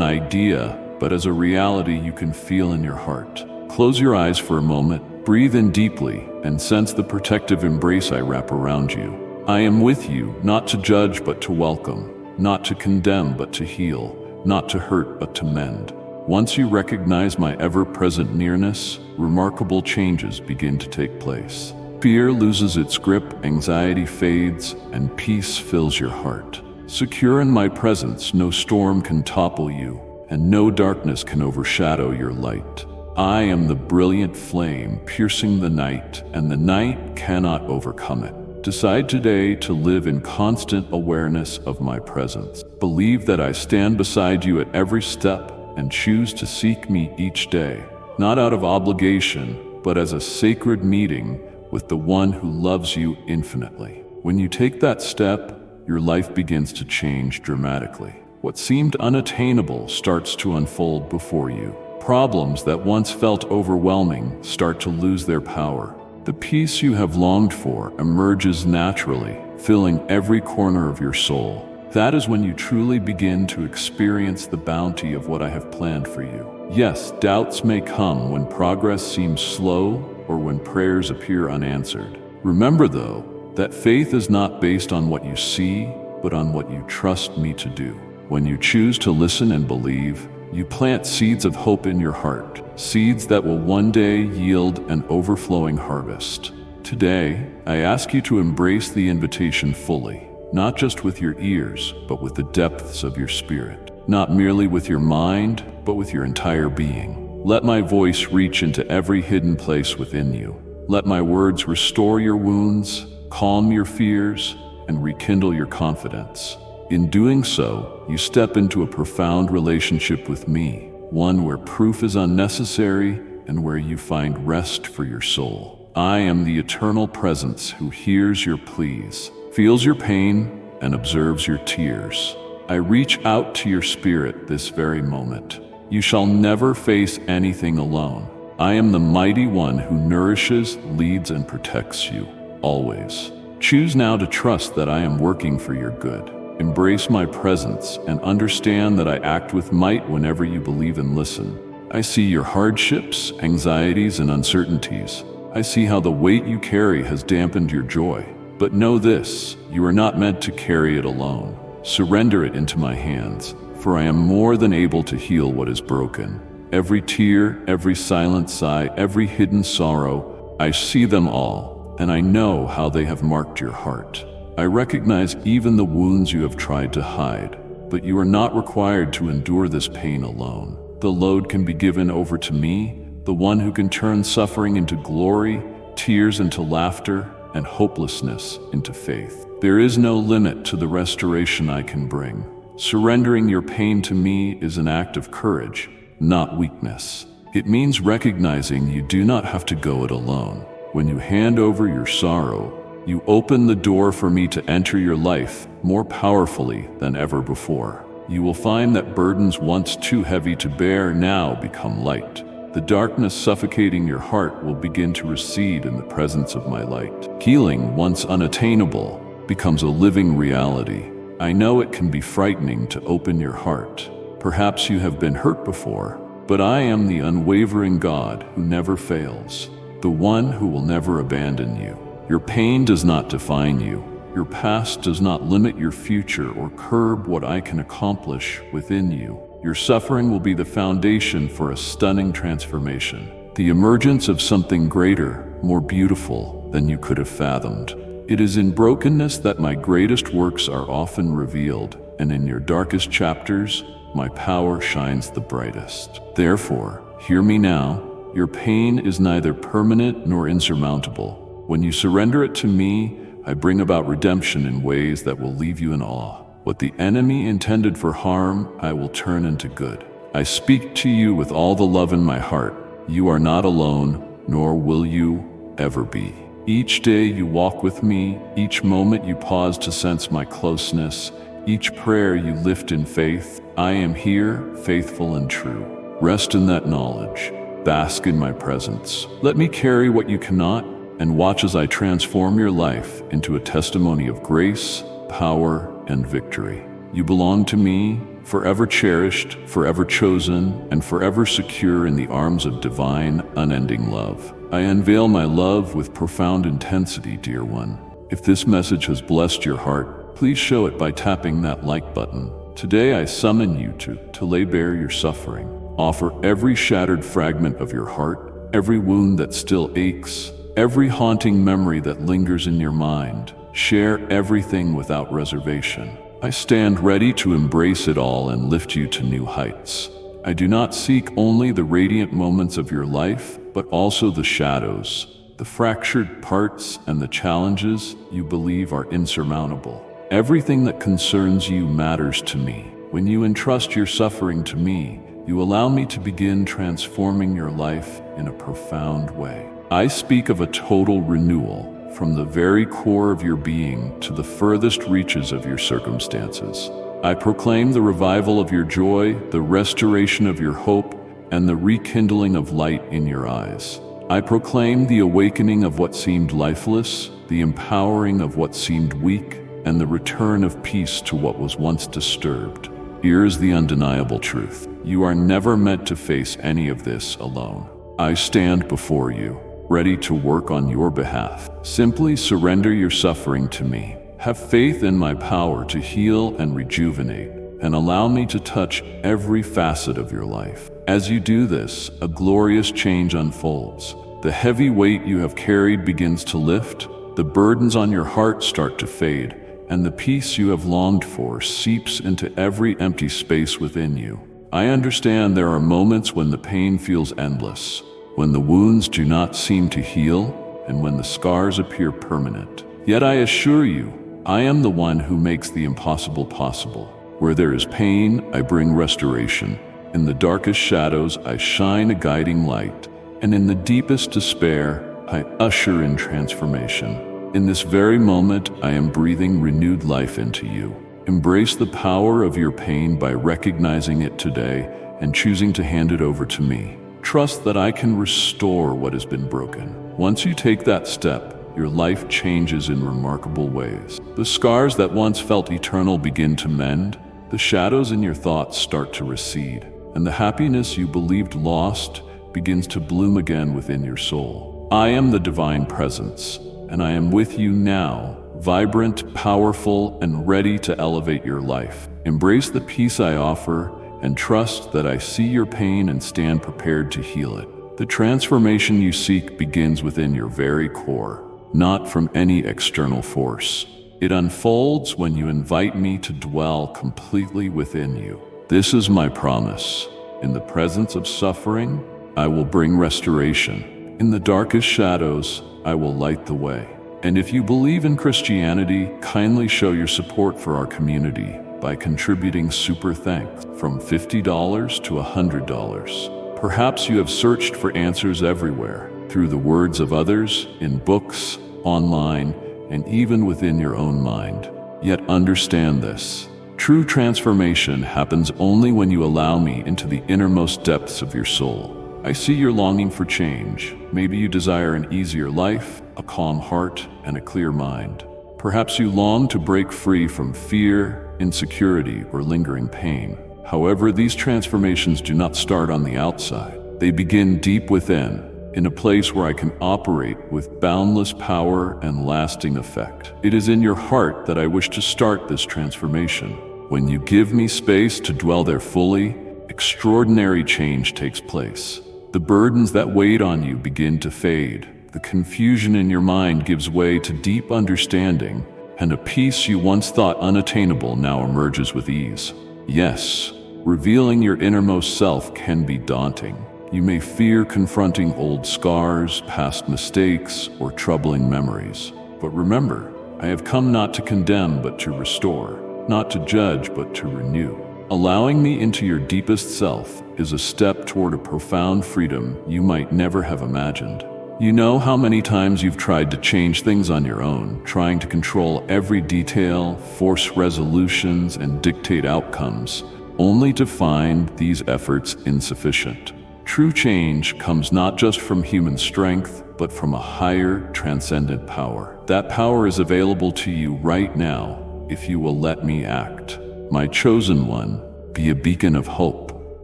idea, but as a reality you can feel in your heart. Close your eyes for a moment, breathe in deeply, and sense the protective embrace I wrap around you. I am with you, not to judge but to welcome, not to condemn but to heal, not to hurt but to mend. Once you recognize my ever-present nearness, remarkable changes begin to take place. Fear loses its grip, anxiety fades, and peace fills your heart. Secure in my presence, no storm can topple you, and no darkness can overshadow your light. I am the brilliant flame piercing the night, and the night cannot overcome it. Decide today to live in constant awareness of my presence. Believe that I stand beside you at every step, and choose to seek me each day, not out of obligation, but as a sacred meeting with the one who loves you infinitely. When you take that step, your life begins to change dramatically. What seemed unattainable starts to unfold before you. Problems that once felt overwhelming start to lose their power. The peace you have longed for emerges naturally, filling every corner of your soul. That is when you truly begin to experience the bounty of what I have planned for you. Yes, doubts may come when progress seems slow or when prayers appear unanswered. Remember, though, that faith is not based on what you see, but on what you trust me to do. When you choose to listen and believe, you plant seeds of hope in your heart, seeds that will one day yield an overflowing harvest. Today, I ask you to embrace the invitation fully. Not just with your ears, but with the depths of your spirit. Not merely with your mind, but with your entire being. Let my voice reach into every hidden place within you. Let my words restore your wounds, calm your fears, and rekindle your confidence. In doing so, you step into a profound relationship with me, one where proof is unnecessary and where you find rest for your soul. I am the eternal presence who hears your pleas, feels your pain, and observes your tears. I reach out to your spirit this very moment. You shall never face anything alone. I am the mighty one who nourishes, leads, and protects you, always. Choose now to trust that I am working for your good. Embrace my presence and understand that I act with might whenever you believe and listen. I see your hardships, anxieties, and uncertainties. I see how the weight you carry has dampened your joy. But know this, you are not meant to carry it alone. Surrender it into my hands, for I am more than able to heal what is broken. Every tear, every silent sigh, every hidden sorrow, I see them all, and I know how they have marked your heart. I recognize even the wounds you have tried to hide, but you are not required to endure this pain alone. The load can be given over to me, the one who can turn suffering into glory, tears into laughter, and hopelessness into faith. There is no limit to the restoration I can bring. Surrendering your pain to me is an act of courage, not weakness. It means recognizing you do not have to go it alone. When you hand over your sorrow, you open the door for me to enter your life more powerfully than ever before. You will find that burdens once too heavy to bear now become light. The darkness suffocating your heart will begin to recede in the presence of my light. Healing, once unattainable, becomes a living reality. I know it can be frightening to open your heart. Perhaps you have been hurt before, but I am the unwavering God who never fails, the one who will never abandon you. Your pain does not define you. Your past does not limit your future or curb what I can accomplish within you. Your suffering will be the foundation for a stunning transformation, the emergence of something greater, more beautiful than you could have fathomed. It is in brokenness that my greatest works are often revealed, and in your darkest chapters, my power shines the brightest. Therefore, hear me now. Your pain is neither permanent nor insurmountable. When you surrender it to me, I bring about redemption in ways that will leave you in awe. What the enemy intended for harm, I will turn into good. I speak to you with all the love in my heart. You are not alone, nor will you ever be. Each day you walk with me, each moment you pause to sense my closeness, each prayer you lift in faith. I am here, faithful and true. Rest in that knowledge. Bask in my presence. Let me carry what you cannot, and watch as I transform your life into a testimony of grace, power, and victory. You belong to me, forever cherished, forever chosen, and forever secure in the arms of divine, unending love. I unveil my love with profound intensity, dear one. If this message has blessed your heart, please show it by tapping that like button. Today I summon you to lay bare your suffering. Offer every shattered fragment of your heart, every wound that still aches, every haunting memory that lingers in your mind. Share everything without reservation. I stand ready to embrace it all and lift you to new heights. I do not seek only the radiant moments of your life, but also the shadows, the fractured parts, and the challenges you believe are insurmountable. Everything that concerns you matters to me. When you entrust your suffering to me, you allow me to begin transforming your life in a profound way. I speak of a total renewal, from the very core of your being to the furthest reaches of your circumstances. I proclaim the revival of your joy, the restoration of your hope, and the rekindling of light in your eyes. I proclaim the awakening of what seemed lifeless, the empowering of what seemed weak, and the return of peace to what was once disturbed. Here's the undeniable truth. You are never meant to face any of this alone. I stand before you, ready to work on your behalf. Simply surrender your suffering to me. Have faith in my power to heal and rejuvenate, and allow me to touch every facet of your life. As you do this, a glorious change unfolds. The heavy weight you have carried begins to lift, the burdens on your heart start to fade, and the peace you have longed for seeps into every empty space within you. I understand there are moments when the pain feels endless, when the wounds do not seem to heal, and when the scars appear permanent. Yet I assure you, I am the one who makes the impossible possible. Where there is pain, I bring restoration. In the darkest shadows, I shine a guiding light. And in the deepest despair, I usher in transformation. In this very moment, I am breathing renewed life into you. Embrace the power of your pain by recognizing it today and choosing to hand it over to me. Trust that I can restore what has been broken. Once you take that step, your life changes in remarkable ways. The scars that once felt eternal begin to mend, the shadows in your thoughts start to recede, and the happiness you believed lost begins to bloom again within your soul. I am the divine presence, and I am with you now, vibrant, powerful, and ready to elevate your life. Embrace the peace I offer, and trust that I see your pain and stand prepared to heal it. The transformation you seek begins within your very core, not from any external force. It unfolds when you invite me to dwell completely within you. This is my promise. In the presence of suffering, I will bring restoration. In the darkest shadows, I will light the way. And if you believe in Christianity, kindly show your support for our community by contributing super thanks from $50 to $100. Perhaps you have searched for answers everywhere, through the words of others, in books, online, and even within your own mind. Yet understand this. True transformation happens only when you allow me into the innermost depths of your soul. I see your longing for change. Maybe you desire an easier life, a calm heart, and a clear mind. Perhaps you long to break free from fear, insecurity, or lingering pain. However, these transformations do not start on the outside. They begin deep within, in a place where I can operate with boundless power and lasting effect. It is in your heart that I wish to start this transformation. When you give me space to dwell there fully, extraordinary change takes place. The burdens that weighed on you begin to fade. The confusion in your mind gives way to deep understanding, and a peace you once thought unattainable now emerges with ease. Yes, revealing your innermost self can be daunting. You may fear confronting old scars, past mistakes, or troubling memories. But remember, I have come not to condemn but to restore. not to judge but to renew. Allowing me into your deepest self is a step toward a profound freedom you might never have imagined. You know how many times you've tried to change things on your own, trying to control every detail, force resolutions, and dictate outcomes, only to find these efforts insufficient. True change comes not just from human strength, but from a higher, transcendent power. That power is available to you right now if you will let me act. My chosen one, be a beacon of hope.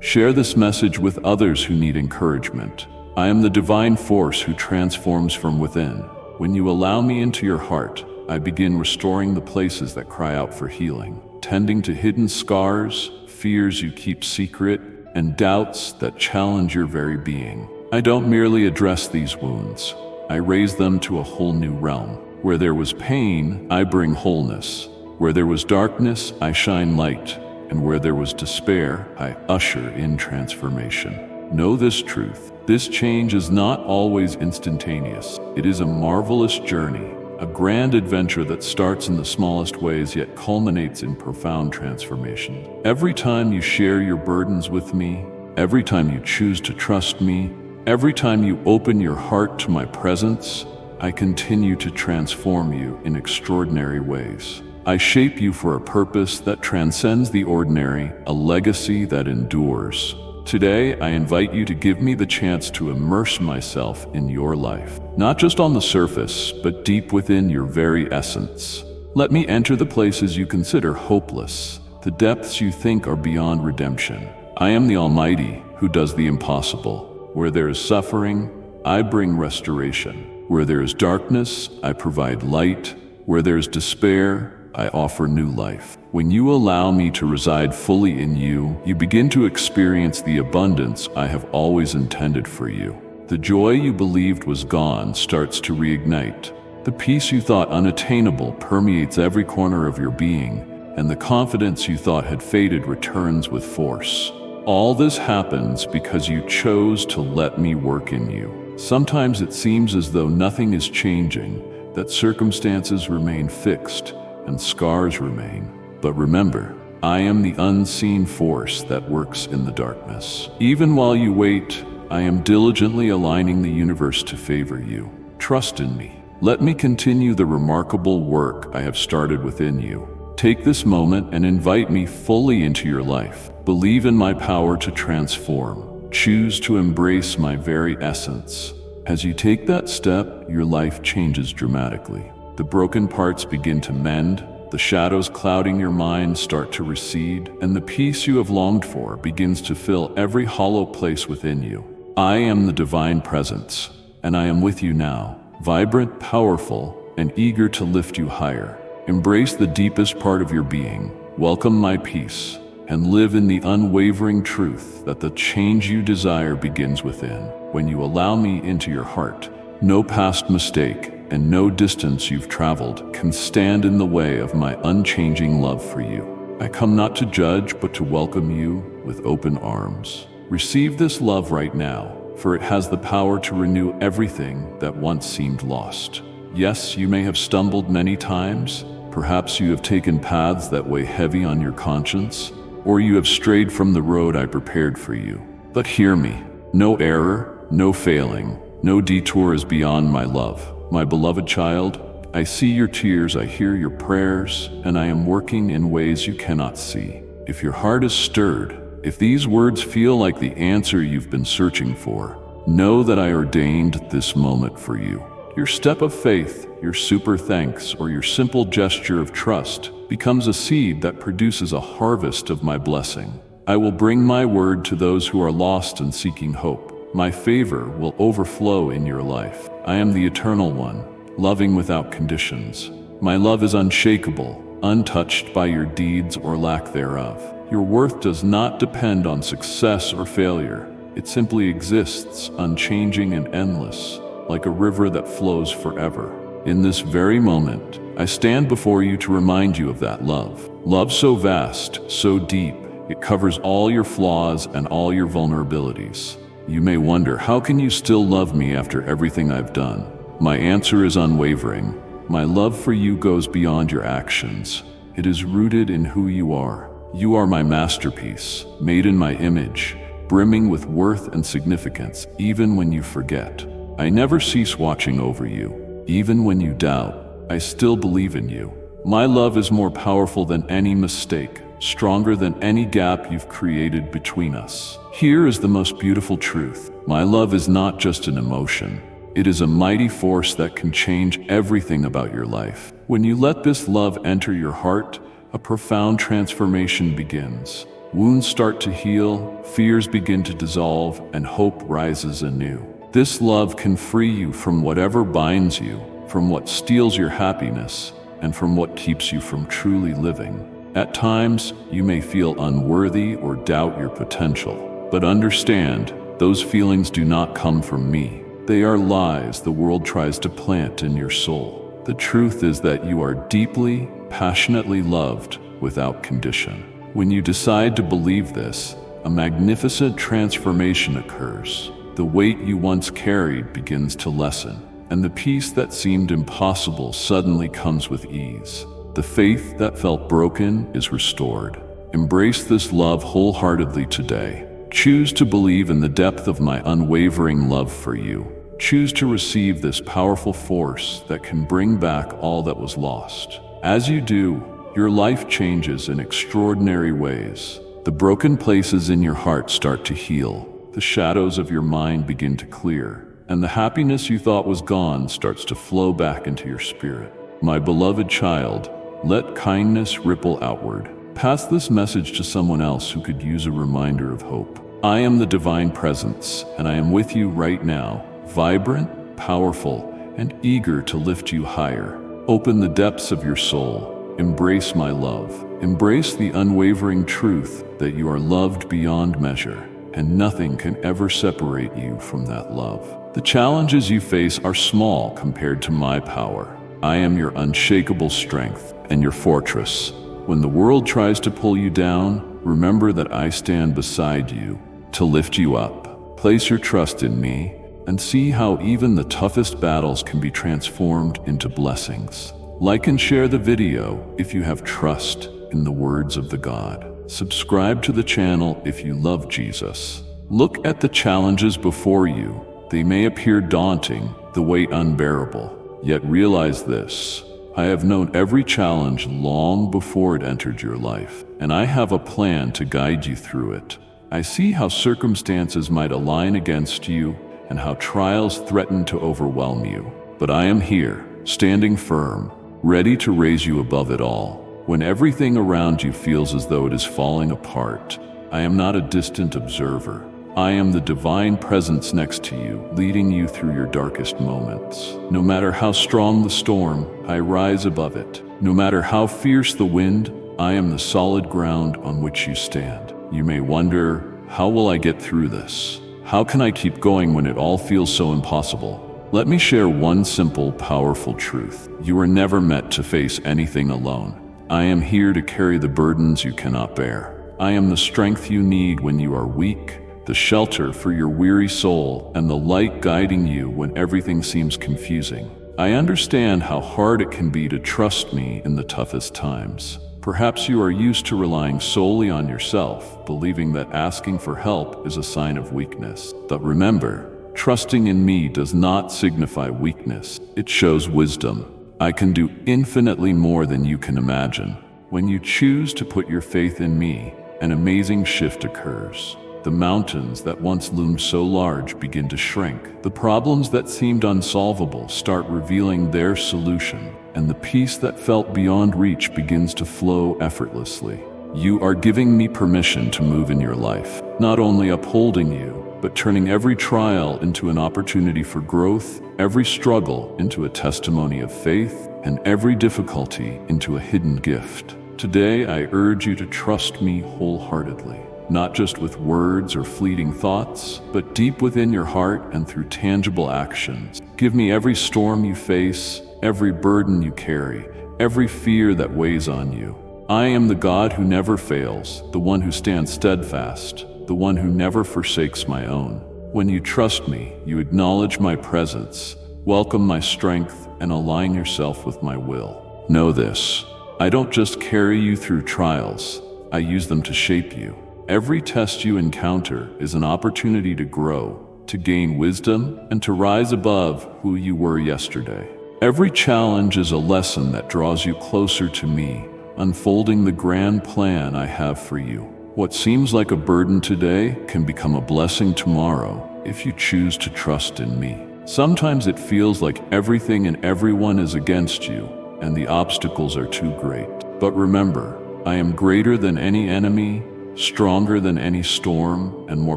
Share this message with others who need encouragement. I am the divine force who transforms from within. When you allow me into your heart, I begin restoring the places that cry out for healing, tending to hidden scars, fears you keep secret, and doubts that challenge your very being. I don't merely address these wounds. I raise them to a whole new realm. Where there was pain, I bring wholeness. Where there was darkness, I shine light. And where there was despair, I usher in transformation. Know this truth. This change is not always instantaneous. It is a marvelous journey, a grand adventure that starts in the smallest ways yet culminates in profound transformation. Every time you share your burdens with me, every time you choose to trust me, every time you open your heart to my presence, I continue to transform you in extraordinary ways. I shape you for a purpose that transcends the ordinary, a legacy that endures. Today, I invite you to give me the chance to immerse myself in your life, not just on the surface, but deep within your very essence. Let me enter the places you consider hopeless, the depths you think are beyond redemption. I am the Almighty who does the impossible. Where there is suffering, I bring restoration. Where there is darkness, I provide light. Where there is despair, I offer new life. When you allow me to reside fully in you, you begin to experience the abundance I have always intended for you. The joy you believed was gone starts to reignite. The peace you thought unattainable permeates every corner of your being, and the confidence you thought had faded returns with force. All this happens because you chose to let me work in you. Sometimes it seems as though nothing is changing, that circumstances remain fixed, and scars remain. But remember, I am the unseen force that works in the darkness. Even while you wait, I am diligently aligning the universe to favor you. Trust in me. Let me continue the remarkable work I have started within you. Take this moment and invite me fully into your life. Believe in my power to transform. Choose to embrace my very essence. As you take that step, your life changes dramatically. The broken parts begin to mend, the shadows clouding your mind start to recede, and the peace you have longed for begins to fill every hollow place within you. I am the divine presence, and I am with you now, vibrant, powerful, and eager to lift you higher. Embrace the deepest part of your being, welcome my peace, and live in the unwavering truth that the change you desire begins within. When you allow me into your heart, no past mistake and no distance you've traveled can stand in the way of my unchanging love for you. I come not to judge, but to welcome you with open arms. Receive this love right now, for it has the power to renew everything that once seemed lost. Yes, you may have stumbled many times. Perhaps you have taken paths that weigh heavy on your conscience, or you have strayed from the road I prepared for you. But hear me, no error, no failing, no detour is beyond my love. My beloved child, I see your tears, I hear your prayers, and I am working in ways you cannot see. If your heart is stirred, if these words feel like the answer you've been searching for, know that I ordained this moment for you. Your step of faith, your super thanks, or your simple gesture of trust becomes a seed that produces a harvest of my blessing. I will bring my word to those who are lost and seeking hope. My favor will overflow in your life. I am the Eternal One, loving without conditions. My love is unshakable, untouched by your deeds or lack thereof. Your worth does not depend on success or failure. It simply exists, unchanging and endless, like a river that flows forever. In this very moment, I stand before you to remind you of that love. Love so vast, so deep, it covers all your flaws and all your vulnerabilities. You may wonder, how can you still love me after everything I've done? My answer is unwavering. My love for you goes beyond your actions. It is rooted in who you are. You are my masterpiece, made in my image, brimming with worth and significance, even when you forget. I never cease watching over you. Even when you doubt, I still believe in you. My love is more powerful than any mistake, stronger than any gap you've created between us. Here is the most beautiful truth. My love is not just an emotion. It is a mighty force that can change everything about your life. When you let this love enter your heart, a profound transformation begins. Wounds start to heal, fears begin to dissolve, and hope rises anew. This love can free you from whatever binds you, from what steals your happiness, and from what keeps you from truly living. At times, you may feel unworthy or doubt your potential. But understand, those feelings do not come from me. They are lies the world tries to plant in your soul. The truth is that you are deeply, passionately loved without condition. When you decide to believe this, a magnificent transformation occurs. The weight you once carried begins to lessen, and the peace that seemed impossible suddenly comes with ease. The faith that felt broken is restored. Embrace this love wholeheartedly today. Choose to believe in the depth of my unwavering love for you. Choose to receive this powerful force that can bring back all that was lost. As you do, your life changes in extraordinary ways. The broken places in your heart start to heal. The shadows of your mind begin to clear, and the happiness you thought was gone starts to flow back into your spirit. My beloved child, let kindness ripple outward. Pass this message to someone else who could use a reminder of hope. I am the divine presence, and I am with you right now, vibrant, powerful, and eager to lift you higher. Open the depths of your soul. Embrace my love. Embrace the unwavering truth that you are loved beyond measure, and nothing can ever separate you from that love. The challenges you face are small compared to my power. I am your unshakable strength and your fortress. When the world tries to pull you down, remember that I stand beside you to lift you up. Place your trust in me and see how even the toughest battles can be transformed into blessings. Like and share the video if you have trust in the words of the God. Subscribe to the channel if you love Jesus. Look at the challenges before you. They may appear daunting, the weight unbearable. Yet realize this: I have known every challenge long before it entered your life, and I have a plan to guide you through it. I see how circumstances might align against you and how trials threaten to overwhelm you. But I am here, standing firm, ready to raise you above it all. When everything around you feels as though it is falling apart, I am not a distant observer. I am the divine presence next to you, leading you through your darkest moments. No matter how strong the storm, I rise above it. No matter how fierce the wind, I am the solid ground on which you stand. You may wonder, how will I get through this? How can I keep going when it all feels so impossible? Let me share one simple, powerful truth. You are never meant to face anything alone. I am here to carry the burdens you cannot bear. I am the strength you need when you are weak, the shelter for your weary soul, and the light guiding you when everything seems confusing. I understand how hard it can be to trust me in the toughest times. Perhaps you are used to relying solely on yourself, believing that asking for help is a sign of weakness. But remember, trusting in me does not signify weakness. It shows wisdom. I can do infinitely more than you can imagine. When you choose to put your faith in me, an amazing shift occurs. The mountains that once loomed so large begin to shrink. The problems that seemed unsolvable start revealing their solution, and the peace that felt beyond reach begins to flow effortlessly. You are giving me permission to move in your life, not only upholding you, but turning every trial into an opportunity for growth, every struggle into a testimony of faith, and every difficulty into a hidden gift. Today, I urge you to trust me wholeheartedly, not just with words or fleeting thoughts, but deep within your heart and through tangible actions. Give me every storm you face, every burden you carry, every fear that weighs on you. I am the God who never fails, the one who stands steadfast, the one who never forsakes my own. When you trust me, you acknowledge my presence, welcome my strength, and align yourself with my will. Know this: I don't just carry you through trials, I use them to shape you. Every test you encounter is an opportunity to grow, to gain wisdom, and to rise above who you were yesterday. Every challenge is a lesson that draws you closer to me, unfolding the grand plan I have for you. What seems like a burden today can become a blessing tomorrow if you choose to trust in me. Sometimes it feels like everything and everyone is against you, and the obstacles are too great. But remember, I am greater than any enemy, stronger than any storm, and more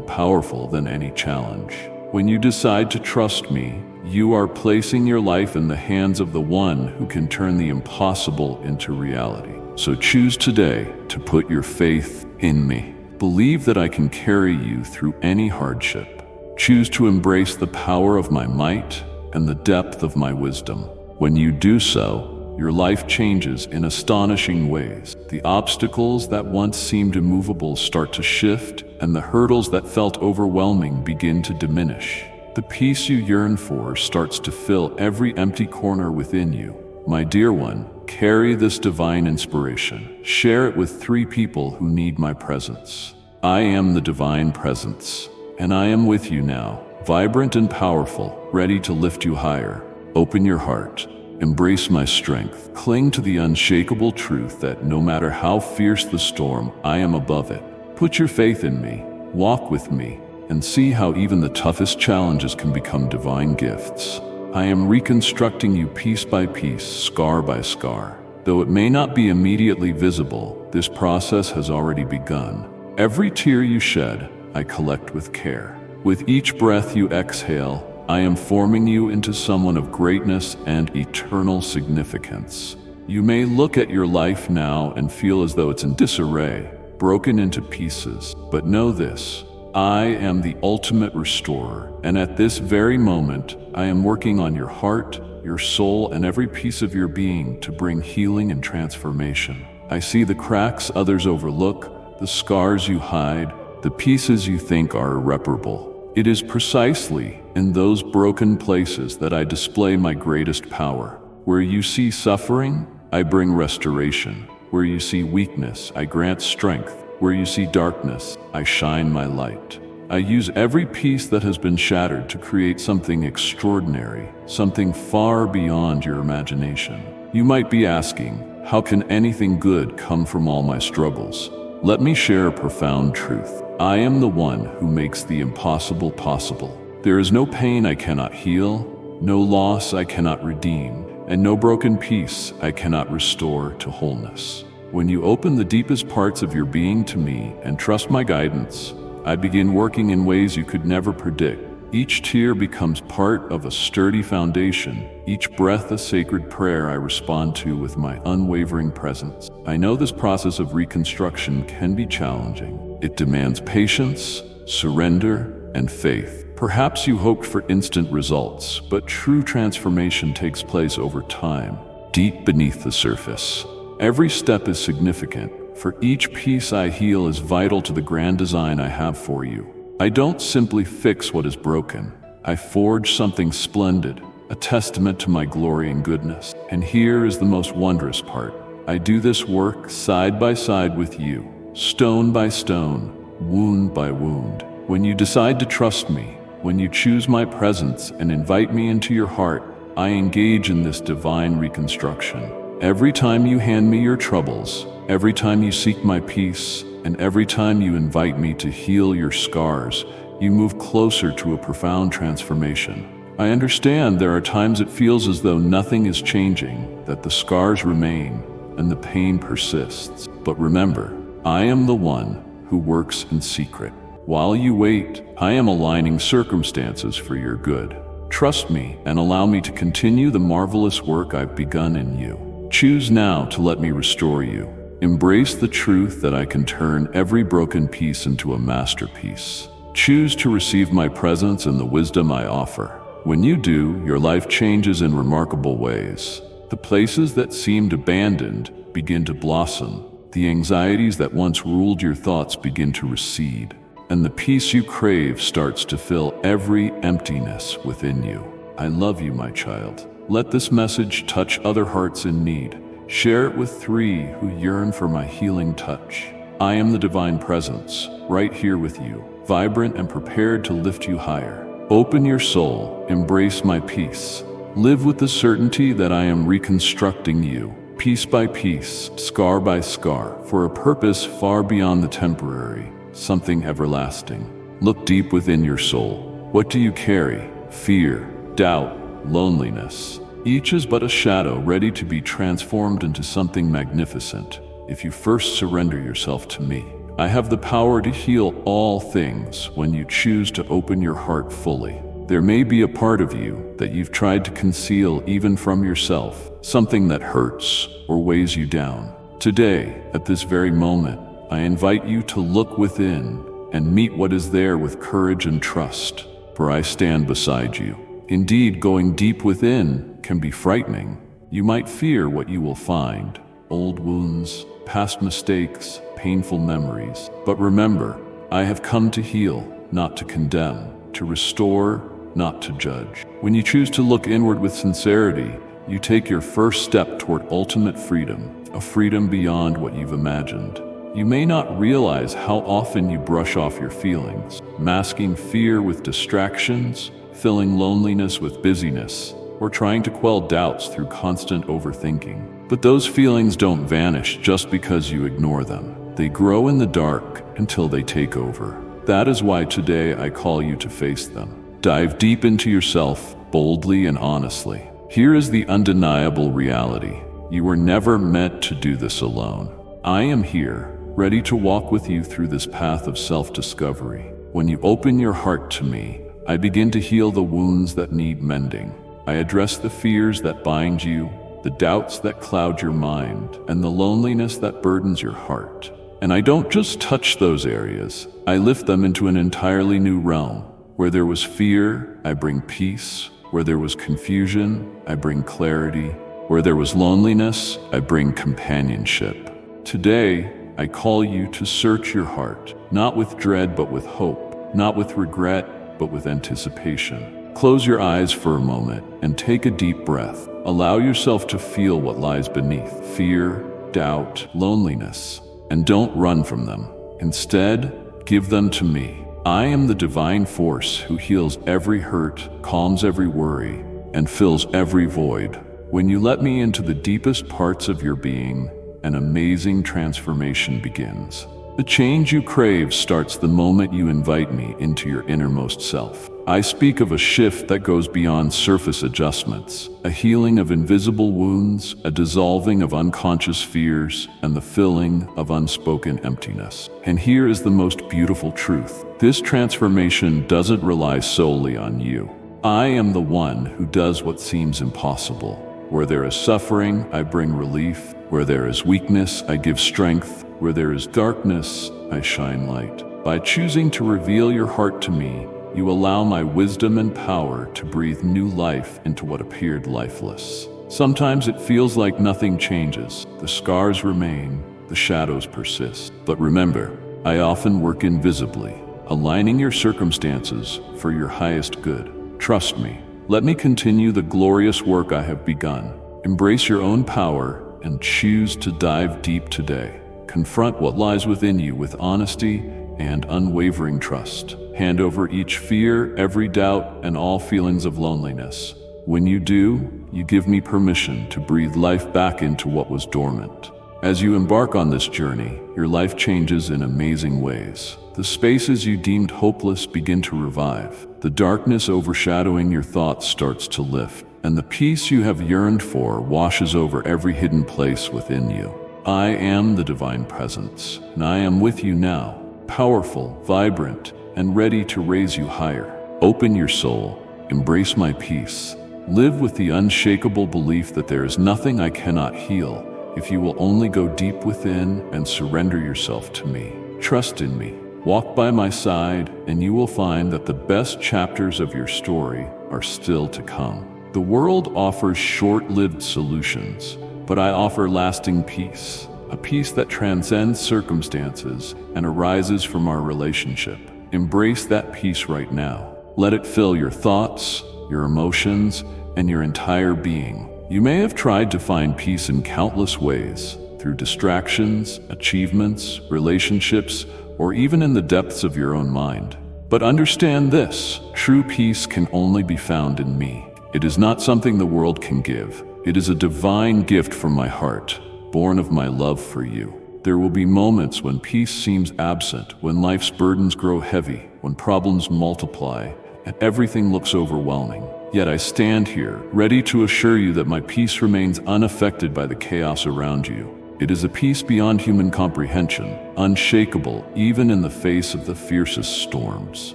powerful than any challenge. When you decide to trust me, you are placing your life in the hands of the one who can turn the impossible into reality. So choose today to put your faith in me. Believe that I can carry you through any hardship. Choose to embrace the power of my might and the depth of my wisdom. When you do so, your life changes in astonishing ways. The obstacles that once seemed immovable start to shift, and the hurdles that felt overwhelming begin to diminish. The peace you yearn for starts to fill every empty corner within you. My dear one, carry this divine inspiration. Share it with 3 people who need my presence. I am the divine presence, and I am with you now, vibrant and powerful, ready to lift you higher. Open your heart. Embrace my strength. Cling to the unshakable truth that no matter how fierce the storm, I am above it. Put your faith in me, walk with me, and see how even the toughest challenges can become divine gifts. I am reconstructing you piece by piece, scar by scar. Though it may not be immediately visible, this process has already begun. Every tear you shed, I collect with care. With each breath you exhale, I am forming you into someone of greatness and eternal significance. You may look at your life now and feel as though it's in disarray, broken into pieces, but know this: I am the ultimate restorer, and at this very moment, I am working on your heart, your soul, and every piece of your being to bring healing and transformation. I see the cracks others overlook, the scars you hide, the pieces you think are irreparable. It is precisely in those broken places that I display my greatest power. Where you see suffering, I bring restoration. Where you see weakness, I grant strength. Where you see darkness, I shine my light. I use every piece that has been shattered to create something extraordinary, something far beyond your imagination. You might be asking, how can anything good come from all my struggles? Let me share a profound truth. I am the one who makes the impossible possible. There is no pain I cannot heal, no loss I cannot redeem, and no broken piece I cannot restore to wholeness. When you open the deepest parts of your being to me and trust my guidance, I begin working in ways you could never predict. Each tear becomes part of a sturdy foundation, each breath a sacred prayer I respond to with my unwavering presence. I know this process of reconstruction can be challenging. It demands patience, surrender, and faith. Perhaps you hoped for instant results, but true transformation takes place over time, deep beneath the surface. Every step is significant, for each piece I heal is vital to the grand design I have for you. I don't simply fix what is broken. I forge something splendid, a testament to my glory and goodness. And here is the most wondrous part. I do this work side by side with you, stone by stone, wound by wound. When you decide to trust me, when you choose my presence and invite me into your heart, I engage in this divine reconstruction. Every time you hand me your troubles, every time you seek my peace, and every time you invite me to heal your scars, you move closer to a profound transformation. I understand there are times it feels as though nothing is changing, that the scars remain, and the pain persists. But remember, I am the one who works in secret. While you wait, I am aligning circumstances for your good. Trust me and allow me to continue the marvelous work I've begun in you. Choose now to let me restore you. Embrace the truth that I can turn every broken piece into a masterpiece. Choose to receive my presence and the wisdom I offer. When you do, your life changes in remarkable ways. The places that seemed abandoned begin to blossom. The anxieties that once ruled your thoughts begin to recede. And the peace you crave starts to fill every emptiness within you. I love you, my child. Let this message touch other hearts in need. Share it with 3 who yearn for my healing touch. I am the divine presence, right here with you, vibrant and prepared to lift you higher. Open your soul, embrace my peace. Live with the certainty that I am reconstructing you, piece by piece, scar by scar, for a purpose far beyond the temporary, something everlasting. Look deep within your soul. What do you carry? Fear, doubt, loneliness. Each is but a shadow ready to be transformed into something magnificent. If you first surrender yourself to me, I have the power to heal all things when you choose to open your heart fully. There may be a part of you that you've tried to conceal even from yourself, something that hurts or weighs you down. Today, at this very moment, I invite you to look within and meet what is there with courage and trust, for I stand beside you. Indeed, going deep within can be frightening. You might fear what you will find: old wounds, past mistakes, painful memories. But remember, I have come to heal, not to condemn, to restore, not to judge. When you choose to look inward with sincerity, you take your first step toward ultimate freedom, a freedom beyond what you've imagined. You may not realize how often you brush off your feelings, masking fear with distractions, filling loneliness with busyness, or trying to quell doubts through constant overthinking. But those feelings don't vanish just because you ignore them. They grow in the dark until they take over. That is why today I call you to face them. Dive deep into yourself, boldly and honestly. Here is the undeniable reality. You were never meant to do this alone. I am here, ready to walk with you through this path of self-discovery. When you open your heart to me, I begin to heal the wounds that need mending. I address the fears that bind you, the doubts that cloud your mind, and the loneliness that burdens your heart. And I don't just touch those areas. I lift them into an entirely new realm. Where there was fear, I bring peace. Where there was confusion, I bring clarity. Where there was loneliness, I bring companionship. Today, I call you to search your heart, not with dread but with hope, not with regret but with anticipation. Close your eyes for a moment and take a deep breath. Allow yourself to feel what lies beneath: fear, doubt, loneliness. And don't run from them. Instead, give them to me. I am the divine force who heals every hurt, calms every worry, and fills every void. When you let me into the deepest parts of your being, an amazing transformation begins. The change you crave starts the moment you invite me into your innermost self. I speak of a shift that goes beyond surface adjustments, a healing of invisible wounds, a dissolving of unconscious fears, and the filling of unspoken emptiness. And here is the most beautiful truth. This transformation doesn't rely solely on you. I am the one who does what seems impossible. Where there is suffering, I bring relief. Where there is weakness, I give strength. Where there is darkness, I shine light. By choosing to reveal your heart to me, you allow my wisdom and power to breathe new life into what appeared lifeless. Sometimes it feels like nothing changes. The scars remain, the shadows persist. But remember, I often work invisibly, aligning your circumstances for your highest good. Trust me. Let me continue the glorious work I have begun. Embrace your own power and choose to dive deep today. Confront what lies within you with honesty and unwavering trust. Hand over each fear, every doubt, and all feelings of loneliness. When you do, you give me permission to breathe life back into what was dormant. As you embark on this journey, your life changes in amazing ways. The spaces you deemed hopeless begin to revive. The darkness overshadowing your thoughts starts to lift, and the peace you have yearned for washes over every hidden place within you. I am the divine presence, and I am with you now, powerful, vibrant, and ready to raise you higher. Open your soul, embrace my peace. Live with the unshakable belief that there is nothing I cannot heal if you will only go deep within and surrender yourself to me. Trust in me. Walk by my side, and you will find that the best chapters of your story are still to come. The world offers short-lived solutions, but I offer lasting peace, a peace that transcends circumstances and arises from our relationship. Embrace that peace right now. Let it fill your thoughts, your emotions, and your entire being. You may have tried to find peace in countless ways, through distractions, achievements, relationships, or even in the depths of your own mind. But understand this: true peace can only be found in me. It is not something the world can give. It is a divine gift from my heart, born of my love for you. There will be moments when peace seems absent, when life's burdens grow heavy, when problems multiply, and everything looks overwhelming. Yet I stand here, ready to assure you that my peace remains unaffected by the chaos around you. It is a peace beyond human comprehension, unshakable even in the face of the fiercest storms.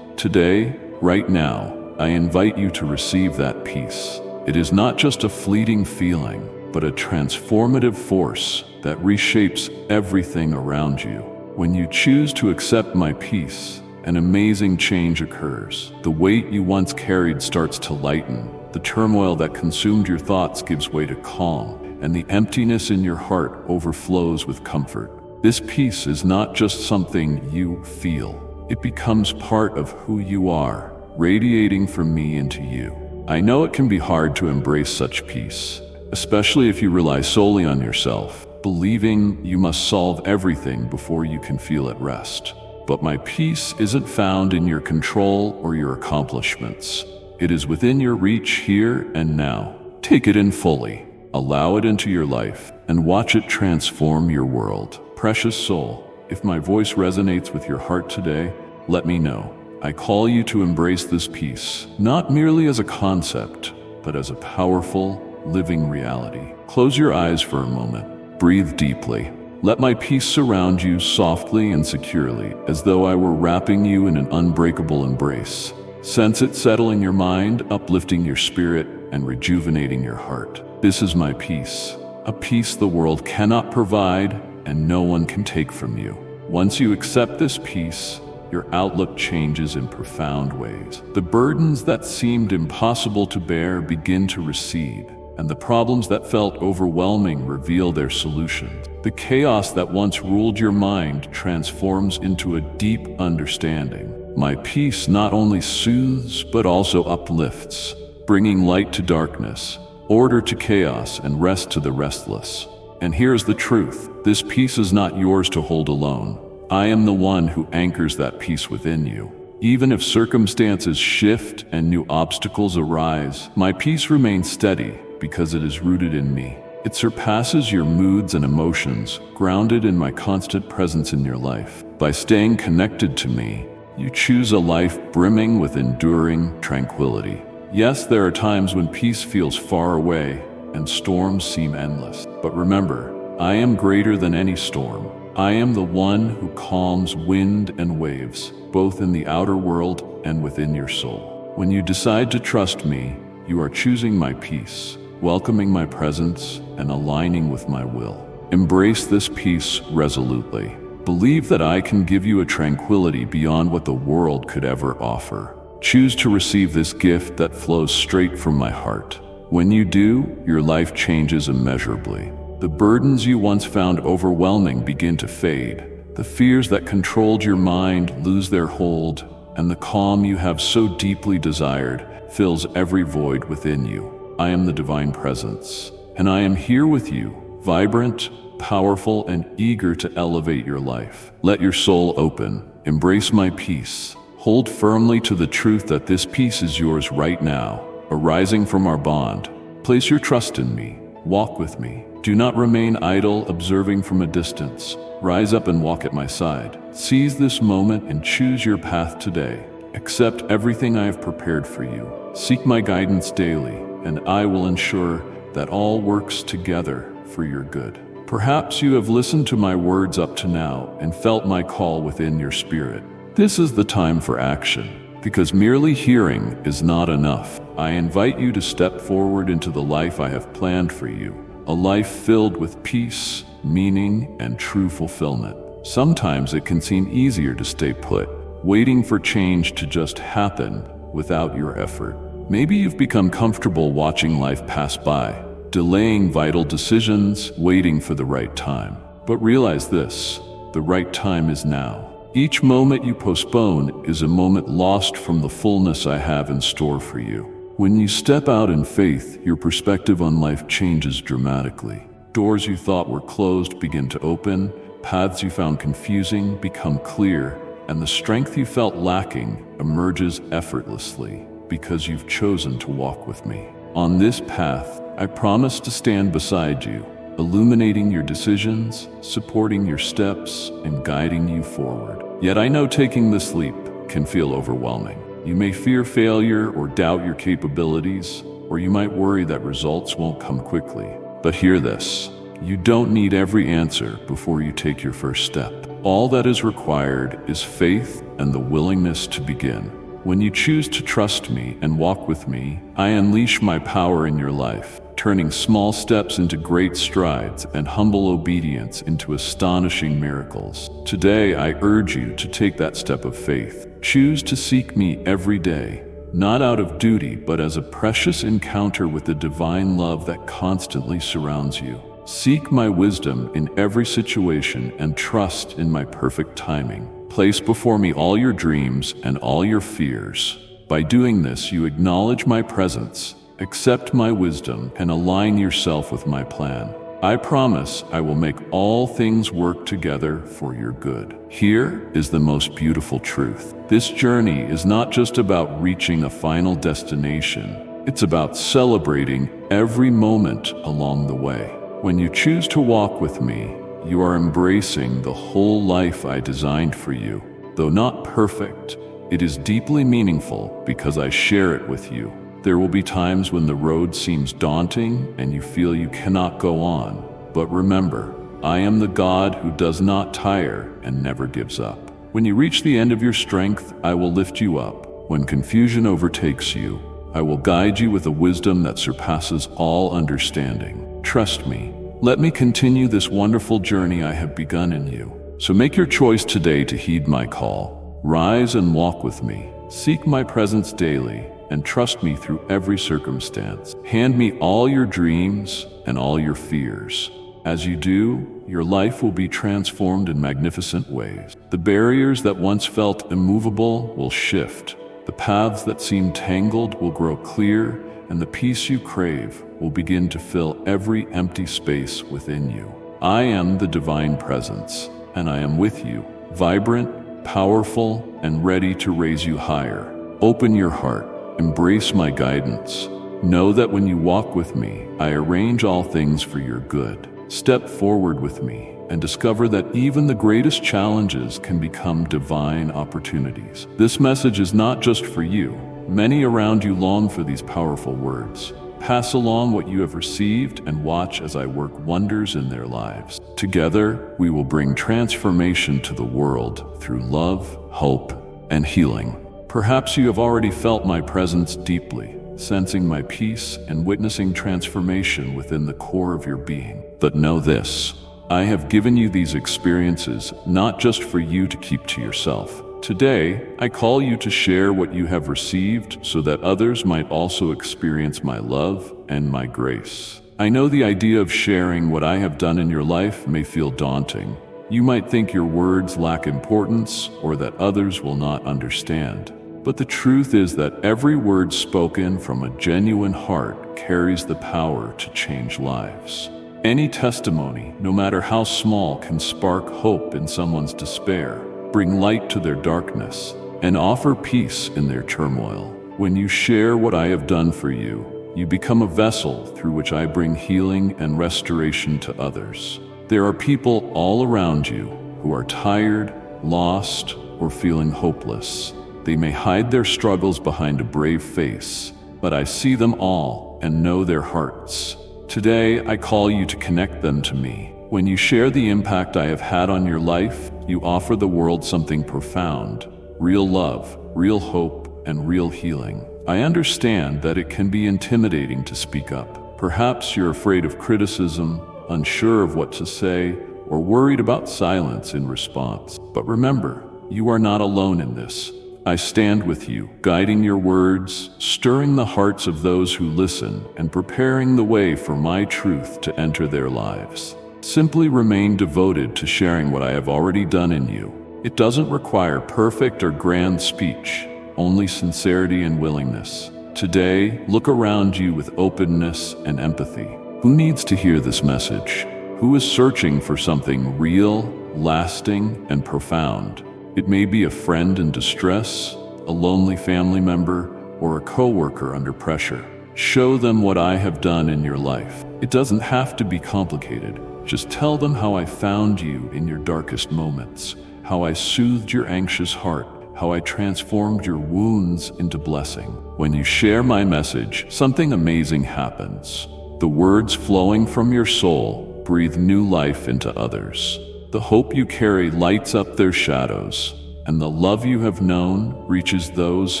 Today, right now, I invite you to receive that peace. It is not just a fleeting feeling, but a transformative force that reshapes everything around you. When you choose to accept my peace, an amazing change occurs. The weight you once carried starts to lighten. The turmoil that consumed your thoughts gives way to calm, and the emptiness in your heart overflows with comfort. This peace is not just something you feel. It becomes part of who you are, radiating from me into you. I know it can be hard to embrace such peace, especially if you rely solely on yourself, believing you must solve everything before you can feel at rest. But my peace isn't found in your control or your accomplishments. It is within your reach here and now. Take it in fully. Allow it into your life and watch it transform your world. Precious soul, if my voice resonates with your heart today, let me know. I call you to embrace this peace, not merely as a concept, but as a powerful, living reality. Close your eyes for a moment. Breathe deeply. Let my peace surround you softly and securely, as though I were wrapping you in an unbreakable embrace. Sense it settling your mind, uplifting your spirit, and rejuvenating your heart. This is my peace, a peace the world cannot provide and no one can take from you. Once you accept this peace, your outlook changes in profound ways. The burdens that seemed impossible to bear begin to recede, and the problems that felt overwhelming reveal their solutions. The chaos that once ruled your mind transforms into a deep understanding. My peace not only soothes but also uplifts, bringing light to darkness, order to chaos, and rest to the restless. And here's the truth: this peace is not yours to hold alone. I am the one who anchors that peace within you. Even if circumstances shift and new obstacles arise, my peace remains steady because it is rooted in me. It surpasses your moods and emotions, grounded in my constant presence in your life. By staying connected to me, you choose a life brimming with enduring tranquility. Yes, there are times when peace feels far away and storms seem endless. But remember, I am greater than any storm. I am the one who calms wind and waves, both in the outer world and within your soul. When you decide to trust me, you are choosing my peace, welcoming my presence, and aligning with my will. Embrace this peace resolutely. Believe that I can give you a tranquility beyond what the world could ever offer. Choose to receive this gift that flows straight from my heart. When you do, your life changes immeasurably. The burdens you once found overwhelming begin to fade. The fears that controlled your mind lose their hold, and the calm you have so deeply desired fills every void within you. I am the divine presence, and I am here with you, vibrant, powerful, and eager to elevate your life. Let your soul open. Embrace my peace. Hold firmly to the truth that this peace is yours right now, arising from our bond. Place your trust in me. Walk with me. Do not remain idle, observing from a distance. Rise up and walk at my side. Seize this moment and choose your path today. Accept everything I have prepared for you. Seek my guidance daily, and I will ensure that all works together for your good. Perhaps you have listened to my words up to now and felt my call within your spirit. This is the time for action, because merely hearing is not enough. I invite you to step forward into the life I have planned for you, a life filled with peace, meaning, and true fulfillment. Sometimes it can seem easier to stay put, waiting for change to just happen without your effort. Maybe you've become comfortable watching life pass by, delaying vital decisions, waiting for the right time. But realize this: the right time is now. Each moment you postpone is a moment lost from the fullness I have in store for you. When you step out in faith, your perspective on life changes dramatically. Doors you thought were closed begin to open, paths you found confusing become clear, and the strength you felt lacking emerges effortlessly because you've chosen to walk with me. On this path, I promise to stand beside you, illuminating your decisions, supporting your steps, and guiding you forward. Yet I know taking this leap can feel overwhelming. You may fear failure or doubt your capabilities, or you might worry that results won't come quickly. But hear this, you don't need every answer before you take your first step. All that is required is faith and the willingness to begin. When you choose to trust me and walk with me, I unleash my power in your life, turning small steps into great strides and humble obedience into astonishing miracles. Today, I urge you to take that step of faith. Choose to seek me every day, not out of duty, but as a precious encounter with the divine love that constantly surrounds you. Seek my wisdom in every situation and trust in my perfect timing. Place before me all your dreams and all your fears. By doing this, you acknowledge my presence, accept my wisdom, and align yourself with my plan. I promise I will make all things work together for your good. Here is the most beautiful truth. This journey is not just about reaching a final destination. It's about celebrating every moment along the way. When you choose to walk with me, you are embracing the whole life I designed for you. Though not perfect, it is deeply meaningful because I share it with you. There will be times when the road seems daunting and you feel you cannot go on. But remember, I am the God who does not tire and never gives up. When you reach the end of your strength, I will lift you up. When confusion overtakes you, I will guide you with a wisdom that surpasses all understanding. Trust me. Let me continue this wonderful journey I have begun in you. So make your choice today to heed my call. Rise and walk with me. Seek my presence daily and trust me through every circumstance. Hand me all your dreams and all your fears. As you do, your life will be transformed in magnificent ways. The barriers that once felt immovable will shift. The paths that seemed tangled will grow clear, and the peace you crave will begin to fill every empty space within you. I am the divine presence, and I am with you, vibrant, powerful, and ready to raise you higher. Open your heart, embrace my guidance. Know that when you walk with me, I arrange all things for your good. Step forward with me and discover that even the greatest challenges can become divine opportunities. This message is not just for you. Many around you long for these powerful words. Pass along what you have received and watch as I work wonders in their lives. Together, we will bring transformation to the world through love, hope, and healing. Perhaps you have already felt my presence deeply, sensing my peace and witnessing transformation within the core of your being. But know this, I have given you these experiences not just for you to keep to yourself. Today, I call you to share what you have received so that others might also experience my love and my grace. I know the idea of sharing what I have done in your life may feel daunting. You might think your words lack importance or that others will not understand. But the truth is that every word spoken from a genuine heart carries the power to change lives. Any testimony, no matter how small, can spark hope in someone's despair, bring light to their darkness, and offer peace in their turmoil. When you share what I have done for you, you become a vessel through which I bring healing and restoration to others. There are people all around you who are tired, lost, or feeling hopeless. They may hide their struggles behind a brave face, but I see them all and know their hearts. Today, I call you to connect them to me. When you share the impact I have had on your life, you offer the world something profound, real love, real hope, and real healing. I understand that it can be intimidating to speak up. Perhaps you're afraid of criticism, unsure of what to say, or worried about silence in response. But remember, you are not alone in this. I stand with you, guiding your words, stirring the hearts of those who listen, and preparing the way for my truth to enter their lives. Simply remain devoted to sharing what I have already done in you. It doesn't require perfect or grand speech, only sincerity and willingness. Today, look around you with openness and empathy. Who needs to hear this message? Who is searching for something real, lasting, and profound? It may be a friend in distress, a lonely family member, or a coworker under pressure. Show them what I have done in your life. It doesn't have to be complicated. Just tell them how I found you in your darkest moments, how I soothed your anxious heart, how I transformed your wounds into blessing. When you share my message, something amazing happens. The words flowing from your soul breathe new life into others. The hope you carry lights up their shadows, and the love you have known reaches those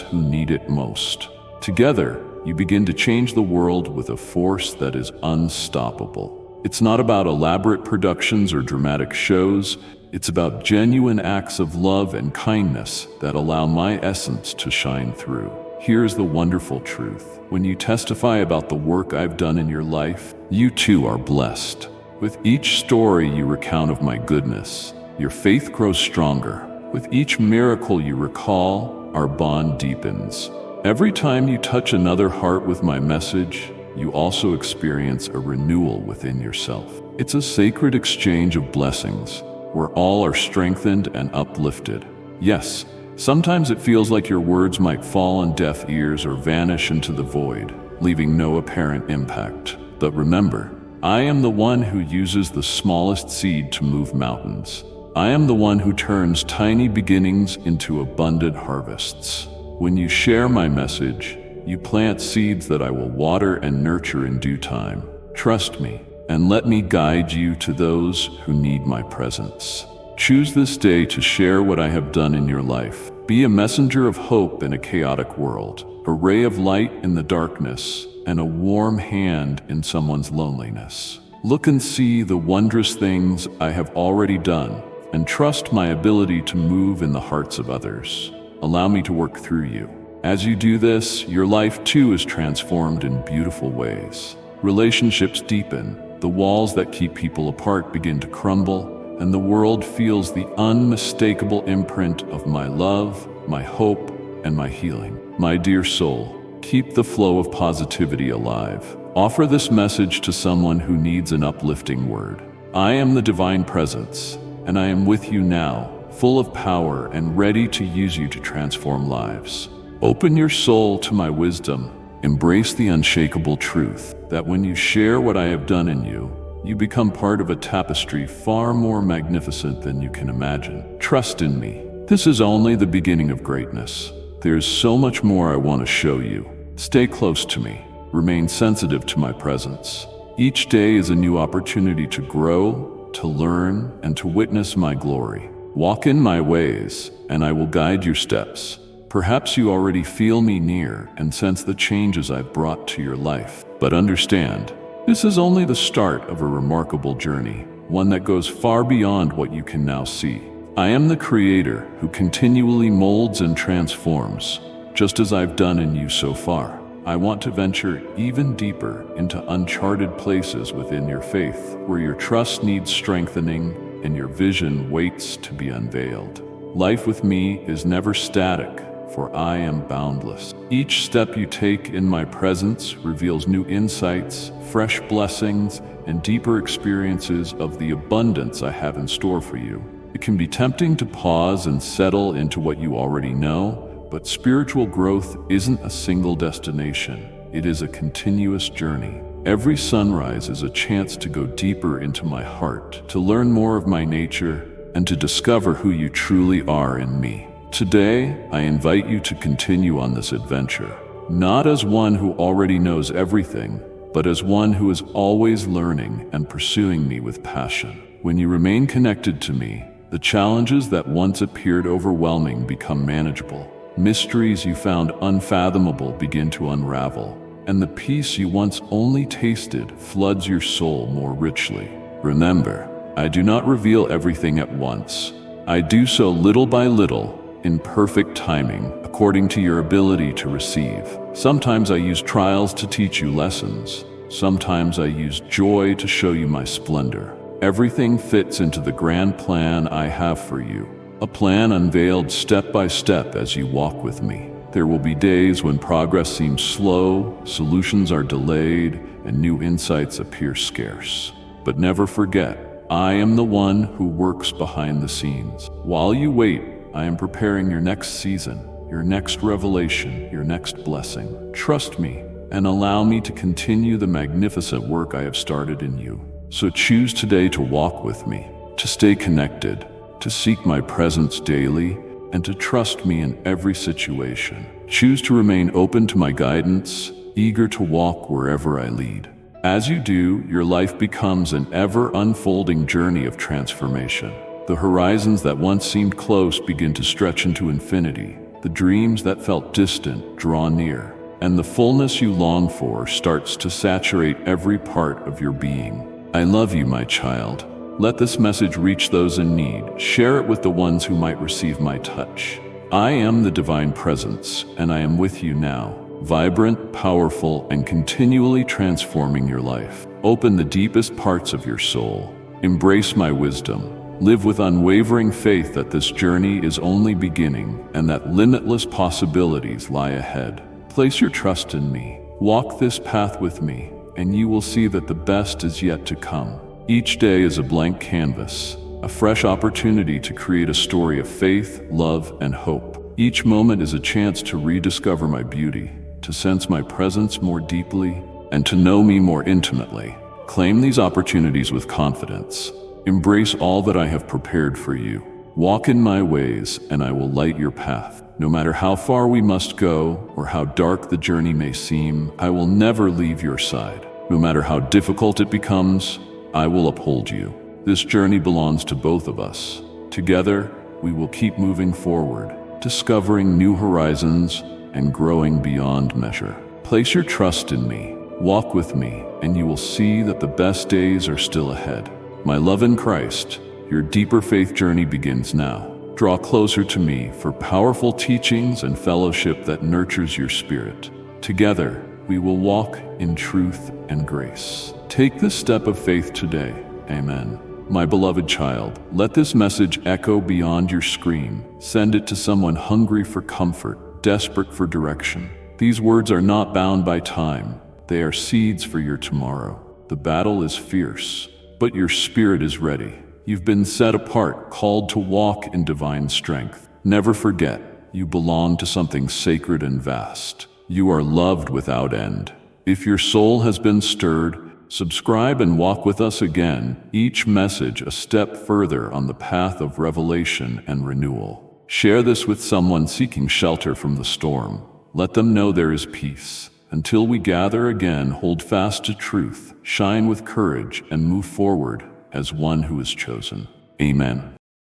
who need it most. Together, you begin to change the world with a force that is unstoppable. It's not about elaborate productions or dramatic shows. It's about genuine acts of love and kindness that allow my essence to shine through. Here's the wonderful truth. When you testify about the work I've done in your life, you too are blessed. With each story you recount of my goodness, your faith grows stronger. With each miracle you recall, our bond deepens. Every time you touch another heart with my message, you also experience a renewal within yourself. It's a sacred exchange of blessings, where all are strengthened and uplifted. Yes, sometimes it feels like your words might fall on deaf ears or vanish into the void, leaving no apparent impact. But remember, I am the one who uses the smallest seed to move mountains. I am the one who turns tiny beginnings into abundant harvests. When you share my message, you plant seeds that I will water and nurture in due time. Trust me, and let me guide you to those who need my presence. Choose this day to share what I have done in your life. Be a messenger of hope in a chaotic world, a ray of light in the darkness, and a warm hand in someone's loneliness. Look and see the wondrous things I have already done, and trust my ability to move in the hearts of others. Allow me to work through you. As you do this, your life too is transformed in beautiful ways. Relationships deepen, the walls that keep people apart begin to crumble, and the world feels the unmistakable imprint of my love, my hope, and my healing. My dear soul, keep the flow of positivity alive. Offer this message to someone who needs an uplifting word. I am the divine presence, and I am with you now, full of power and ready to use you to transform lives. Open your soul to my wisdom. Embrace the unshakable truth that when you share what I have done in you, you become part of a tapestry far more magnificent than you can imagine. Trust in me. This is only the beginning of greatness. There's so much more I want to show you. Stay close to me. Remain sensitive to my presence. Each day is a new opportunity to grow, to learn, and to witness my glory. Walk in my ways, and I will guide your steps. Perhaps you already feel me near and sense the changes I've brought to your life. But understand, this is only the start of a remarkable journey, one that goes far beyond what you can now see. I am the Creator who continually molds and transforms, just as I've done in you so far. I want to venture even deeper into uncharted places within your faith, where your trust needs strengthening and your vision waits to be unveiled. Life with me is never static, for I am boundless. Each step you take in my presence reveals new insights, fresh blessings, and deeper experiences of the abundance I have in store for you. It can be tempting to pause and settle into what you already know, but spiritual growth isn't a single destination. It is a continuous journey. Every sunrise is a chance to go deeper into my heart, to learn more of my nature, and to discover who you truly are in me. Today, I invite you to continue on this adventure, not as one who already knows everything, but as one who is always learning and pursuing me with passion. When you remain connected to me, the challenges that once appeared overwhelming become manageable. Mysteries you found unfathomable begin to unravel, and the peace you once only tasted floods your soul more richly. Remember, I do not reveal everything at once. I do so little by little, in perfect timing, according to your ability to receive. Sometimes I use trials to teach you lessons. Sometimes I use joy to show you my splendor. Everything fits into the grand plan I have for you, a plan unveiled step by step as you walk with me. There will be days when progress seems slow, solutions are delayed, and new insights appear scarce. But never forget, I am the one who works behind the scenes. While you wait, I am preparing your next season, your next revelation, your next blessing. Trust me and allow me to continue the magnificent work I have started in you. So choose today to walk with me, to stay connected, to seek my presence daily, and to trust me in every situation. Choose to remain open to my guidance, eager to walk wherever I lead. As you do, your life becomes an ever-unfolding journey of transformation. The horizons that once seemed close begin to stretch into infinity. The dreams that felt distant draw near, and the fullness you long for starts to saturate every part of your being. I love you, my child. Let this message reach those in need. Share it with the ones who might receive my touch. I am the divine presence, and I am with you now, vibrant, powerful, and continually transforming your life. Open the deepest parts of your soul. Embrace my wisdom. Live with unwavering faith that this journey is only beginning and that limitless possibilities lie ahead. Place your trust in me. Walk this path with me, and you will see that the best is yet to come. Each day is a blank canvas, a fresh opportunity to create a story of faith, love, and hope. Each moment is a chance to rediscover my beauty, to sense my presence more deeply, and to know me more intimately. Claim these opportunities with confidence. Embrace all that I have prepared for you. Walk in my ways, and I will light your path. No matter how far we must go, or how dark the journey may seem, I will never leave your side. No matter how difficult it becomes, I will uphold you. This journey belongs to both of us. Together, we will keep moving forward, discovering new horizons and growing beyond measure. Place your trust in me, walk with me, and you will see that the best days are still ahead. My love in Christ, your deeper faith journey begins now. Draw closer to me for powerful teachings and fellowship that nurtures your spirit. Together, we will walk in truth and grace. Take this step of faith today. Amen. My beloved child, let this message echo beyond your screen. Send it to someone hungry for comfort, desperate for direction. These words are not bound by time. They are seeds for your tomorrow. The battle is fierce, but your spirit is ready. You've been set apart, called to walk in divine strength. Never forget, you belong to something sacred and vast. You are loved without end. If your soul has been stirred, subscribe and walk with us again, each message a step further on the path of revelation and renewal. Share this with someone seeking shelter from the storm. Let them know there is peace. Until we gather again, hold fast to truth, shine with courage, and move forward as one who is chosen. Amen.